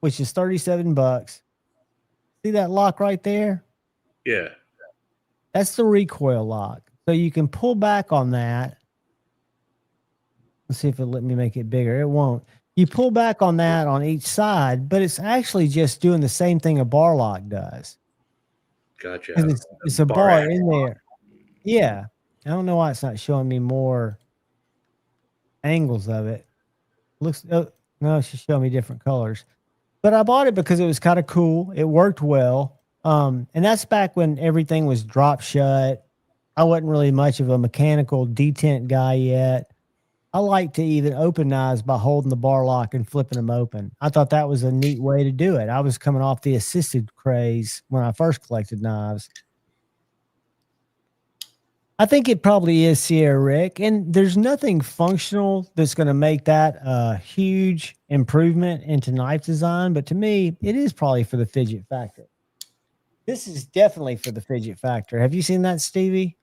G: which is $37. See that lock right there?
J: Yeah.
G: That's the recoil lock. So you can pull back on that. Let's see if it'll let me make it bigger. It won't. You pull back on that on each side, but it's actually just doing the same thing a bar lock does.
J: Gotcha.
G: It's a bar in there. Yeah. I don't know why it's not showing me more angles of it. Looks, oh, no, it's just showing me different colors. But I bought it because it was kind of cool. It worked well. And that's back when everything was drop shut. I wasn't really much of a mechanical detent guy yet. I like to even open knives by holding the bar lock and flipping them open. I thought that was a neat way to do it. I was coming off the assisted craze when I first collected knives. I think it probably is Sierra Rick, and there's nothing functional that's going to make that a huge improvement into knife design. But to me, it is probably for the fidget factor. This is definitely for the fidget factor. Have you seen that, Stevie?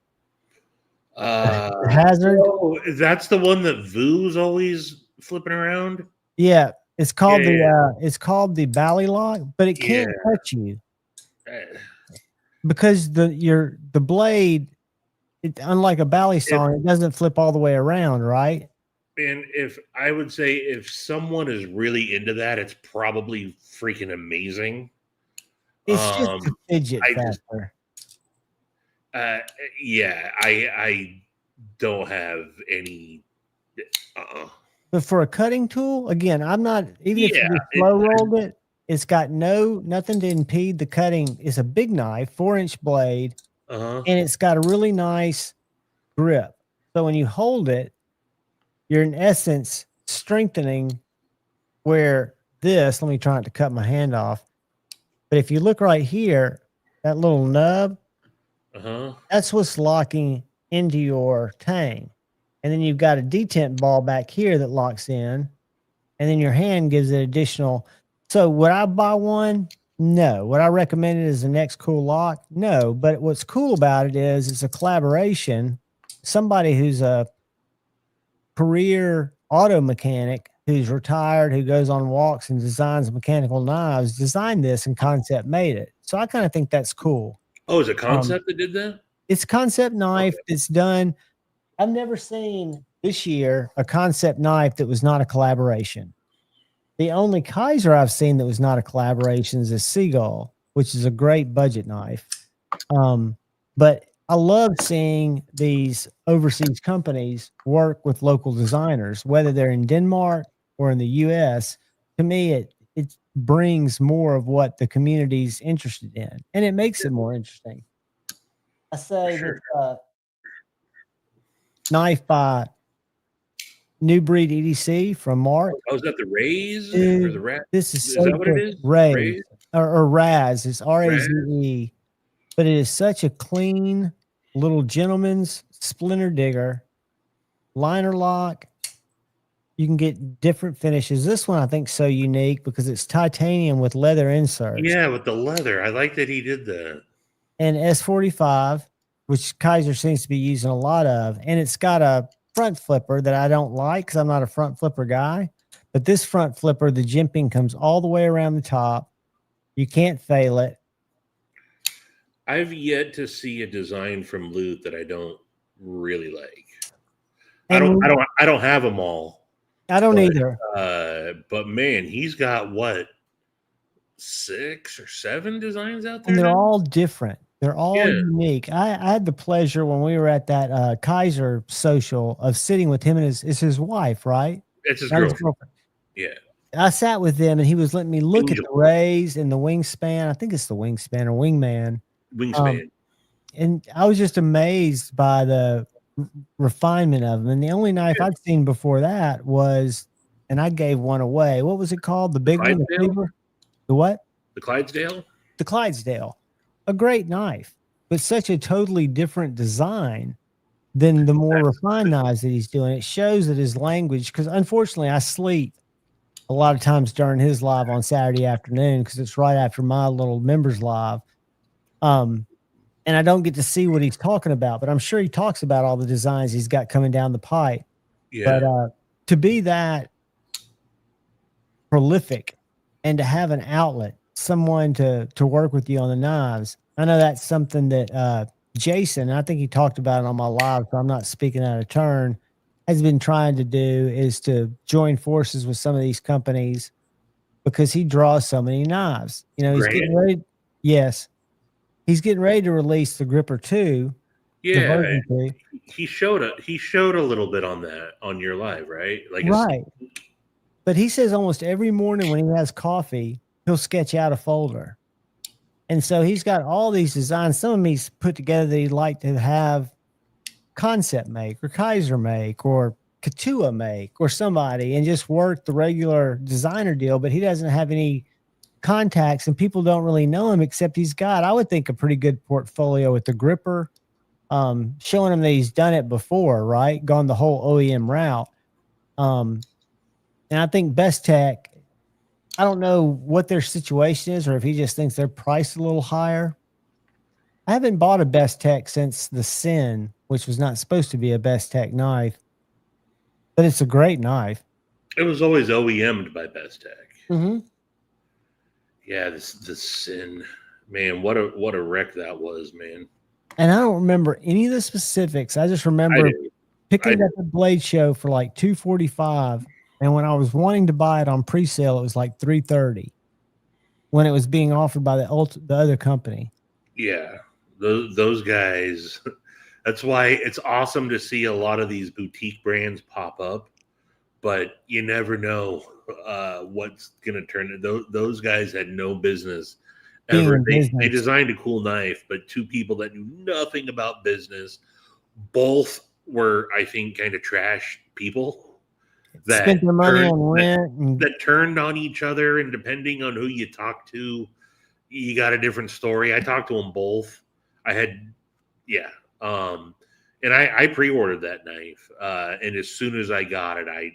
G: Hazard.
J: Oh, that's the one that Vu's always flipping around.
G: Yeah, it's called it's called the Bally Lock, but it can't touch you because the blade. Unlike a Bally song, it doesn't flip all the way around, right?
J: And if I would say if someone is really into that, it's probably freaking amazing.
G: It's just a fidget factor.
J: I don't have any.
G: But for a cutting tool, again, I'm not, even if you
J: Yeah,
G: just slow rolled it, it's got nothing to impede the cutting. It's a big knife, 4-inch blade,
J: Uh-huh.
G: and it's got a really nice grip. So when you hold it, you're in essence strengthening where this, let me try not to cut my hand off. But if you look right here, that little nub,
J: Uh-huh.
G: that's what's locking into your tang. And then you've got a detent ball back here that locks in. And then your hand gives it additional. So would I buy one? No. Would I recommend it as the next cool lock? No. But what's cool about it is it's a collaboration. Somebody who's a career auto mechanic who's retired, who goes on walks and designs mechanical knives, designed this and concept made it. So I kind of think that's cool.
J: Oh, is it Concept that did that?
G: It's a concept knife that's done. I've never seen this year a concept knife that was not a collaboration. The only Kaiser I've seen that was not a collaboration is a Seagull, which is a great budget knife. But I love seeing these overseas companies work with local designers, whether they're in Denmark or in the US. To me, it brings more of what the community's interested in, and it makes it more interesting. I say
J: Sure.
G: this knife by New Breed EDC from Mark.
J: Oh, is that the Rays or
G: Dude,
J: the Rat?
G: this is
J: Is
G: so
J: that what it
G: good.
J: is?
G: Raze or Raz. It's RAZE. But it is such a clean little gentleman's splinter digger, liner lock. You can get different finishes. This one I think is so unique because it's titanium with leather inserts.
J: Yeah, with the leather. I like that he did that.
G: And S45, which Kaiser seems to be using a lot of. And it's got a front flipper that I don't like because I'm not a front flipper guy. But this front flipper, the jimping comes all the way around the top. You can't fail it.
J: I've yet to see a design from Luth that I don't really like.
G: And
J: I don't have them all.
G: I don't either.
J: But man, he's got what, 6 or 7 designs out there.
G: And they're
J: now?
G: all different. They're all unique. I had the pleasure when we were at that Kaiser social of sitting with him and his wife, right?
J: It's his
G: Not
J: girlfriend. Yeah.
G: I sat with them and he was letting me look at the rays and the wingspan. I think it's the wingspan or wingman.
J: Wingspan.
G: And I was just amazed by the refinement of them. And the only knife I'd seen before that was, and I gave one away. What was it called? The big one? The what?
J: The Clydesdale?
G: The Clydesdale. A great knife, but such a totally different design than the more refined knives that he's doing. It shows that his language, because unfortunately I sleep a lot of times during his live on Saturday afternoon because it's right after my little members live. And I don't get to see what he's talking about, but I'm sure he talks about all the designs he's got coming down the pipe.
J: Yeah.
G: But to be that prolific and to have an outlet, someone to work with you on the knives, I know that's something that Jason, I think he talked about it on my live, so I'm not speaking out of turn, has been trying to do is to join forces with some of these companies because he draws so many knives. You know, he's getting ready. Yes. He's getting ready to release the Gripper 2.
J: Yeah. He showed a little bit on that on your live, right? Like
G: right. But he says almost every morning when he has coffee, he'll sketch out a folder. And so he's got all these designs. Some of them he's put together that he'd like to have Concept make or Kaiser make or Katua make or somebody and just work the regular designer deal. But he doesn't have any contacts and people don't really know him except he's got, I would think, a pretty good portfolio with the Gripper, showing him that he's done it before, right? Gone the whole OEM route. And I think Best Tech, I don't know what their situation is or if he just thinks they're priced a little higher. I haven't bought a Best Tech since the Sin, which was not supposed to be a Best Tech knife, but it's a great knife.
J: It was always OEM'd by Best Tech.
G: Mm-hmm.
J: Yeah, the Sin, man, what a wreck that was, man.
G: And I don't remember any of the specifics. I just remember picking it up at Blade Show for like $245. And when I was wanting to buy it on pre-sale, it was like $330 when it was being offered by the other company.
J: Yeah, those guys. That's why it's awesome to see a lot of these boutique brands pop up. but you never know what's going to turn. Those guys had no business
G: Being
J: ever.
G: in
J: They
G: business.
J: designed a cool knife, but two people that knew nothing about business, both were, I think, kind of trash people that
G: Spent their money on rent and
J: that turned on each other, and depending on who you talk to, you got a different story. I talked to them both. I had, yeah. And I pre-ordered that knife. And as soon as I got it, I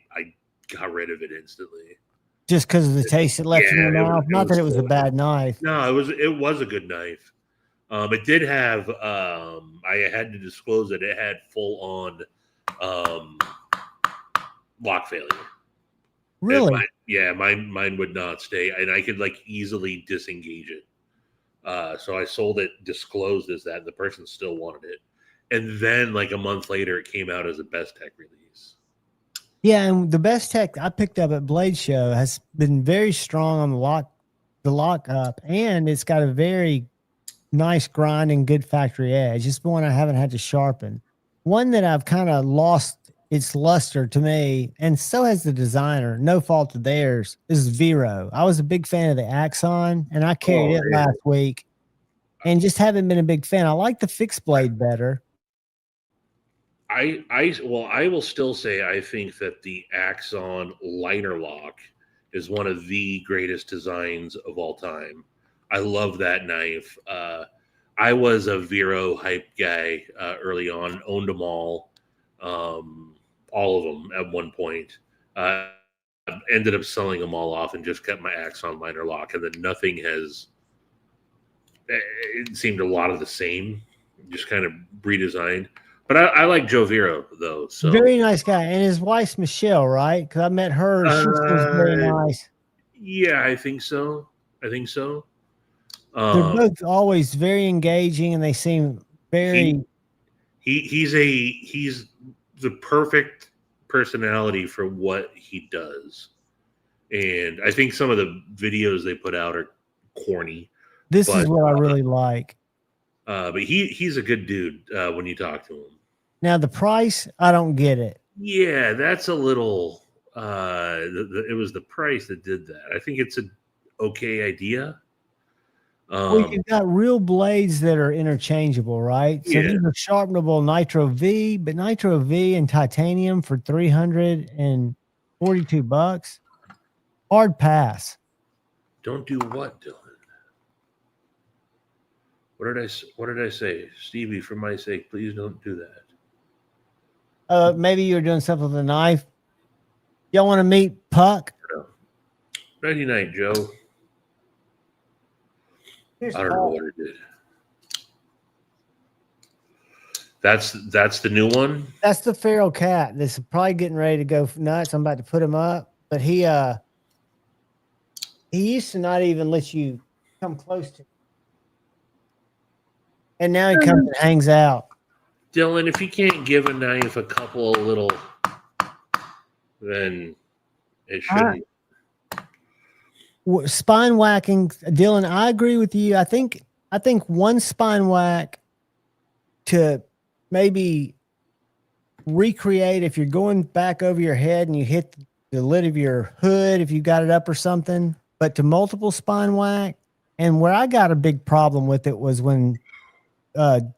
J: got rid of it instantly.
G: just because of the taste it left in your mouth. Not that it was a bad knife.
J: No, it was a good knife. It did have, I had to disclose that it had full on lock failure.
G: Really?
J: Mine would not stay, and I could like easily disengage it. So I sold it, disclosed as that, and the person still wanted it. And then like a month later, it came out as a Best Tech release.
G: Yeah, and the Best Tech I picked up at Blade Show has been very strong on the lock up, and it's got a very nice grind and good factory edge. It's one I haven't had to sharpen. One that I've kind of lost its luster to me, and so has the designer, no fault of theirs, is Vero. I was a big fan of the Axon, and I carried it last week, and just haven't been a big fan. I like the fixed blade better.
J: I will still say I think that the Axon liner lock is one of the greatest designs of all time. I love that knife. I was a Vero hype guy early on, owned them all of them at one point. Ended up selling them all off and just kept my Axon liner lock, and then nothing has. It seemed a lot of the same, just kind of redesigned. But I like Joe Vero though. So
G: very nice guy, and his wife's Michelle, right? Because I met her. She was very nice.
J: Yeah, I think so. They're
G: both always very engaging, and they seem very.
J: He's the perfect personality for what he does, and I think some of the videos they put out are corny.
G: This is what I really like.
J: But he's a good dude when you talk to him.
G: Now the price, I don't get it.
J: Yeah, that's a little. It was the price that did that. I think it's an okay idea.
G: Well, you've got real blades that are interchangeable, right? So these are sharpenable Nitro V, but Nitro V and titanium for $342. Hard pass.
J: Don't do what, Dylan? What did I say? Stevie, for my sake, please don't do that.
G: Maybe you're doing something with a knife. Y'all want to meet Puck?
J: Nighty night, Joe. I don't know what it did. That's the new one. That's
G: the feral cat. This is probably getting ready to go nuts. I'm about to put him up, but he used to not even let you come close to him. And now he comes and hangs out.
J: Dylan, if you can't give a knife a couple of little, then it shouldn't.
G: Spine whacking, Dylan, I agree with you. I think one spine whack to maybe recreate, if you're going back over your head and you hit the lid of your hood, if you got it up or something, but to multiple spine whack. And where I got a big problem with it was when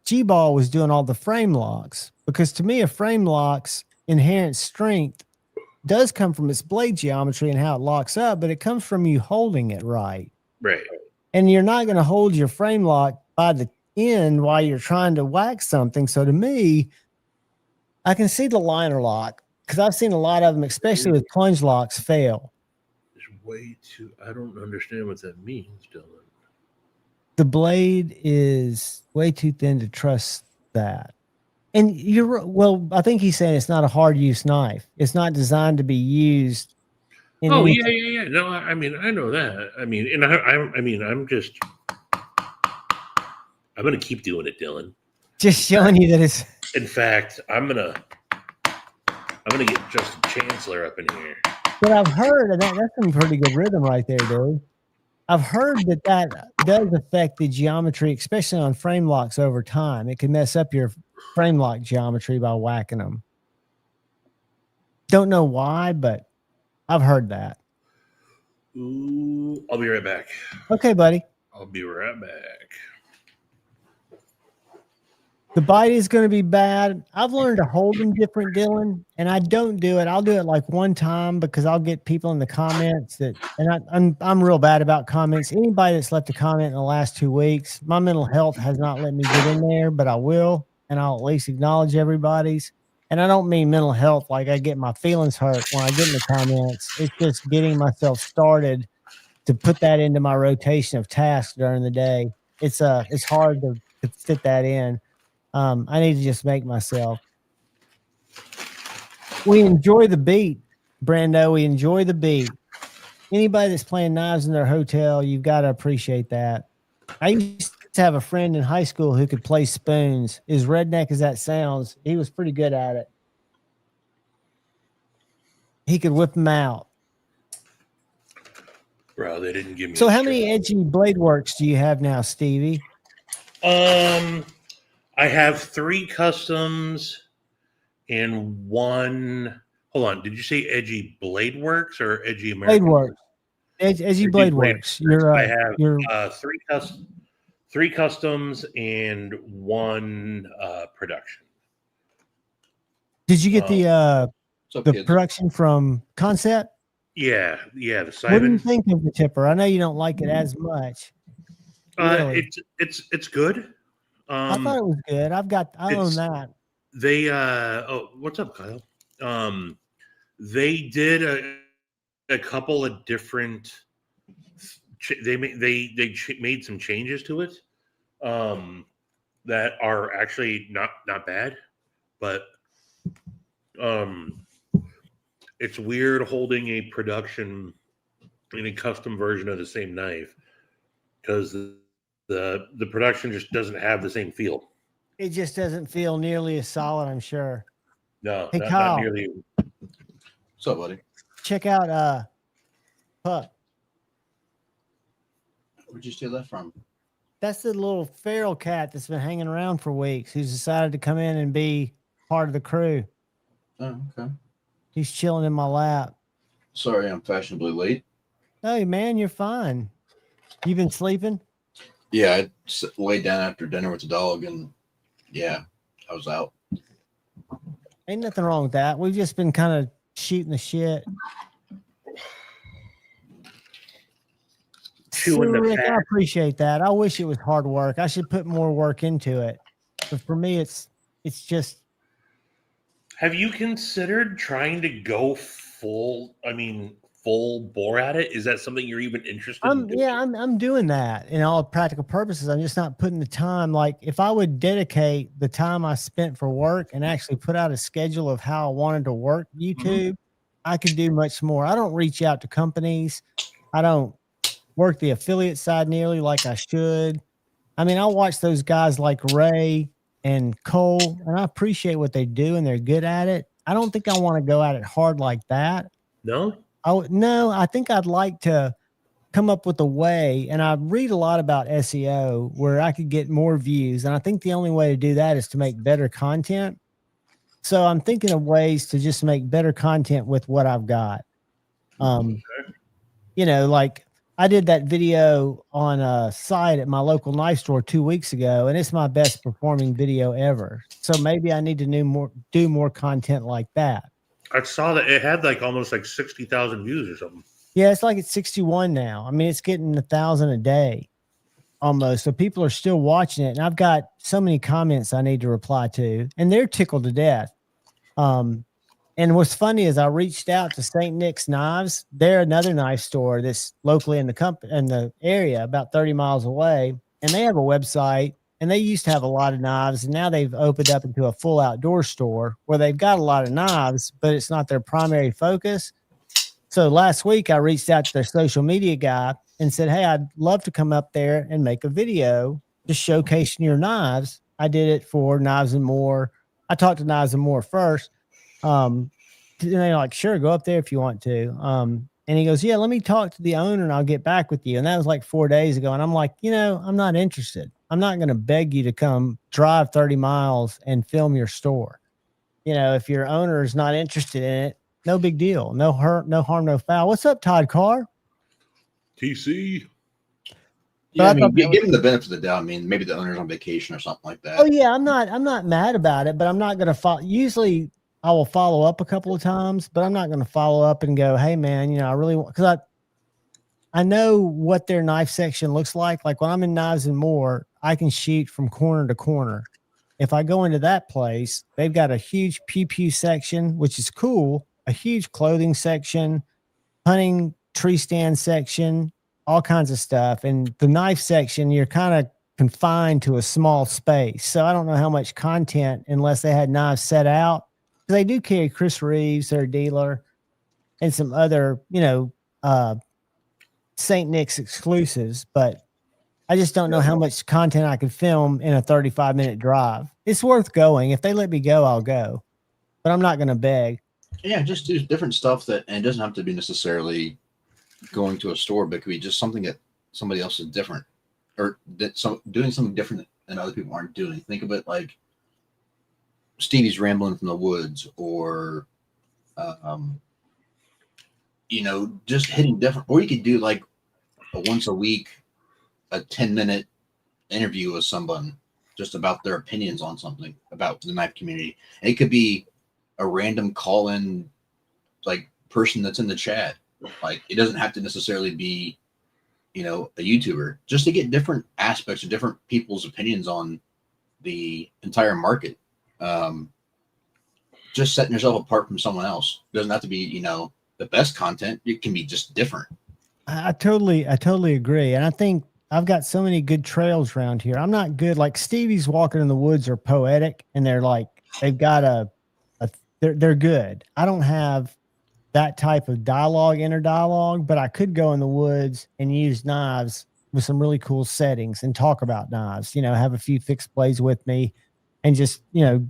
G: G-Ball was doing all the frame locks, because to me a frame lock's inherent strength does come from its blade geometry and how it locks up, but it comes from you holding it right.
J: Right.
G: And you're not going to hold your frame lock by the end while you're trying to whack something. So to me, I can see the liner lock because I've seen a lot of them, especially with plunge locks, fail.
J: It's way too. I don't understand what that means, Dylan.
G: The blade is way too thin to trust that. And I think he's saying it's not a hard use knife. It's not designed to be used.
J: Oh, yeah. No, I mean, I know that. I mean, and I'm going to keep doing it, Dylan.
G: Just showing you that it's.
J: In fact, I'm going to get Justin Chancellor up in here.
G: But I've heard that's some pretty good rhythm right there, dude. I've heard that does affect the geometry, especially on frame locks over time. It can mess up your frame lock geometry by whacking them. Don't know why, but I've heard that.
J: Ooh, I'll be right back.
G: Okay, buddy.
J: I'll be right back.
G: The bite is going to be bad. I've learned to hold them different, Dylan, and I don't do it. I'll do it like one time because I'll get people in the comments that, and I'm real bad about comments. Anybody that's left a comment in the last 2 weeks, my mental health has not let me get in there, but I will, and I'll at least acknowledge everybody's. And I don't mean mental health like I get my feelings hurt when I get in the comments. It's just getting myself started to put that into my rotation of tasks during the day. It's hard to fit that in. I need to just make myself. We enjoy the beat, Brando. We enjoy the beat. Anybody that's playing knives in their hotel, you've got to appreciate that. I used to have a friend in high school who could play spoons. As redneck as that sounds, he was pretty good at it. He could whip them out.
J: Bro, they didn't give me.
G: So how many edgy blade works do you have now, Stevie?
J: I have 3 customs and 1. Hold on. Did you say edgy blade works or edgy American?
G: Blade works. Edgy blade works.
J: I have 3 customs and 1 production.
G: Did you get the production from Concept?
J: Yeah, the
G: What do
J: Simon.
G: you think of the tipper? I know you don't like it as much. Really.
J: It's good.
G: I thought it was good. I own that.
J: They what's up, Kyle? They did a couple of different. They made some changes to it, that are actually not bad, but it's weird holding a production in a custom version of the same knife because the production just doesn't have the same feel.
G: It just doesn't feel nearly as solid, I'm sure.
J: No,
G: hey,
J: not
G: Kyle,
J: nearly.
K: What's up, buddy?
G: Check out Pup.
K: Where'd you steal that from?
G: That's the little feral cat that's been hanging around for weeks who's decided to come in and be part of the crew.
K: Oh, okay.
G: He's chilling in my lap.
K: Sorry, I'm fashionably late.
G: Hey, man, you're fine. You been sleeping?
K: Yeah, I laid down after dinner with the dog, and yeah, I was out.
G: Ain't nothing wrong with that. We've just been kind of shooting the shit. Rick, I appreciate that. I wish it was hard work. I should put more work into it. But for me, it's just.
J: Have you considered trying to go full bore at it? Is that something you're even interested in doing?
G: Yeah, I'm doing that in all practical purposes. I'm just not putting the time. Like if I would dedicate the time I spent for work and actually put out a schedule of how I wanted to work YouTube, I could do much more. I don't reach out to companies. I don't work the affiliate side nearly like I should. I mean, I watch those guys like Ray and Cole, and I appreciate what they do, and they're good at it. I don't think I want to go at it hard like that.
J: No?
G: No, I think I'd like to come up with a way, and I read a lot about SEO where I could get more views, and I think the only way to do that is to make better content. So I'm thinking of ways to just make better content with what I've got. You know, like I did that video on a site at my local knife store 2 weeks ago, and it's my best performing video ever. So maybe I need to do more content like that.
J: I saw that it had like almost like 60,000 views or something.
G: Yeah, it's like it's 61 now. I mean, it's getting 1,000 a day almost. So people are still watching it. And I've got so many comments I need to reply to, and they're tickled to death. And what's funny is I reached out to St. Nick's Knives. They're another knife store that's locally in the area, about 30 miles away. And they have a website, and they used to have a lot of knives, and now they've opened up into a full outdoor store where they've got a lot of knives, but it's not their primary focus. So last week I reached out to their social media guy and said, hey, I'd love to come up there and make a video just showcasing your knives. I did it for Knives and More. I talked to Knives and More first. And they're like, sure, go up there if you want to. And he goes, yeah, let me talk to the owner and I'll get back with you. And that was like 4 days ago. And I'm like, I'm not interested. I'm not going to beg you to come drive 30 miles and film your store. If your owner is not interested in it, No big deal. No hurt, no harm, no foul. What's up, Todd Carr?
J: TC.
K: Yeah, I mean,
G: that
K: give him the benefit of the doubt. I mean, maybe the owner's on vacation or something like that.
G: Oh yeah, I'm not mad about it, but I'm not gonna follow. Usually, I will follow up a couple of times, but I'm not gonna follow up and go, "Hey man, I really want," because I know what their knife section looks like. Like when I'm in Knives and More, I can shoot from corner to corner. If I go into that place, they've got a huge pew pew section, which is cool, a huge clothing section, hunting tree stand section, all kinds of stuff. And the knife section, you're kind of confined to a small space. So I don't know how much content unless they had knives set out. They do carry Chris Reeves, their dealer, and some other, St. Nick's exclusives, but I just don't know how much content I could film in a 35-minute drive. It's worth going. If they let me go, I'll go, but I'm not going to beg.
K: Yeah, just do different stuff and it doesn't have to be necessarily going to a store, but it could be just something that somebody else is different or doing something different than other people aren't doing. Think of it like Stevie's Rambling from the Woods or, just hitting different, or you could do like once a week, a 10-minute interview with someone just about their opinions on something about the knife community. And it could be a random call-in like person that's in the chat. Like it doesn't have to necessarily be, a YouTuber, just to get different aspects of different people's opinions on the entire market. Just setting yourself apart from someone else. It doesn't have to be, the best content. It can be just different.
G: I totally agree. And I think I've got so many good trails around here. I'm not good. Like Stevie's Walking in the Woods are poetic and they've got they're good. I don't have that type of inner dialogue, but I could go in the woods and use knives with some really cool settings and talk about knives, have a few fixed blades with me and just, I'd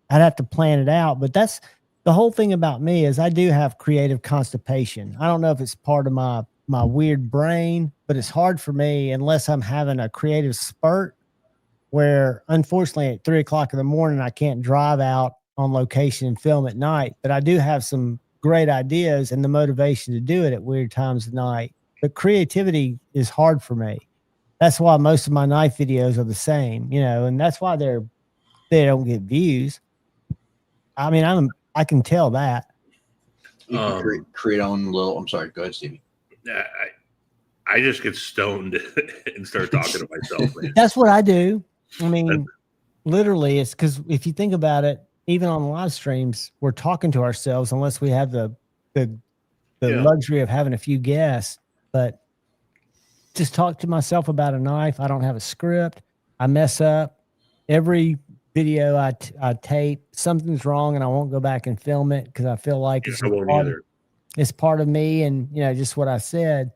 G: have to plan it out. But that's the whole thing about me is I do have creative constipation. I don't know if it's part of my weird brain, but it's hard for me unless I'm having a creative spurt where unfortunately at 3:00 in the morning, I can't drive out on location and film at night, but I do have some great ideas and the motivation to do it at weird times of night. But creativity is hard for me. That's why most of my knife videos are the same, and that's why they don't get views. I mean, I can tell that.
K: You can create own little. I'm sorry. Go ahead, Stevie.
J: I just get stoned and start talking to myself. Man.
G: That's what I do. I mean, literally, it's because if you think about it, even on live streams, we're talking to ourselves unless we have the luxury of having a few guests. But just talk to myself about a knife. I don't have a script. I mess up every video I tape. Something's wrong, and I won't go back and film it because I feel like it's part of me, and just what I said.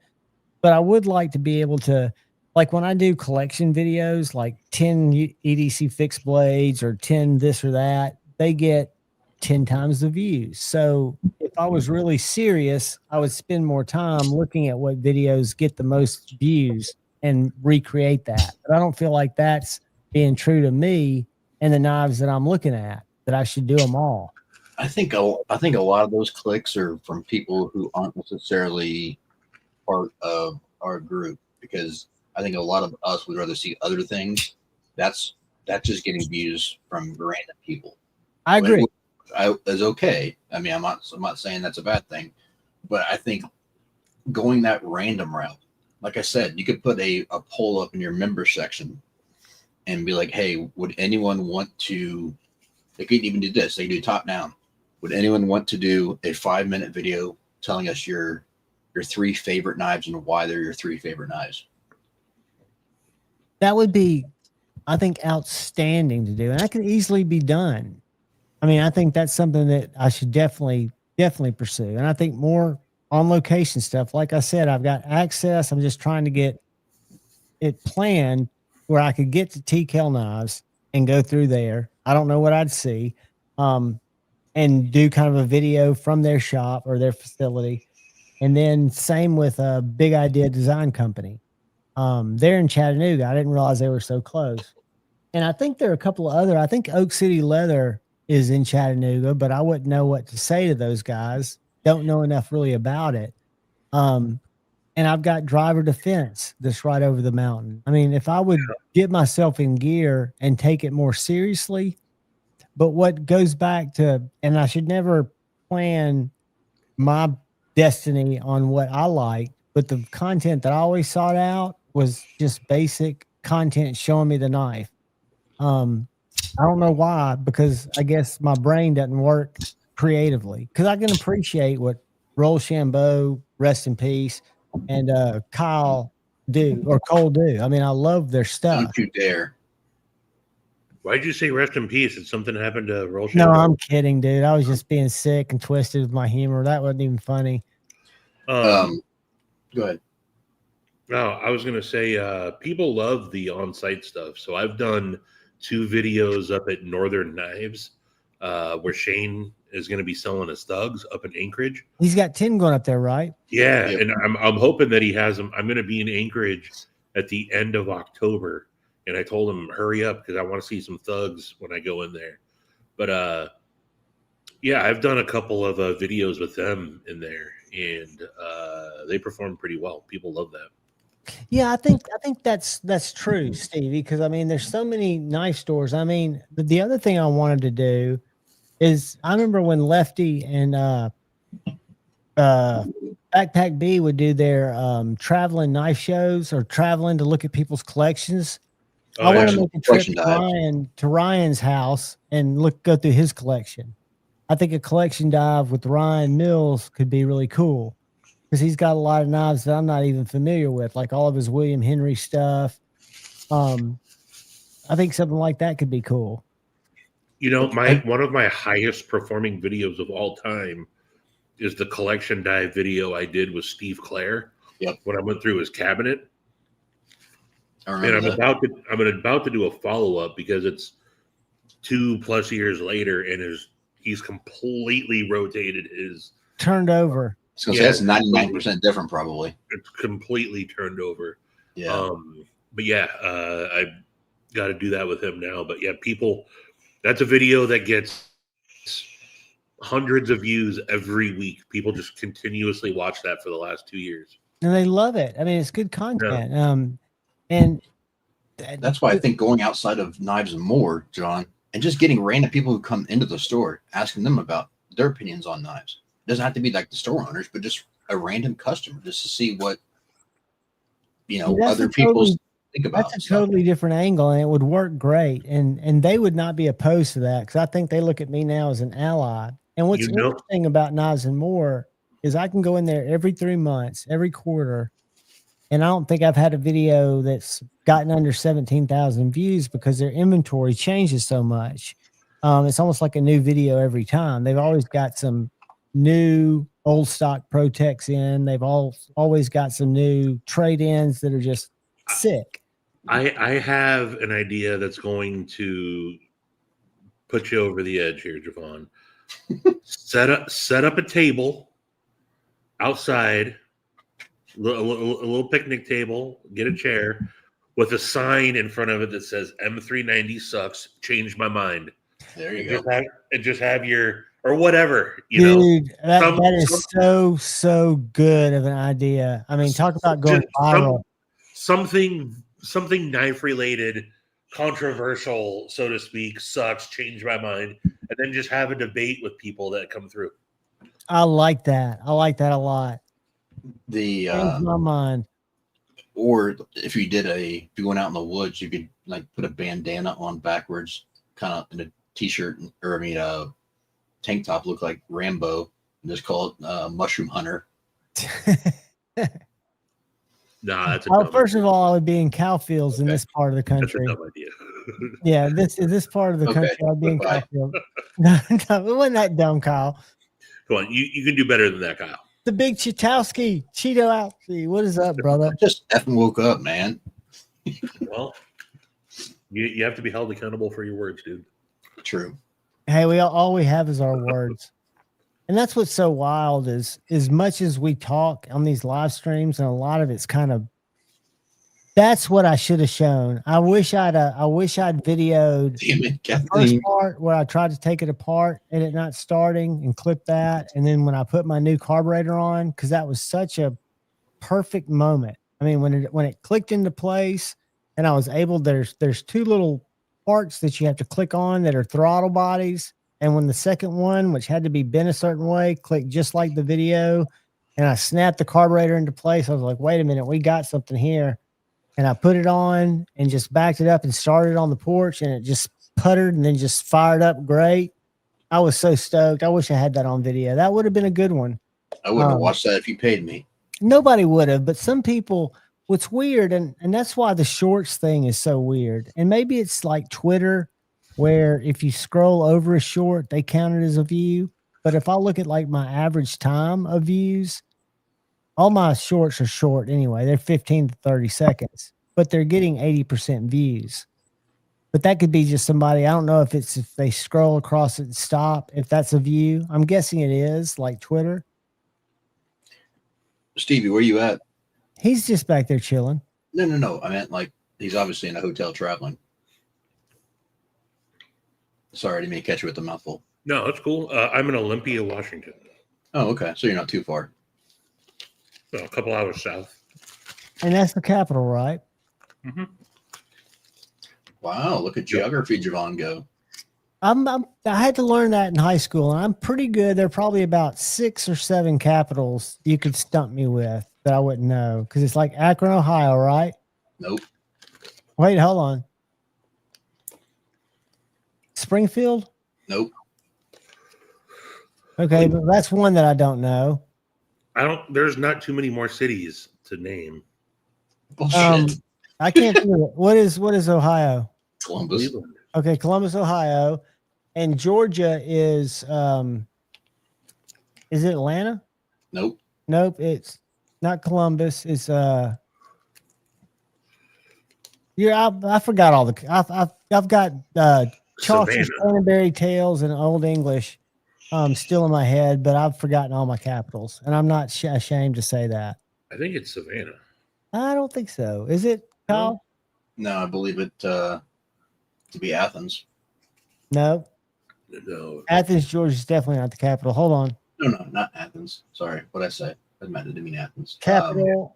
G: But I would like to be able to, like when I do collection videos, like 10 EDC fixed blades or 10 this or that, they get 10 times the views. So if I was really serious, I would spend more time looking at what videos get the most views and recreate that. But I don't feel like that's being true to me and the knives that I'm looking at, that I should do them all.
K: I think a lot of those clicks are from people who aren't necessarily part of our group, because I think a lot of us would rather see other things. That's just getting views from random people.
G: I agree.
K: Is okay. I mean, I'm not saying that's a bad thing, but I think going that random route, like I said, you could put a poll up in your member section and be like, hey, would anyone want to, they could even do this. They do top down. Would anyone want to do a 5-minute video telling us your 3 favorite knives and why they're your 3 favorite knives?
G: That would be, I think, outstanding to do. And that could easily be done. I mean, I think that's something that I should definitely pursue. And I think more on location stuff. Like I said, I've got access. I'm just trying to get it planned where I could get to TKL Knives and go through there. I don't know what I'd see. And do kind of a video from their shop or their facility. And then same with a Big Idea Design Company. They're in Chattanooga. I didn't realize they were so close. And I think there are a couple of other, I think Oak City Leather is in Chattanooga, but I wouldn't know what to say to those guys. don't know enough really about it. And I've got driver defense that's right over the mountain. I mean, if I would get myself in gear and take it more seriously, but what goes back to, and I should never plan my destiny on what I like, but the content that I always sought out was just basic content showing me the knife. I don't know why, because I guess my brain doesn't work creatively, because I can appreciate what Rochambeau, rest in peace, and Kyle do, or Cole do. I mean, I love their stuff.
K: Don't you dare.
J: Why'd you say rest in peace? Did something happen to Rochambeau?
G: No, I'm kidding, dude. I was just being sick and twisted with my humor. That wasn't even funny.
K: Go ahead.
J: No, I was going to say people love the on-site stuff. So I've done 2 videos up at Northern Knives where Shane is going to be selling his thugs up in Anchorage.
G: He's got 10 going up there, right?
J: Yeah,
K: Yep.
J: and I'm hoping that he has them. I'm going to be in Anchorage at the end of October, and I told him hurry up because I want to see some thugs when I go in there. But yeah, I've done a couple of videos with them in there, and they perform pretty well. People love that.
G: Yeah, I think that's true, Stevie, because I mean, there's so many knife stores. I mean, the other thing I wanted to do is I remember when Lefty and Backpack B would do their traveling knife shows or traveling to look at people's collections.
J: Oh,
G: I want to
J: yeah.
G: make a trip
K: Collection
G: to
K: dives.
G: Ryan's house and go through his collection. I think a collection dive with Ryan Mills could be really cool, because he's got a lot of knives that I'm not even familiar with, like all of his William Henry stuff. I think something like that could be cool.
J: You know, one of my highest performing videos of all time is the collection dive video I did with Steve Clare.
K: Yep.
J: When I went through his cabinet.
K: I
J: And
K: remember that.
J: I'm about to do a follow-up because it's 2+ years later, and he's completely rotated his
G: Turned over.
K: So that's 99% different, probably.
J: It's completely turned over.
K: Yeah.
J: But yeah, I got to do that with him now. But yeah, that's a video that gets hundreds of views every week. People just continuously watch that for the last 2 years.
G: And they love it. I mean, it's good content. And
K: That's why I think going outside of Knives and More, John, and just getting random people who come into the store, asking them about their opinions on knives. It doesn't have to be like the store owners, but just a random customer, just to see what other people think about.
G: That's a totally different angle, and it would work great. And they would not be opposed to that, because I think they look at me now as an ally. And what's interesting about Knives and More is I can go in there every 3 months, every quarter, and I don't think I've had a video that's gotten under 17,000 views, because their inventory changes so much. It's almost like a new video every time. They've always got some new old stock Protex in. They've always got some new trade-ins that are just sick.
J: I have an idea that's going to put you over the edge here, Javon. set up a table outside, a little picnic table, get a chair with a sign in front of it that says M390 sucks, changed my mind.
K: There you go.
J: And just have your, or whatever,
G: Dude, that is so good of an idea. I mean, talk about going viral.
J: Something knife related, controversial, so to speak, sucks, changed my mind, and then just have a debate with people that come through.
G: I like that. I like that a lot. Changed my mind.
K: Or if you went out in the woods, you could like put a bandana on backwards, kind of in a t-shirt, or tank top, look like Rambo, and just call it Mushroom Hunter.
J: Nah, that's a
G: first of all, I would be in cow fields in this part of the country.
J: That's a dumb idea.
G: Yeah, this part of the country, I'd be in cow fields. No, it wasn't that dumb, Kyle.
J: Come on, you can do better than that, Kyle.
G: The big Cheeto-Alski. What is up, brother?
K: I just effing woke up, man.
J: Well, you have to be held accountable for your words, dude.
K: True.
G: Hey, all we have is our words. And that's what's so wild is, as much as we talk on these live streams, and a lot of it's kind of That's what I should have shown. I wish I'd videoed
K: Damn it,
G: the first
K: Kathleen.
G: part where I tried to take it apart and it not starting and clip that. And then when I put my new carburetor on, because that was such a perfect moment. I mean, when it clicked into place and I was able, there's two little parts that you have to click on that are throttle bodies. And when the second one, which had to be bent a certain way, clicked just like the video, and I snapped the carburetor into place, I was like, wait a minute, we got something here. And I put it on and just backed it up and started on the porch, and it just puttered and then just fired up great. I was so stoked. I wish I had that on video. That would have been a good one.
K: I wouldn't have watched that if you paid me.
G: Nobody would have, but some people, what's weird, and that's why the shorts thing is so weird. And maybe it's like Twitter, where if you scroll over a short, they count it as a view. But if I look at like my average time of views, all my shorts are short anyway. They're 15 to 30 seconds, but they're getting 80% views. But that could be just somebody, I don't know if they scroll across it and stop, if that's a view. I'm guessing it is, like Twitter.
K: Stevie, where you at?
G: He's just back there chilling.
K: No. I meant like he's obviously in a hotel traveling. Sorry, I didn't mean to catch you with the mouthful.
J: No, that's cool. I'm in Olympia, Washington.
K: Oh, okay. So you're not too far.
J: So a couple hours south.
G: And that's the capital, right?
J: Mm-hmm.
K: Wow, look at geography, Javon go.
G: I had to learn that in high school, and I'm pretty good. There are probably about 6 or 7 capitals you could stump me with that I wouldn't know, because it's like Akron, Ohio, right?
K: Nope.
G: Wait, hold on. Springfield?
K: Nope.
G: Okay, but that's one that I don't know.
J: There's not too many more cities to name.
K: Bullshit.
G: I can't think of it. What is Ohio?
K: Columbus.
J: Cleveland.
G: Okay, Columbus, Ohio. And Georgia is it Atlanta?
K: Nope.
G: Nope, it's not Columbus. It's I forgot all the I've got Chaucer's Canterbury Tales and Old English still in my head, but I've forgotten all my capitals, and I'm not ashamed to say that.
J: I think it's Savannah.
G: I don't think so. Is it, Kyle?
K: No, I believe it to be Athens.
G: No.
J: No.
G: Athens, Georgia is definitely not the capital. Hold on.
K: No, not Athens. Sorry, what'd I say? I meant to mean Athens.
G: Capital.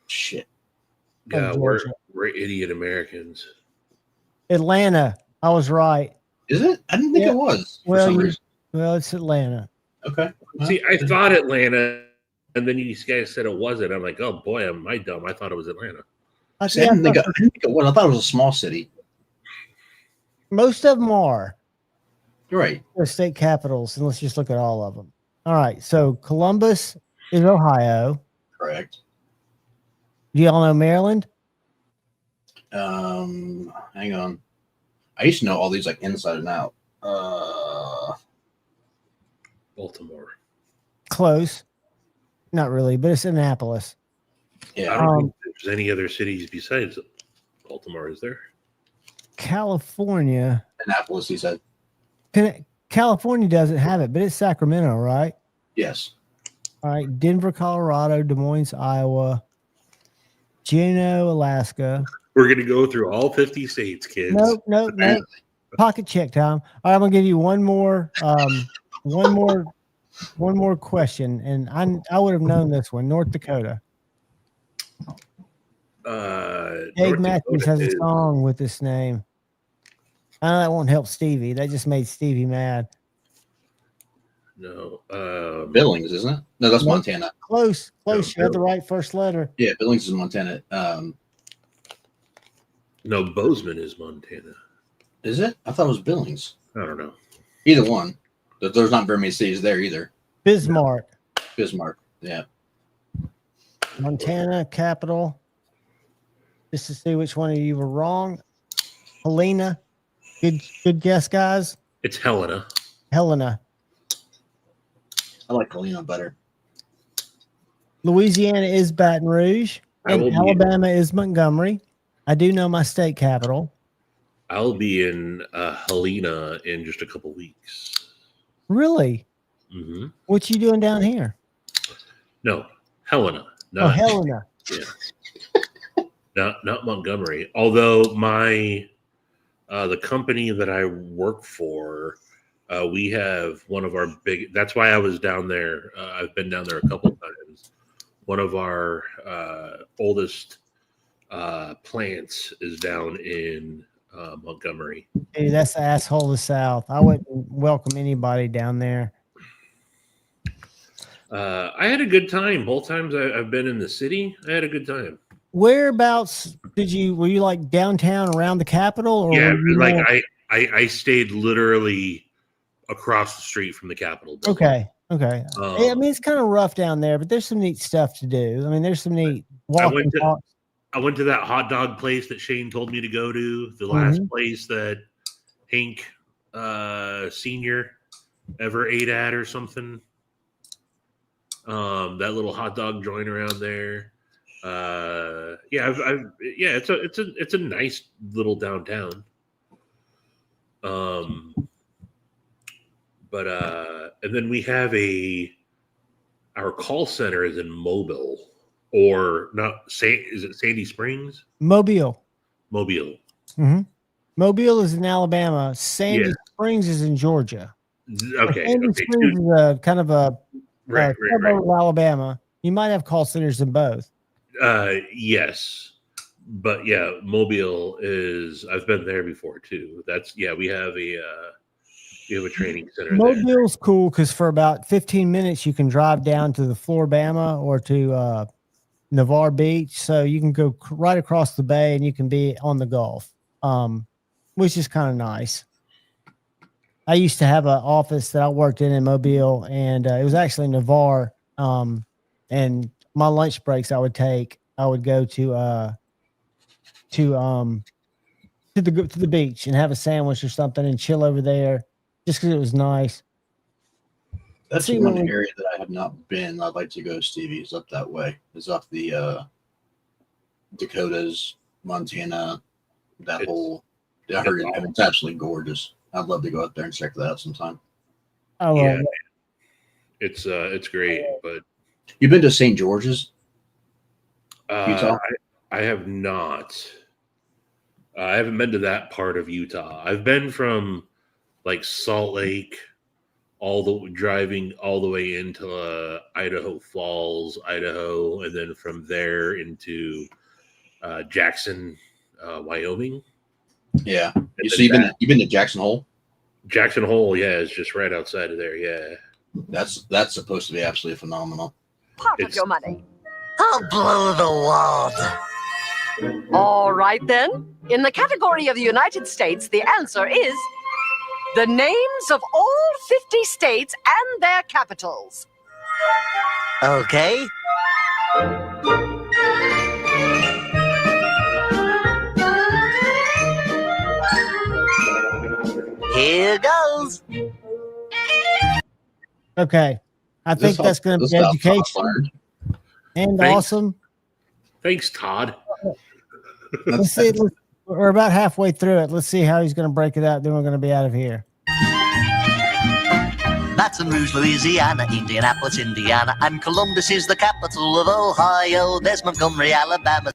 K: Shit.
J: Yeah, we're idiot Americans.
G: Atlanta. I was right.
K: Is it? I didn't think it was. For some reason.
G: Well, it's Atlanta.
K: Okay.
J: See, I thought Atlanta, and then you guys said it wasn't. I'm like, oh boy, am I dumb? I thought it was Atlanta.
K: I didn't think it was. I thought it was a small city.
G: Most of them are.
K: You're right.
G: They're state capitals, and let's just look at all of them. All right. So Columbus is Ohio.
K: Correct.
G: Do y'all know Maryland?
K: Hang on. I used to know all these like inside and out.
J: Baltimore.
G: Close. Not really, but it's Annapolis.
K: Yeah.
J: I don't think there's any other cities besides Baltimore, is there?
G: California.
K: Annapolis, he said.
G: California doesn't have it, but it's Sacramento, right?
K: Yes.
G: All right. Denver, Colorado, Des Moines, Iowa, Juneau, Alaska.
J: We're going to go through all 50 states, kids.
G: Nope. Pocket check time. All right, I'm going to give you one more question, and I would have known this one. North Dakota. Dave Matthews has a song with this name. I know that won't help Stevie. That just made Stevie mad.
J: No.
K: Billings, isn't it? No, that's Montana.
G: Close.
J: No,
G: You had the right first letter.
K: Yeah, Billings is Montana.
J: No, Bozeman is Montana.
K: Is it? I thought it was Billings.
J: I don't know.
K: Either one. There's not very many cities there either.
G: Bismarck.
K: Yeah.
G: Montana, capital. Just to see which one of you were wrong. Helena. Good guess, guys.
J: It's Helena.
G: Helena.
K: I like Helena better.
G: Louisiana is Baton Rouge. And Alabama is Montgomery. I do know my state capital.
J: I'll be in Helena in just a couple weeks.
G: Really?
J: Mm-hmm.
G: What you doing down here?
J: No, Helena.
G: Helena.
J: Yeah. Not Montgomery. Although my the company that I work for, we have one of our big. That's why I was down there. I've been down there a couple times. One of our oldest plants is down in Montgomery.
G: Dude, that's the asshole of the South. I wouldn't welcome anybody down there.
J: I had a good time. Both times I've been in the city, I had a good time.
G: Whereabouts were you like downtown around the Capitol? Or
J: Yeah,
G: were you
J: like
G: more-
J: I stayed literally across the street from the Capitol building.
G: Okay. I mean, it's kind of rough down there, but there's some neat stuff to do. I mean, there's some neat walking talks.
J: I went to that hot dog place that Shane told me to go to. The last
G: Mm-hmm.
J: place that Hank Senior ever ate at or something. That little hot dog joint around there. It's a nice little downtown. And then we have our call center is in Mobile, or not? Is it Sandy Springs?
G: Mobile.
J: Mm-hmm.
G: Mobile is in Alabama. Sandy Springs is in Georgia. Sandy Springs is a kind of a suburb of Alabama. You might have call centers in both.
J: Yes, but yeah, Mobile is. I've been there before too. We have a training center.
G: Mobile's cool because for about 15 minutes you can drive down to the Floribama or to Navarre Beach, so you can go right across the bay and you can be on the Gulf, which is kind of nice. I used to have an office that I worked in Mobile, and it was actually Navarre. And my lunch breaks I would go to the beach and have a sandwich or something and chill over there just because it was nice.
K: That's one area that I have not been. I'd like to go, Stevie. Is up that way. It's up the Dakotas, Montana, that whole. I heard it's absolutely gorgeous. I'd love to go out there and check that out sometime.
G: Oh yeah,
J: it's great. But
K: you've been to St. George's, Utah?
J: I have not. I haven't been to that part of Utah. I've been from like Salt Lake, driving all the way into Idaho Falls, Idaho, and then from there into Jackson, Wyoming.
K: Yeah. You've been to Jackson Hole?
J: Jackson Hole, yeah, is just right outside of there. Yeah.
K: That's supposed to be absolutely phenomenal.
L: Part of your money.
F: I'll blow the wad.
L: All right, then. In the category of the United States, the answer is the names of all 50 states and their capitals.
F: Okay. Here goes.
G: Okay. I think that's going to be education and awesome.
J: Thanks, Todd.
G: Let's see. We're about halfway through it. Let's see how he's going to break it out. Then we're going to be out of here.
F: Baton Rouge, Louisiana, Indianapolis, Indiana, and Columbus is the capital of Ohio. There's Montgomery, Alabama.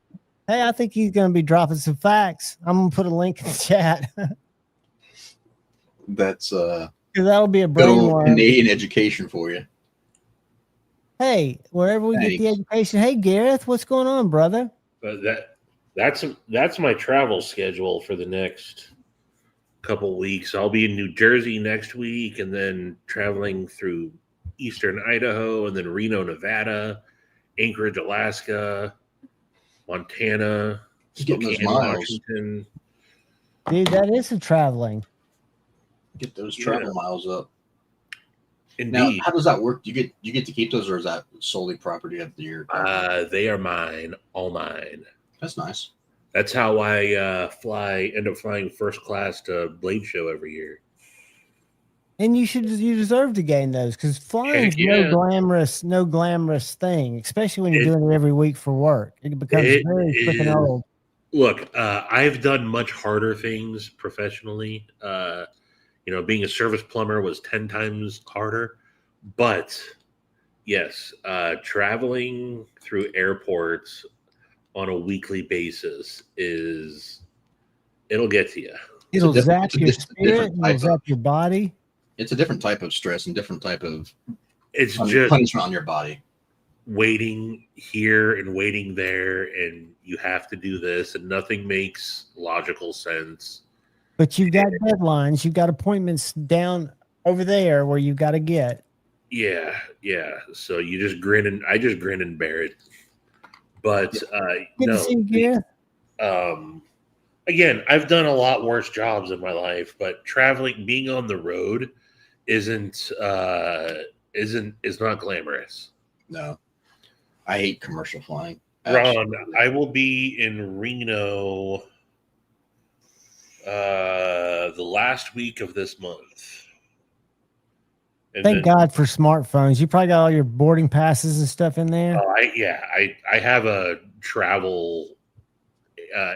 G: Hey, I think he's going to be dropping some facts. I'm going to put a link in the chat.
K: That's
G: because that'll be a brainwash.
K: Canadian education for you.
G: Hey, wherever we get the education. Hey, Gareth, what's going on, brother?
J: That's my travel schedule for the next couple weeks. I'll be in New Jersey next week, and then traveling through eastern Idaho, and then Reno, Nevada, Anchorage, Alaska, Montana, Spokane, Washington.
G: Dude, that is some traveling.
K: Get those travel miles up.
J: Indeed.
K: Now, how does that work? Do you get to keep those, or is that solely property of the year?
J: They are mine, all mine.
K: That's nice.
J: That's how I end up flying first class to Blade Show every year.
G: And you deserve to gain those because flying's no glamorous thing, especially when you're doing it every week for work. It becomes very freaking old.
J: Look, I've done much harder things professionally. Being a service plumber was 10 times harder. But yes, traveling through airports on a weekly basis it'll get to you.
G: It'll zap your
K: different
G: spirit. It'll
K: type
G: zap your body.
K: It's a different type of stress and different type of
J: It's just
K: punishment on your body.
J: Waiting here and waiting there, and you have to do this, and nothing makes logical sense.
G: But you've got deadlines. You've got appointments down over there where you got to get.
J: Yeah. So you just grin and I just grin and bear it. But
G: Good to see you, Gareth.
J: Again, I've done a lot worse jobs in my life, but traveling, being on the road, is not glamorous.
K: No, I hate commercial flying.
J: Ron, I will be in Reno the last week of this month. And
G: Thank God for smartphones. You probably got all your boarding passes and stuff in there.
J: I have a travel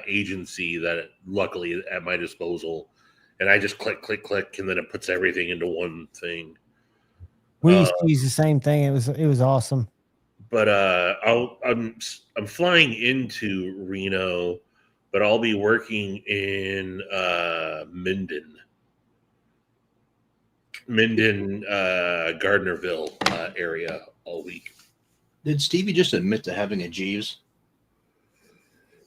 J: agency that luckily at my disposal, and I just click, and then it puts everything into one thing.
G: We used to use the same thing. It was awesome.
J: But I'm flying into Reno, but I'll be working in Minden, Gardnerville area all week.
K: Did Stevie just admit to having a Jeeves?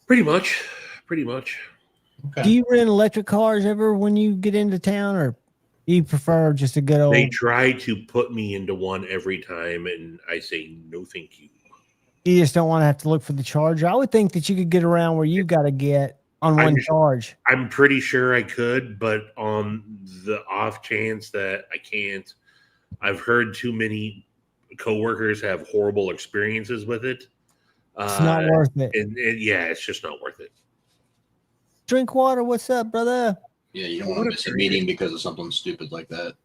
J: Pretty much.
K: Okay.
G: Do you rent electric cars ever when you get into town, or you prefer just a good old?
J: They try to put me into one every time, and I say no, thank you.
G: You just don't want to have to look for the charger. I would think that you could get around where you got to get on one charge.
J: I'm pretty sure I could, but on the off chance that I can't, I've heard too many coworkers have horrible experiences with it.
G: It's not worth it.
J: And it's just not worth it.
G: Drink water. What's up, brother?
K: Yeah, you don't want to miss a meeting because of something stupid like that.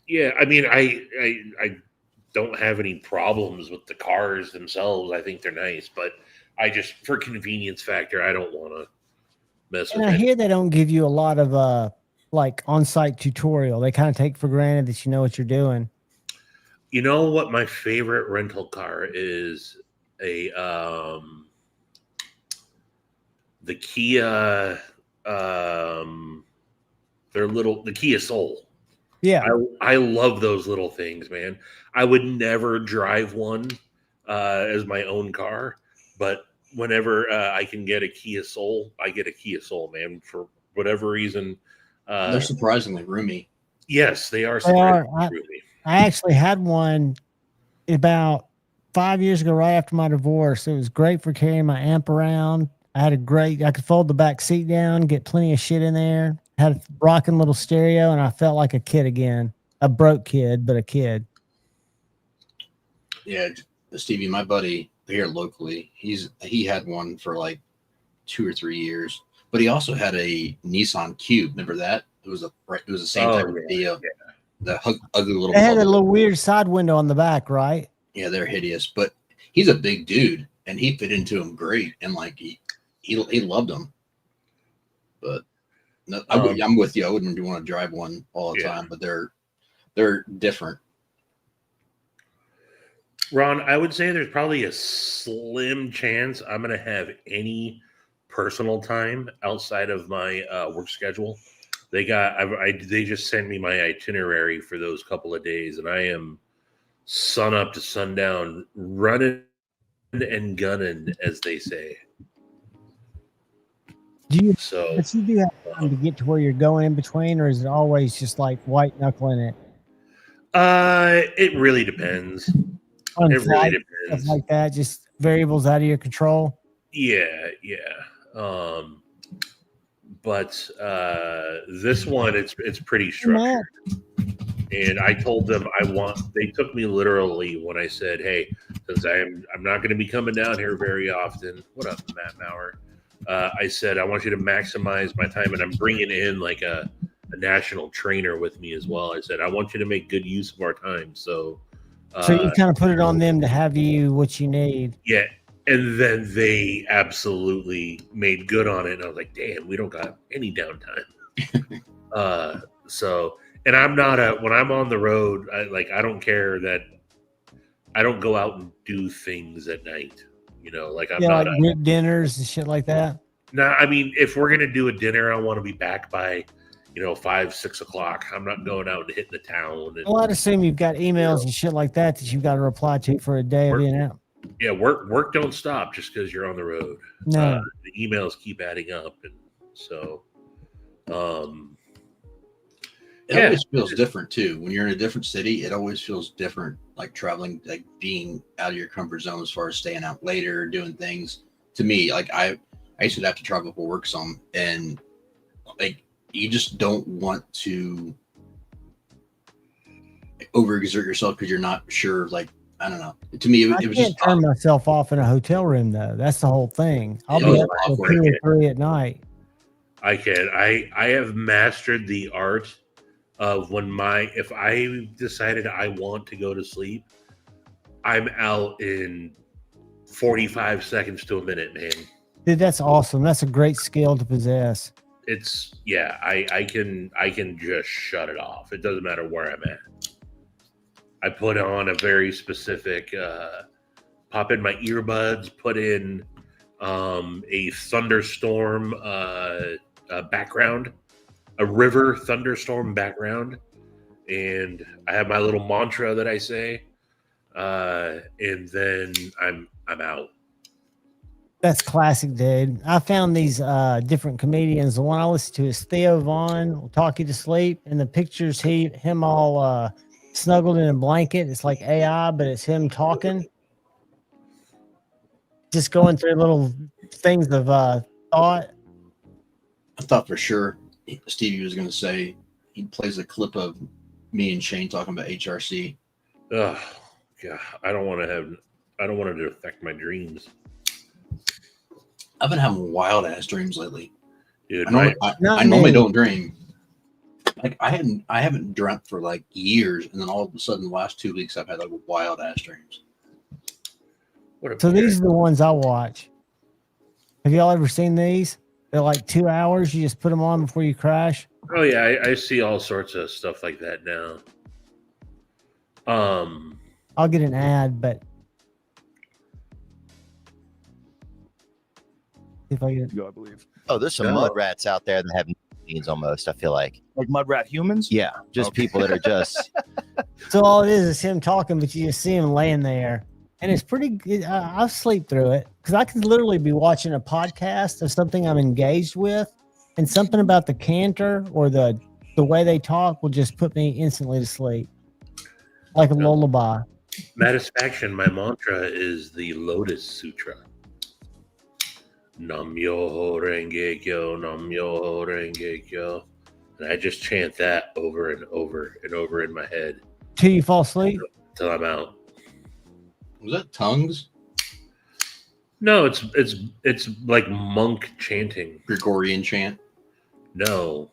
J: Yeah, I mean, I don't have any problems with the cars themselves. I think they're nice, but I just, for convenience factor, I don't want to mess with it.
G: And I hear they don't give you a lot of like on-site tutorial. They kind of take for granted that you know what you're doing.
J: You know what my favorite rental car is? The Kia, the Kia Soul.
G: Yeah,
J: I love those little things, man. I would never drive one as my own car, but whenever I can get a Kia Soul, I get a Kia Soul, man. For whatever reason,
K: they're surprisingly roomy.
J: Yes, they are.
G: Roomy. I actually had one about 5 years ago, right after my divorce. It was great for carrying my amp around. I could fold the back seat down, get plenty of shit in there. Had a rocking little stereo, and I felt like a kid again. A broke kid, but a kid.
K: Yeah, Stevie, my buddy here locally, he had one for like 2 or 3 years, but he also had a Nissan Cube. Remember that? It was the same type of deal. Yeah. The ugly little.
G: They had a little weird side window on the back, right?
K: Yeah, they're hideous, but he's a big dude, and he fit into him great, and like he loved them. But no, I'm with you. I wouldn't want to drive one all the time, but they're different.
J: Ron, I would say there's probably a slim chance I'm going to have any personal time outside of my work schedule. They just sent me my itinerary for those couple of days, and I am sun up to sundown, running and gunning, as they say.
G: But you do have time to get to where you're going in between, or is it always just like white knuckling it?
J: It really depends. It really depends.
G: Stuff like that, just variables out of your control.
J: Yeah. But this one, it's pretty structured. And I told them they took me literally when I said, hey, since I'm not going to be coming down here very often. What up, Matt Maurer? I said, I want you to maximize my time, and I'm bringing in like a national trainer with me as well. I said, I want you to make good use of our time. So
G: you kind of put it on them to have you what you need.
J: Yeah. And then they absolutely made good on it. And I was like, damn, we don't got any downtime. And I'm not when I'm on the road, I don't care that I don't go out and do things at night. You know, like I'm
G: Yeah,
J: not.
G: like group dinners and shit like that.
J: No, I mean, if we're gonna do a dinner, I want to be back by, 5, 6 o'clock. I'm not going out and hitting the town. And,
G: Well, I'd assume you've got emails and shit like that you've got to reply to for a day of being out.
J: yeah, work don't stop just because you're on the road.
G: No.
J: The emails keep adding up, and so,
K: It always feels different too. When you're in a different city, it always feels different. Like traveling, like being out of your comfort zone as far as staying out later, doing things. To me, like I used to have to travel for work some, and like you just don't want to overexert yourself because you're not sure. Like I don't know. To me, it was just
G: turn myself off in a hotel room though. That's the whole thing. I'll be up till 2 or 3 at night.
J: I can. I have mastered the art of if I decided I want to go to sleep, I'm out in 45 seconds to a minute, man.
G: Dude, that's awesome. That's a great skill to possess.
J: I can just shut it off. It doesn't matter where I'm at. I put on a very specific pop in my earbuds, put in a thunderstorm background, a river thunderstorm background, and I have my little mantra that I say, and then I'm out.
G: That's classic, dude. I found these different comedians. The one I listen to is Theo Vaughn, will talk you to sleep, and the pictures him all snuggled in a blanket. It's like AI, but it's him talking, just going through little things of thought.
K: I thought for sure Stevie was going to say he plays a clip of me and Shane talking about HRC.
J: Oh, God, I don't want it to affect my dreams.
K: I've been having wild ass dreams lately.
J: Dude,
K: I normally don't dream. Like I haven't dreamt for like years, and then all of a sudden, the last 2 weeks, I've had like wild ass dreams.
G: So these are the ones I watch. Have y'all ever seen these? They're like 2 hours. You just put them on before you crash.
J: Oh yeah, I see all sorts of stuff like that now.
G: I'll get an ad, but if I get
M: I believe.
N: Oh, there's some mud rats out there that have needs almost. I feel like
M: mud rat humans.
N: Yeah, just people that are just.
G: So all it is him talking, but you just see him laying there, and it's pretty good. I'll sleep through it because I could literally be watching a podcast of something I'm engaged with, and something about the canter or the way they talk will just put me instantly to sleep, like a lullaby.
J: Satisfaction. My mantra is the Lotus Sutra. Nam Myoho Renge Kyo, Nam Myoho Renge Kyo. And I just chant that over and over and over in my head.
G: Till you fall asleep?
J: Till I'm out.
K: Was that tongues?
J: No, it's like monk chanting.
K: Gregorian chant?
J: No.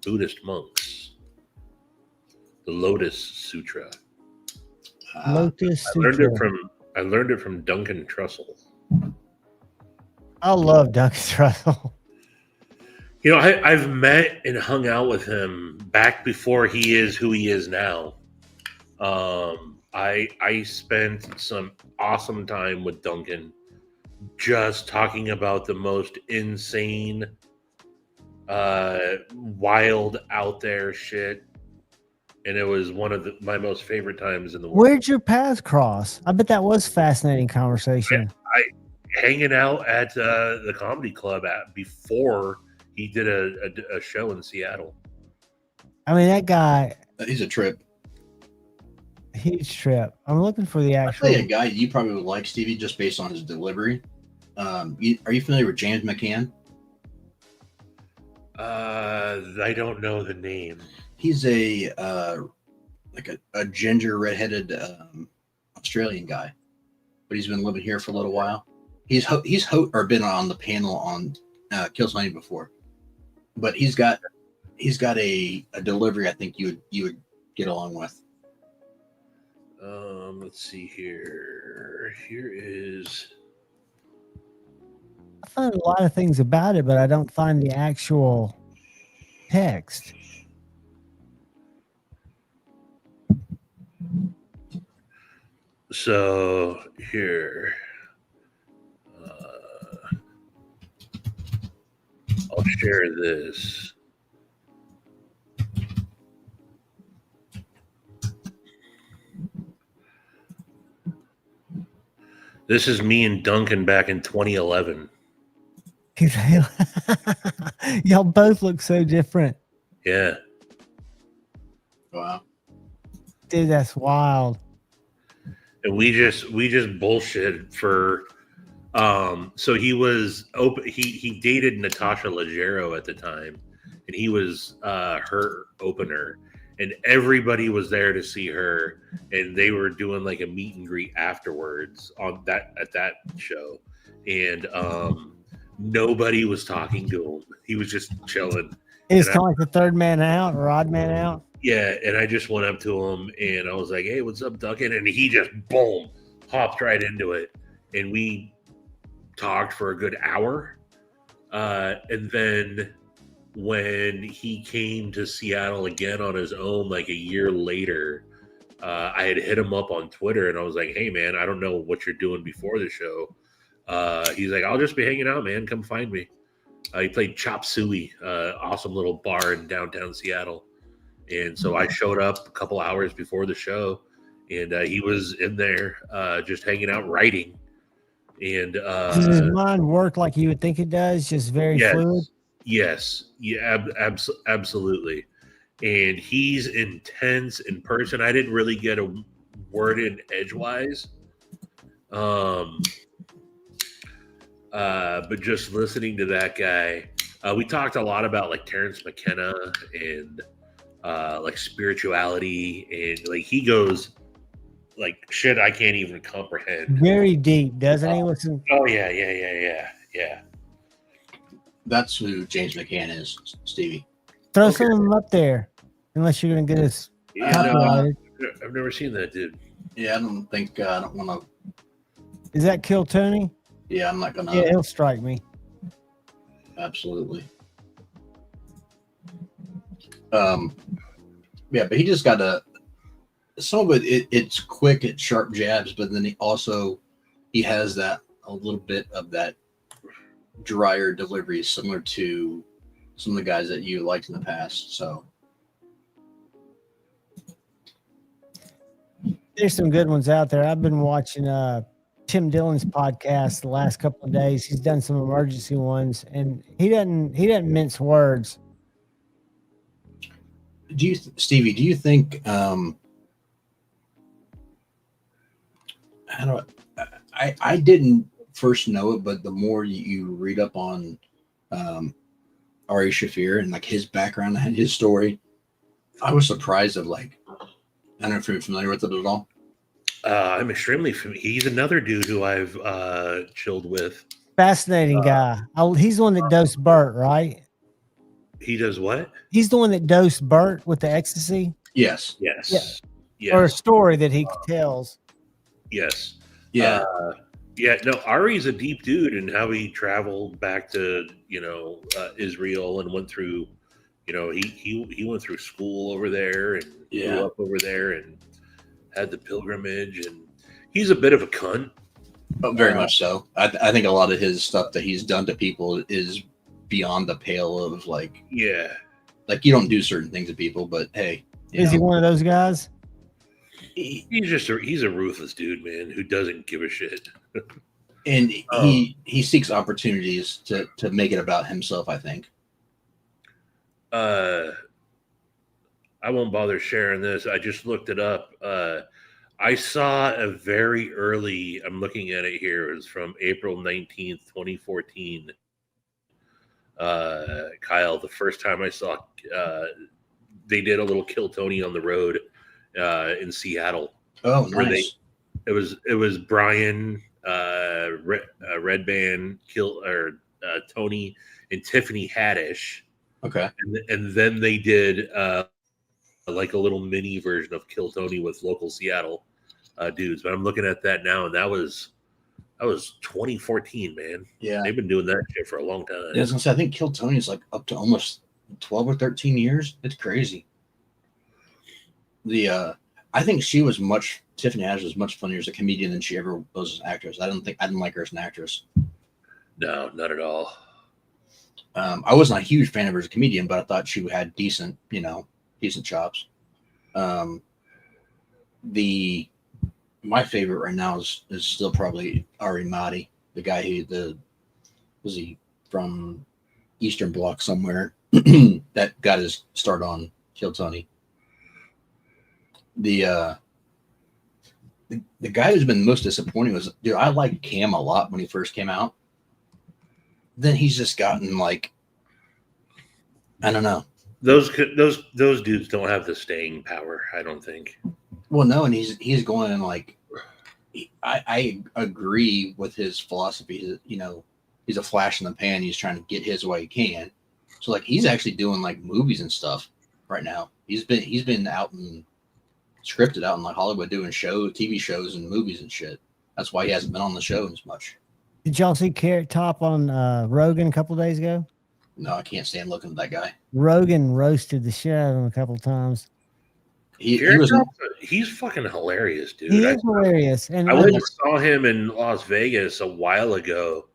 J: Buddhist monks. The Lotus Sutra.
G: Lotus
J: I
G: Sutra.
J: learned it from Duncan Trussell.
G: I love Duncan Trussell.
J: You know, I've met and hung out with him back before he is who he is now. I spent some awesome time with Duncan, just talking about the most insane, wild, out there shit. And it was one of my most favorite times in the world.
G: Where'd your paths cross? I bet that was a fascinating conversation.
J: I hanging out at the comedy club before he did a show in Seattle.
G: I mean, that guy.
K: He's a trip.
G: Huge trip. I'm looking for the
K: I'll
G: actual.
K: tell you a guy you probably would like, Stevie, just based on his delivery. Are you familiar with James McCann?
J: I don't know the name.
K: He's a ginger redheaded Australian guy, but he's been living here for a little while. He's been on the panel on Kills Honey before, but he's got a delivery I think you would get along with.
J: Let's see here. Here is.
G: I find a lot of things about it, but I don't find the actual text.
J: So here, I'll share this. This is me and Duncan back in 2011.
G: Y'all both look so different.
J: Yeah.
K: Wow.
G: Dude, that's wild.
J: And we just bullshit for so he was open he dated Natasha Leggero at the time, and he was her opener, and everybody was there to see her, and they were doing like a meet and greet afterwards at that show, and nobody was talking to him. He was just chilling.
G: It's kind of like the third man out or odd man out.
J: Yeah, and I just went up to him and I was like, "Hey, what's up, Duncan?" And he just boom hopped right into it, and we talked for a good hour. And then when he came to Seattle again on his own, like a year later, I had hit him up on Twitter and I was like, "Hey, man, I don't know what you're doing before the show." He's like, "I'll just be hanging out, man. Come find me." He played Chop Suey, awesome little bar in downtown Seattle. And so I showed up a couple hours before the show, and he was in there just hanging out writing. And
G: does his mind work like you would think it does? Just very fluid?
J: Yes. Yeah, absolutely. And he's intense in person. I didn't really get a word in edgewise. But just listening to that guy, we talked a lot about like Terrence McKenna and like spirituality, and like he goes like shit I can't even comprehend.
G: Very deep, doesn't he? Listen.
J: Oh yeah.
K: That's who James McCann is, Stevie.
G: Throw some of them up there, unless you're gonna get us copyrighted.
J: I've never seen that dude.
K: Yeah, I don't think I don't want to.
G: Is that Kill Tony?
K: Yeah, I'm not gonna.
G: Yeah, he'll strike me.
K: Absolutely. Yeah, but he just got some of it's quick, it's sharp jabs, but then he has that a little bit of that drier delivery, similar to some of the guys that you liked in the past. So
G: there's some good ones out there. I've been watching Tim Dillon's podcast the last couple of days. He's done some emergency ones, and he doesn't mince words.
K: Stevie, do you think I didn't first know it, but the more you read up on Ari Shaffir and like his background and his story, I was surprised of like, I don't know if you're familiar with it at all.
J: I'm extremely familiar. He's another dude who I've chilled with.
G: Fascinating guy. He's the one that dosed Bert, right?
J: He does what?
G: He's the one that dosed Bert with the ecstasy.
K: Yes.
G: Or a story that he tells.
J: Yes.
K: Yeah.
J: No, Ari's a deep dude, and how he traveled back to Israel and went through, he went through school over there and grew up over there and had the pilgrimage, and he's a bit of a cunt.
K: Oh, very much so. I think a lot of his stuff that he's done to people is beyond the pale of like you don't do certain things to people, but hey,
G: is he one of those guys?
J: He's a ruthless dude, man, who doesn't give a shit.
K: And he seeks opportunities to make it about himself, I think.
J: I won't bother sharing this. I just looked it up. I saw a very early, I'm looking at it here, it was from April 19th, 2014. Kyle, the first time I saw, they did a little Kill Tony on the road in Seattle.
K: Oh, nice.
J: It was Brian, Red Band, Tony, and Tiffany Haddish.
K: Okay.
J: And then they did like a little mini version of Kill Tony with local Seattle dudes. But I'm looking at that now, and that was 2014, man.
K: Yeah.
J: They've been doing that shit for a long time.
K: Yeah, I was gonna say, I think Kill Tony is like up to almost 12 or 13 years. It's crazy. I I think Tiffany Haddish was much funnier as a comedian than she ever was as an actress. I didn't like her as an actress.
J: No, not at all.
K: I wasn't a huge fan of her as a comedian, but I thought she had decent chops. My favorite right now is still probably Ari Mahdi, the guy was he from Eastern Bloc somewhere that got his start on Kill Tony. The guy who's been most disappointing was, dude, I liked Cam a lot when he first came out. Then he's just gotten like, I don't know.
J: Those dudes don't have the staying power, I don't think.
K: Well, no, and he's going in like, I agree with his philosophy. He's a flash in the pan. He's trying to get his way he can. So like he's actually doing like movies and stuff right now. He's been out and scripted out in like Hollywood doing TV shows and movies and shit. That's why he hasn't been on the show as much.
G: Did y'all see Carrot Top on Rogan a couple of days ago?
K: No, I can't stand looking at that guy.
G: Rogan roasted the shit out of him a couple of times.
J: He's fucking hilarious, dude.
G: He is hilarious. And
J: I went and saw him in Las Vegas a while ago,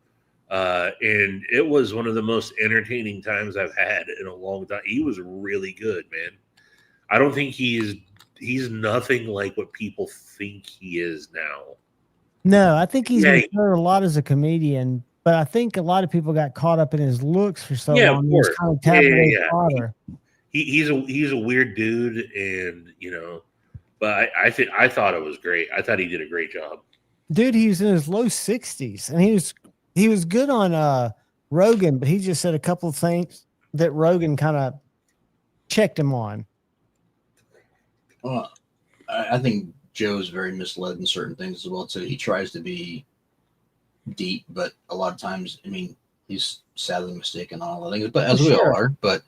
J: and it was one of the most entertaining times I've had in a long time. He was really good, man. I don't think he's nothing like what people think he is now.
G: No, I think he's matured a lot as a comedian, but I think a lot of people got caught up in his looks for so long. He was kind of tabloid fodder.
J: He's a weird dude, and but I thought it was great. I thought he did a great job.
G: Dude, he was in his low 60s, and he was good on Rogan, but he just said a couple of things that Rogan kind of checked him on.
K: Well, I think Joe's very misled in certain things as well too. He tries to be deep, but a lot of times, I mean, he's sadly mistaken on all the things, but as we all are. But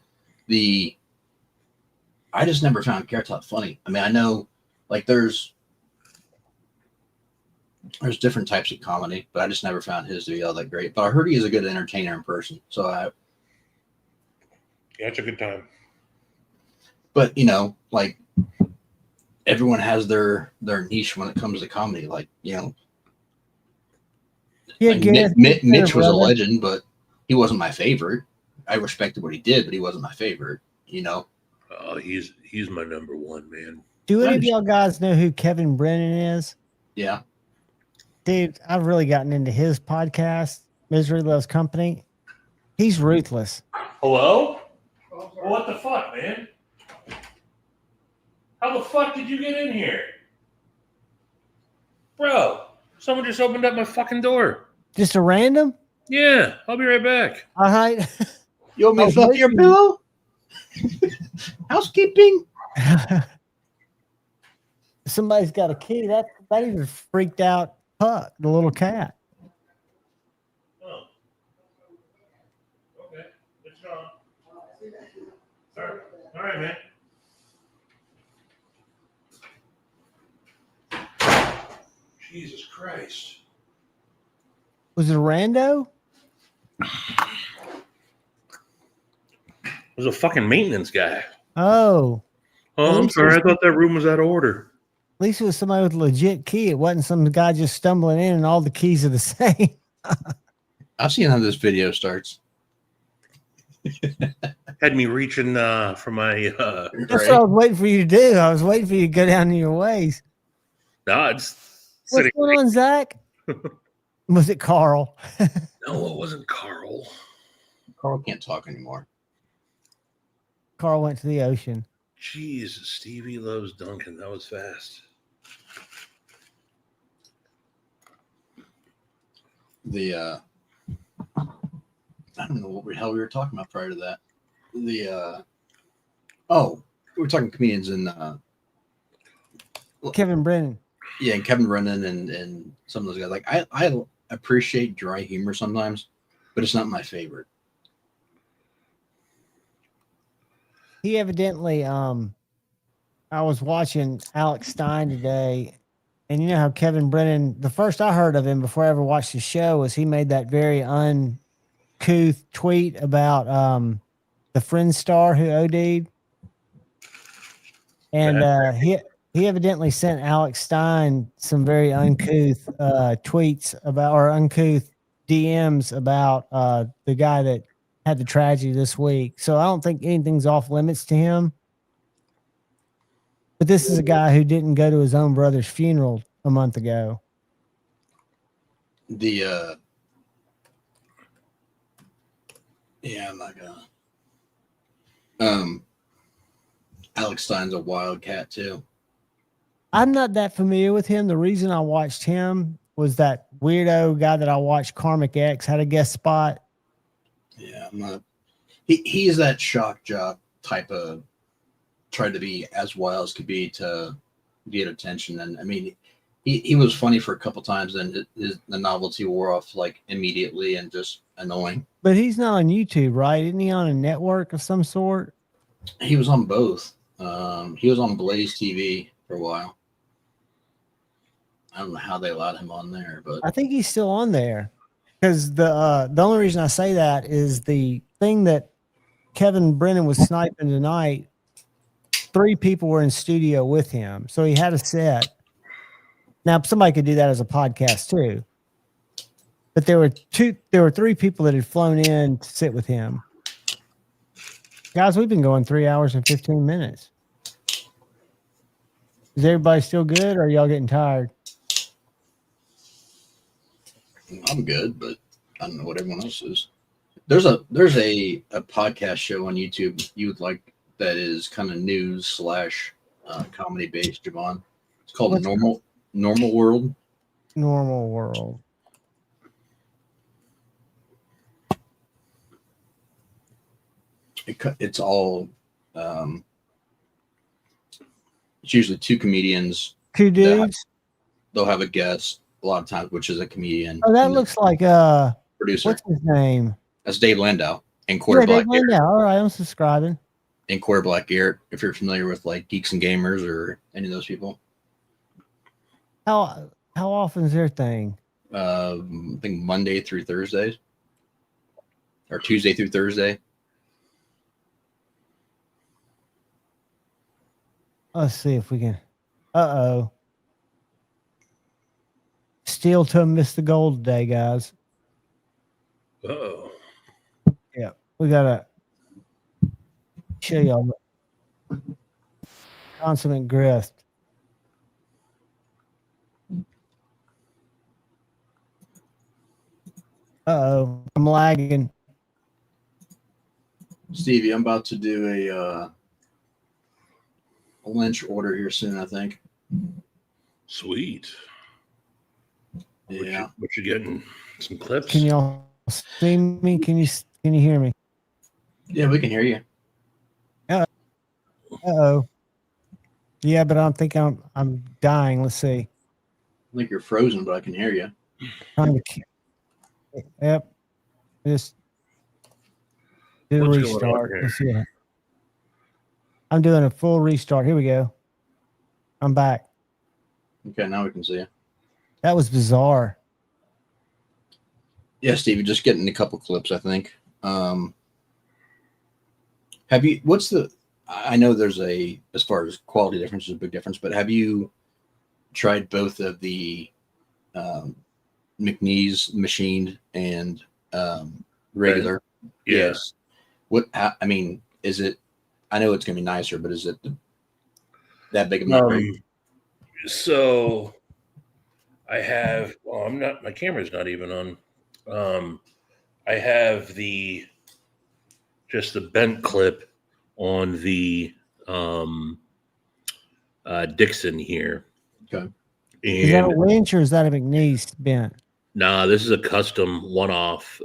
K: I just never found Carrot Top funny. I mean, I know like there's different types of comedy, but I just never found his to be all that great. But I heard he is a good entertainer in person, so
J: it's a good time.
K: But like everyone has their niche when it comes to comedy. Like like Mitch was a legend, but he wasn't my favorite. I respected what he did, but he wasn't my favorite.
J: Oh, he's my number one, man.
G: Do any of y'all guys know who Kevin Brennan is?
K: Yeah.
G: Dude, I've really gotten into his podcast, Misery Loves Company. He's ruthless.
J: Hello? What the fuck, man? How the fuck did you get in here? Bro, someone just opened up my fucking door.
G: Just a random?
J: Yeah, I'll be right back.
G: All right.
K: You want me to fluff your pillow? Housekeeping?
G: Somebody's got a key. That even freaked out Puck, the little cat.
J: Oh. Okay. It's gone. All right, man. Jesus Christ.
G: Was it a rando?
J: It was a fucking maintenance guy.
G: Oh.
J: Oh, I'm sorry. I thought that room was out of order.
G: At least it was somebody with a legit key. It wasn't some guy just stumbling in and all the keys are the same.
K: I've seen how this video starts.
J: Had me reaching for my...
G: That's what I was waiting for you to do. I was waiting for you to go down in your ways.
J: No, it's...
G: What's going on, Zach? Was it Carl?
J: No, it wasn't Carl.
K: Carl can't talk anymore.
G: Carl went to the ocean.
J: Jeez, Stevie loves Duncan. That was fast.
K: I don't know what the hell we were talking about prior to that. We were talking comedians and
G: Kevin Brennan.
K: Yeah, and Kevin Brennan and some of those guys. Like I appreciate dry humor sometimes, but it's not my favorite.
G: He evidently, I was watching Alex Stein today, and you know how Kevin Brennan, the first I heard of him before I ever watched the show was he made that very uncouth tweet about the Friend star who OD'd. And he evidently sent Alex Stein some very uncouth tweets about, or uncouth DMs about the guy that had the tragedy this week. So I don't think anything's off limits to him. But this is a guy who didn't go to his own brother's funeral a month ago.
K: Yeah, I'm not gonna. Alex Stein's a wildcat too.
G: I'm not that familiar with him. The reason I watched him was that weirdo guy that I watched, Karmic X, had a guest spot.
K: Yeah, I'm not. He's that shock jock type of, tried to be as wild as could be to get attention. And I mean, he was funny for a couple times, and the novelty wore off like immediately and just annoying.
G: But he's not on YouTube, right? Isn't he on a network of some sort?
K: He was on both. He was on Blaze TV for a while. I don't know how they allowed him on there, but
G: I think he's still on there. Because the only reason I say that is the thing that Kevin Brennan was sniping tonight. 3 people were in studio with him, so he had a set. Now somebody could do that as a podcast too, but there were 3 people that had flown in to sit with him. Guys, we've been going 3 hours and 15 minutes. Is everybody still good, or are y'all getting tired?
K: I'm good, but I don't know what everyone else is. There's a podcast show on YouTube you would like that is kind of news / comedy based, Javon. It's called Normal World.
G: Normal World.
K: It's all it's usually 2 comedians.
G: 2 dudes.
K: They'll have a guest a lot of times, which is a comedian.
G: Oh, that looks like
K: producer.
G: What's his name?
K: That's Dave Landau and Quarter
G: Yeah,
K: Black
G: Dave Landau. All right, I'm subscribing.
K: And Quarter Black Garrett, if you're familiar with like Geeks and Gamers or any of those people.
G: How often is their thing?
K: I think Monday through Thursdays, or Tuesday through Thursday.
G: Let's see if we can. Steel toe missed the goal today, guys.
J: Oh.
G: Yeah, we gotta show y'all consummate grift. I'm lagging.
K: Stevie, I'm about to do a Lynch order here soon, I think.
J: Sweet.
K: Yeah.
J: What you getting? Some clips?
G: Can y'all see me? Can you hear me?
K: Yeah, we can hear you.
G: Uh-oh. Yeah, but I don't think I'm dying. Let's see.
K: I think you're frozen, but I can hear you.
G: Yep. Just do a
J: What's going on
G: restart.
J: here?
G: Let's see it. I'm doing a full restart. Here we go. I'm back.
K: Okay, now we can see you.
G: That was bizarre.
K: Yeah, Stevie, just getting a couple clips, I think. Have you, I know there's as far as quality difference is a big difference, but have you tried both of the McNeese machined and regular?
J: Yes.
K: I mean, is it, I know it's going to be nicer, but is it that big of a upgrade?
J: So I have, my camera's not even on. I have just the bent clip on the Dixon here.
K: Okay.
G: Is that a winch or is that a McNeese bent?
J: Nah, this is a custom one-off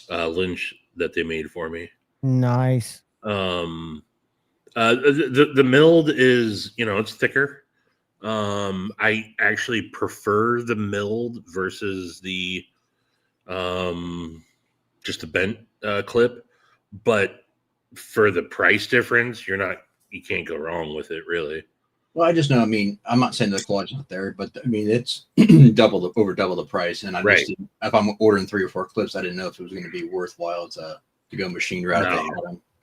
J: Lynch that they made for me.
G: Nice.
J: The milled is, it's thicker. I actually prefer the milled versus the just the bent clip, but for the price difference, you can't go wrong with it, really.
K: Well, I just know, I mean, I'm not saying the quality's not there, but I mean, it's over double the price. And
J: Right.
K: If I'm ordering 3 or 4 clips, I didn't know if it was going to be worthwhile to go machine route.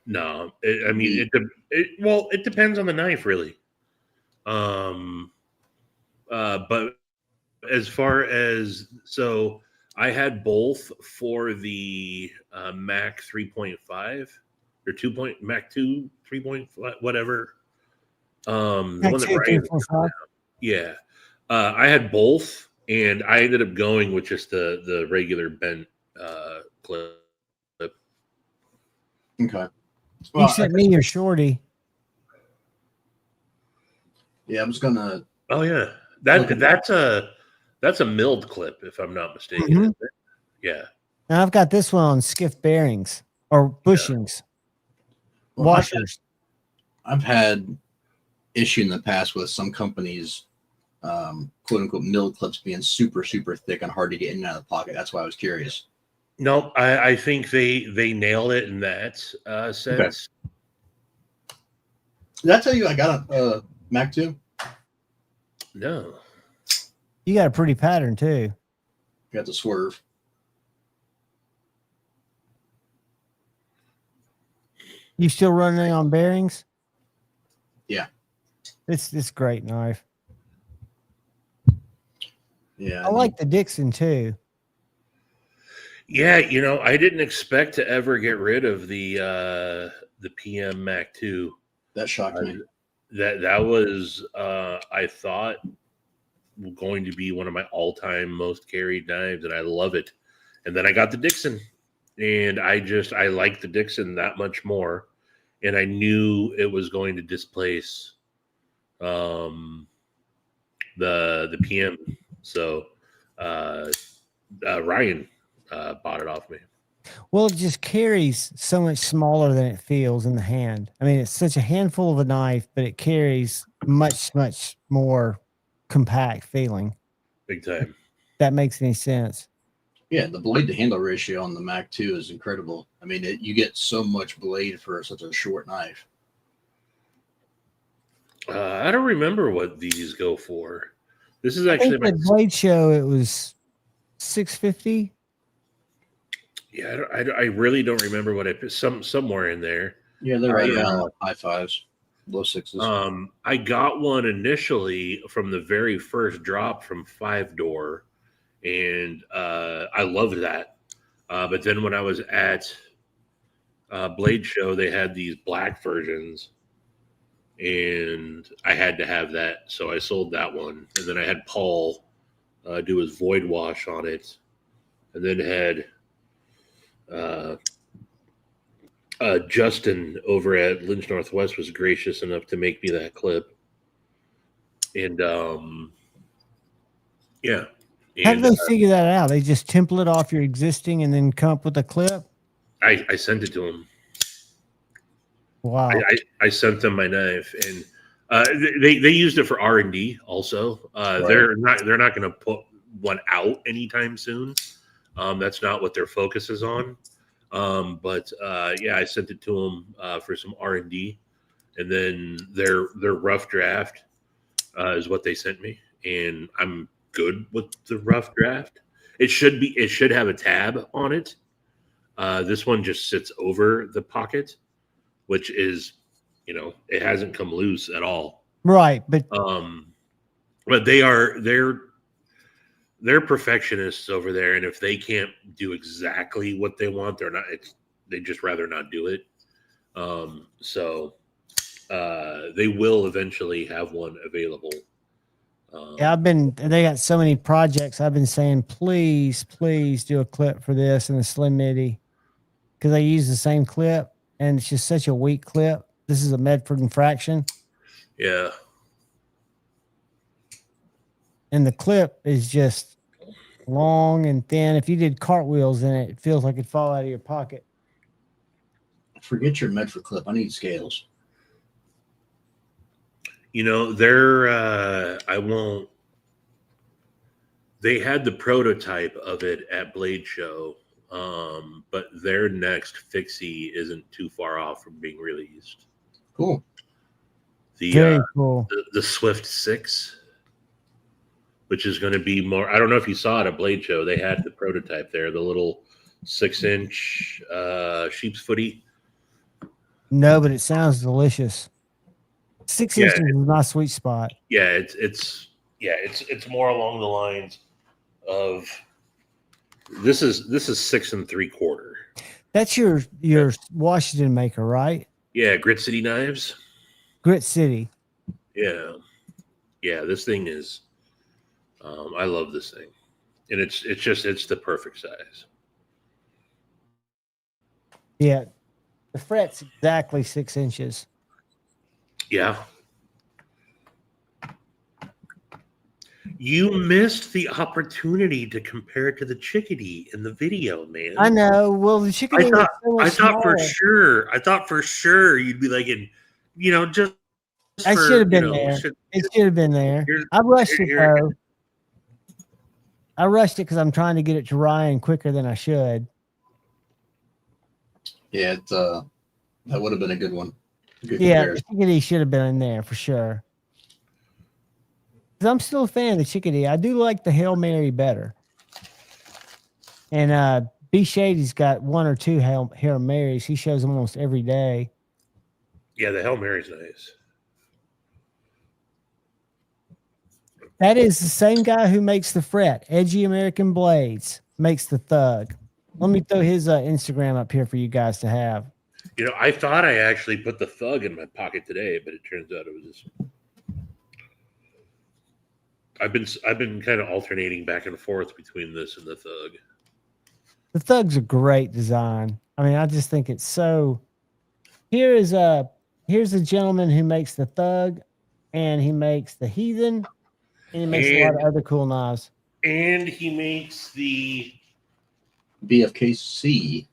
J: No, it depends on the knife, really. But as far as I had both for the Mac 3.5 or 2. Mac 2 3.5 whatever. The
G: Mac
J: one that
G: 2,
J: Brian,
G: 3.5.
J: yeah. I had both, and I ended up going with just the regular bent clip.
K: Okay.
G: You sent me your shorty.
K: Yeah, I was gonna.
J: Oh yeah, that's a milled clip, if I'm not mistaken.
G: Mhm.
J: Isn't it? Yeah.
G: Now I've got this one on skiff bearings or bushings,
K: Well,
G: washers.
K: I've had issue in the past with some companies, quote unquote, milled clips being super, super thick and hard to get in and out of the pocket. That's why I was curious.
J: Nope, I think they nailed it in that sense.
K: Okay. Did I tell you I got a Mac 2?
J: No.
G: You got a pretty pattern too.
K: Got the swerve.
G: You still running on bearings?
K: Yeah.
G: It's great knife.
K: Yeah.
G: I like the Dixon too.
J: Yeah, I didn't expect to ever get rid of the PM Mac 2.
K: That shocked me.
J: That was I thought going to be one of my all-time most carried knives, and I love it. And then I got the Dixon, and I like the Dixon that much more, and I knew it was going to displace the PM. So Ryan bought it off me.
G: Well, it just carries so much smaller than it feels in the hand. I mean, it's such a handful of a knife, but it carries much, much more compact feeling.
J: Big time.
G: That makes any sense.
K: Yeah, the blade to handle ratio on the Mac 2 is incredible. I mean, you get so much blade for such a short knife.
J: I don't remember what these go for. This is actually
G: the blade show. It was $650.
J: Yeah, I really don't remember what I put. Somewhere in there.
K: Yeah, they're right around like high fives, low sixes.
J: I got one initially from the very first drop from 5-Door, and I loved that. But then when I was at Blade Show, they had these black versions, and I had to have that, so I sold that one. And then I had Paul do his void wash on it, and then had Justin over at Lynch Northwest was gracious enough to make me that clip. And yeah.
G: How do they figure that out? They just template off your existing and then come up with a clip?
J: I sent it to him.
G: Wow.
J: I sent them my knife, and they used it for R&D also.
K: Right.
J: They're not going to put one out anytime soon. That's not what their focus is on. But yeah, I sent it to them for some R&D, and then their rough draft is what they sent me, and I'm good with the rough draft. It should have a tab on it. This one just sits over the pocket, which is, it hasn't come loose at all.
G: Right, but
J: they're perfectionists over there, and if they can't do exactly what they want, they just rather not do it. So they will eventually have one available.
G: yeah, they got so many projects. I've been saying, please do a clip for this and the Slim Midi, because they use the same clip, and it's just such a weak clip. This is a Medford infraction.
J: Yeah.
G: And the clip is just long and thin. If you did cartwheels in it, it feels like it'd fall out of your pocket.
K: Forget your Medford clip. I need scales.
J: They had the prototype of it at Blade Show, but their next fixie isn't too far off from being released.
K: Cool.
G: Very cool.
J: The Swift 6, which is going to be more. I don't know if you saw it at Blade Show. They had the prototype there, the little 6-inch sheep's footy.
G: No, but it sounds delicious. 6
J: Yeah.
G: inches is my sweet spot.
J: Yeah, it's more along the lines of this is 6 3/4.
G: That's your Washington maker, right?
J: Yeah, Grit City knives.
G: Grit City.
J: Yeah, this thing is. I love this thing, and it's the perfect size.
G: Yeah, the fret's exactly 6 inches.
J: Yeah. You missed the opportunity to compare it to the chickadee in the video, man.
G: I know. Well, the chickadee is so much
J: I thought for
G: smaller.
J: sure. I thought for sure you'd be like, just
G: I
J: for,
G: should have been
J: you know,
G: there. It should have been there.
J: Here's-
G: I rushed it
J: here-
G: though. I rushed it because I'm trying to get it to Ryan quicker than I should.
K: Yeah, that would have been a good one. Good
G: Yeah, the
K: comparison.
G: chickadee should have been in there for sure. 'Cause I'm still a fan of the chickadee. I do like the Hail Mary better. And B Shady's got 1 or 2 Hail Marys. He shows them almost every day.
J: Yeah, the Hail Mary's nice.
G: That is the same guy who makes the fret. Edgy American Blades makes the Thug. Let me throw his Instagram up here for you guys to have.
J: I thought I actually put the Thug in my pocket today, but it turns out it was this. I've been kind of alternating back and forth between this and the Thug.
G: The Thug's a great design. I mean, I just think it's so. Here's a gentleman who makes the Thug, and he makes the Heathen, and he makes a lot of other cool knives.
J: And he makes the
K: BFKC.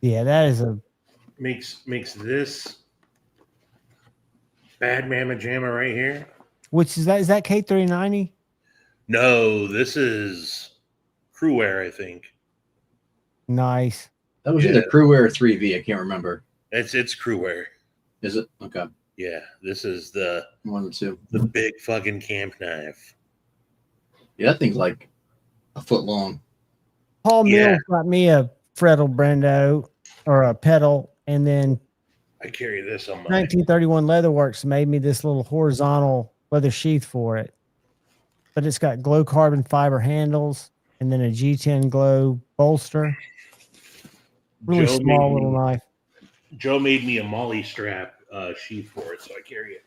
G: Yeah, that is a
J: makes this Bad Mama Jamma right here.
G: Which is that? Is that K390?
J: No, this is Crewwear, I think.
G: Nice.
K: That was either Crewwear or 3V. I can't remember.
J: It's Crewwear.
K: Is it? Okay.
J: Yeah, this is the
K: one of the two.
J: The big fucking camp knife.
K: Yeah, that thing's like a foot long.
G: Paul Mills got me a Frettel Brendo or a pedal, and then
J: I carry this on my
G: 1931 Leatherworks made me this little horizontal leather sheath for it. But it's got glow carbon fiber handles and then a G10 glow bolster. Really small little knife.
J: Joe made me a Molly strap sheath for it, so I carry it.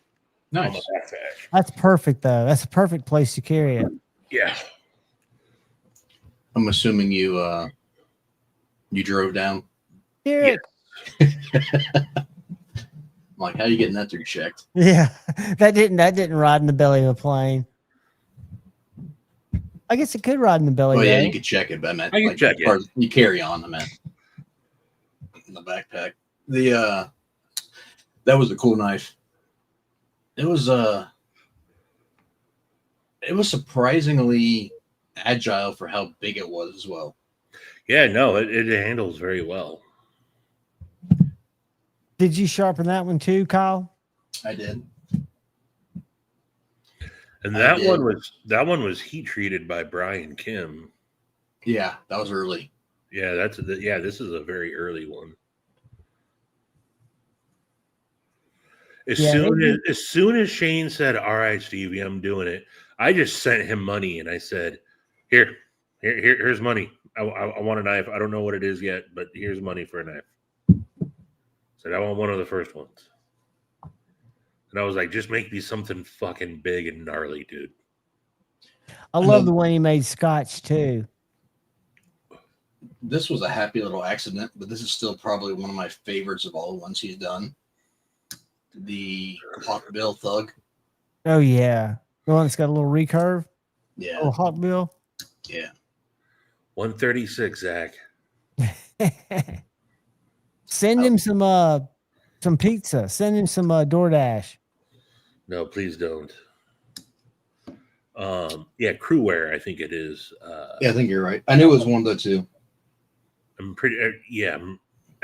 K: Nice.
J: On my backpack.
G: That's perfect, though. That's a perfect place to carry it.
J: Yeah.
K: I'm assuming you drove down.
G: Yeah.
K: I'm like, how are you getting that thing checked?
G: Yeah, that didn't ride in the belly of a plane. I guess it could ride in the belly.
K: Oh yeah,
G: though.
K: you could check it, but I meant
J: I can
K: like
J: check it.
K: you carry on. I meant in the backpack. That was a cool knife. It was surprisingly agile for how big it was as well.
J: Yeah, no, it handles very well.
G: Did you sharpen that one too, Kyle?
K: I did.
J: And that one was heat treated by Brian Kim.
K: Yeah, that was early.
J: Yeah, this is a very early one. As soon as Shane said, "All right, Stevie, I'm doing it," I just sent him money and I said, "Here's money. I want a knife. I don't know what it is yet, but here's money for a knife." Said I want one of the first ones. And I was like, just make me something fucking big and gnarly, dude.
G: I love the one he made Scotch too.
K: This was a happy little accident, but this is still probably one of my favorites of all the ones he's done. The Hawkbill Thug.
G: Oh yeah, the one that's got a little recurve.
K: Yeah.
G: Oh, Hawkbill.
K: Yeah.
J: 136, Zach.
G: Send him some pizza. Send him some DoorDash.
J: No, please don't. Yeah, Crewwear, I think it is.
K: Yeah, I think you're right. I knew it was one of the two.
J: I'm pretty.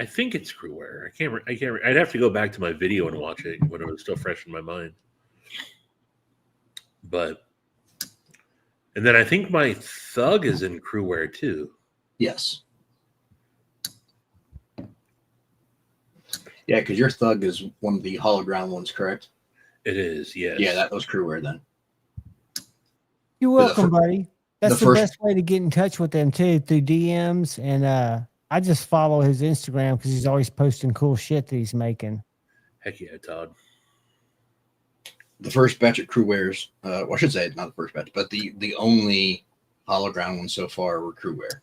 J: I think it's Crewwear. I can't. I'd have to go back to my video and watch it when it was still fresh in my mind. But, and then I think my Thug is in Crewwear too.
K: Yes. Yeah, because your thug is one of the hollow ground ones, correct?
J: It is, yes.
K: Yeah, that was crew wear then.
G: You're welcome, buddy. That's the
K: first-
G: best way to get in touch with them too, through DMs. And I just follow his Instagram because he's always posting cool shit that he's making.
J: Heck yeah, Todd.
K: The first batch of crew wears, well, I should say not the first batch, but the only hollow ground ones so far were crew wear.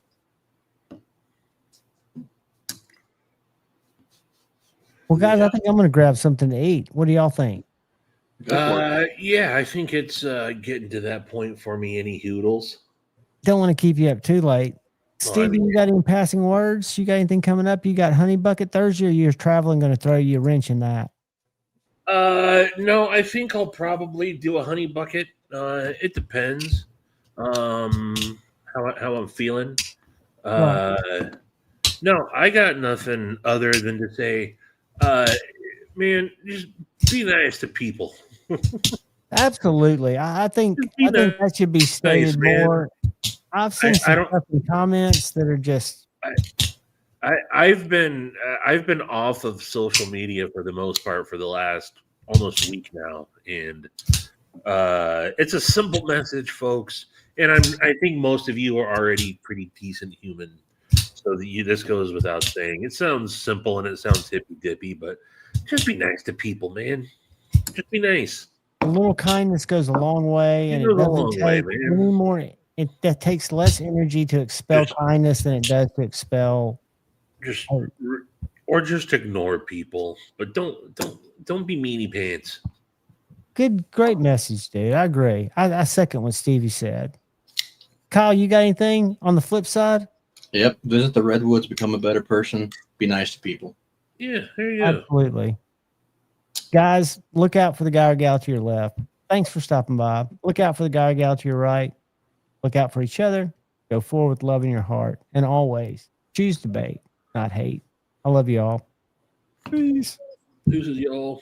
G: Well, guys, I think I'm going to grab something to eat. What do y'all think?
J: Yeah, I think it's getting to that point for me. Any hoodles?
G: Don't want to keep you up too late. Stevie, you got any passing words? You got anything coming up? You got Honey Bucket Thursday, or you're traveling going to throw you a wrench in that?
J: No, I think I'll probably do a honey bucket. It depends. How I'm feeling. No, I got nothing other than to say, man, just be nice to people.
G: Absolutely. I think that should be stated more. I've seen some comments that are just.
J: I've been off of social media for the most part for the last almost week now, and it's a simple message, folks. And I think most of you are already pretty decent human, so this goes without saying. It sounds simple and it sounds hippy dippy, but just be nice to people, man. Just be nice.
G: A little kindness goes a long way, and it doesn't take any more. That takes less energy to expel kindness than it does to expel.
J: Or just ignore people, but don't be meanie pants.
G: Great message, dude. I agree. I second what Stevie said. Kyle, you got anything on the flip side?
K: Yep. Visit the Redwoods, become a better person, be nice to people.
J: Yeah, there you go.
G: Absolutely. Guys, look out for the guy or gal to your left. Thanks for stopping by. Look out for the guy or gal to your right. Look out for each other. Go forward with love in your heart. And always choose debate, not hate. I love you all. Peace.
J: Deuces, y'all.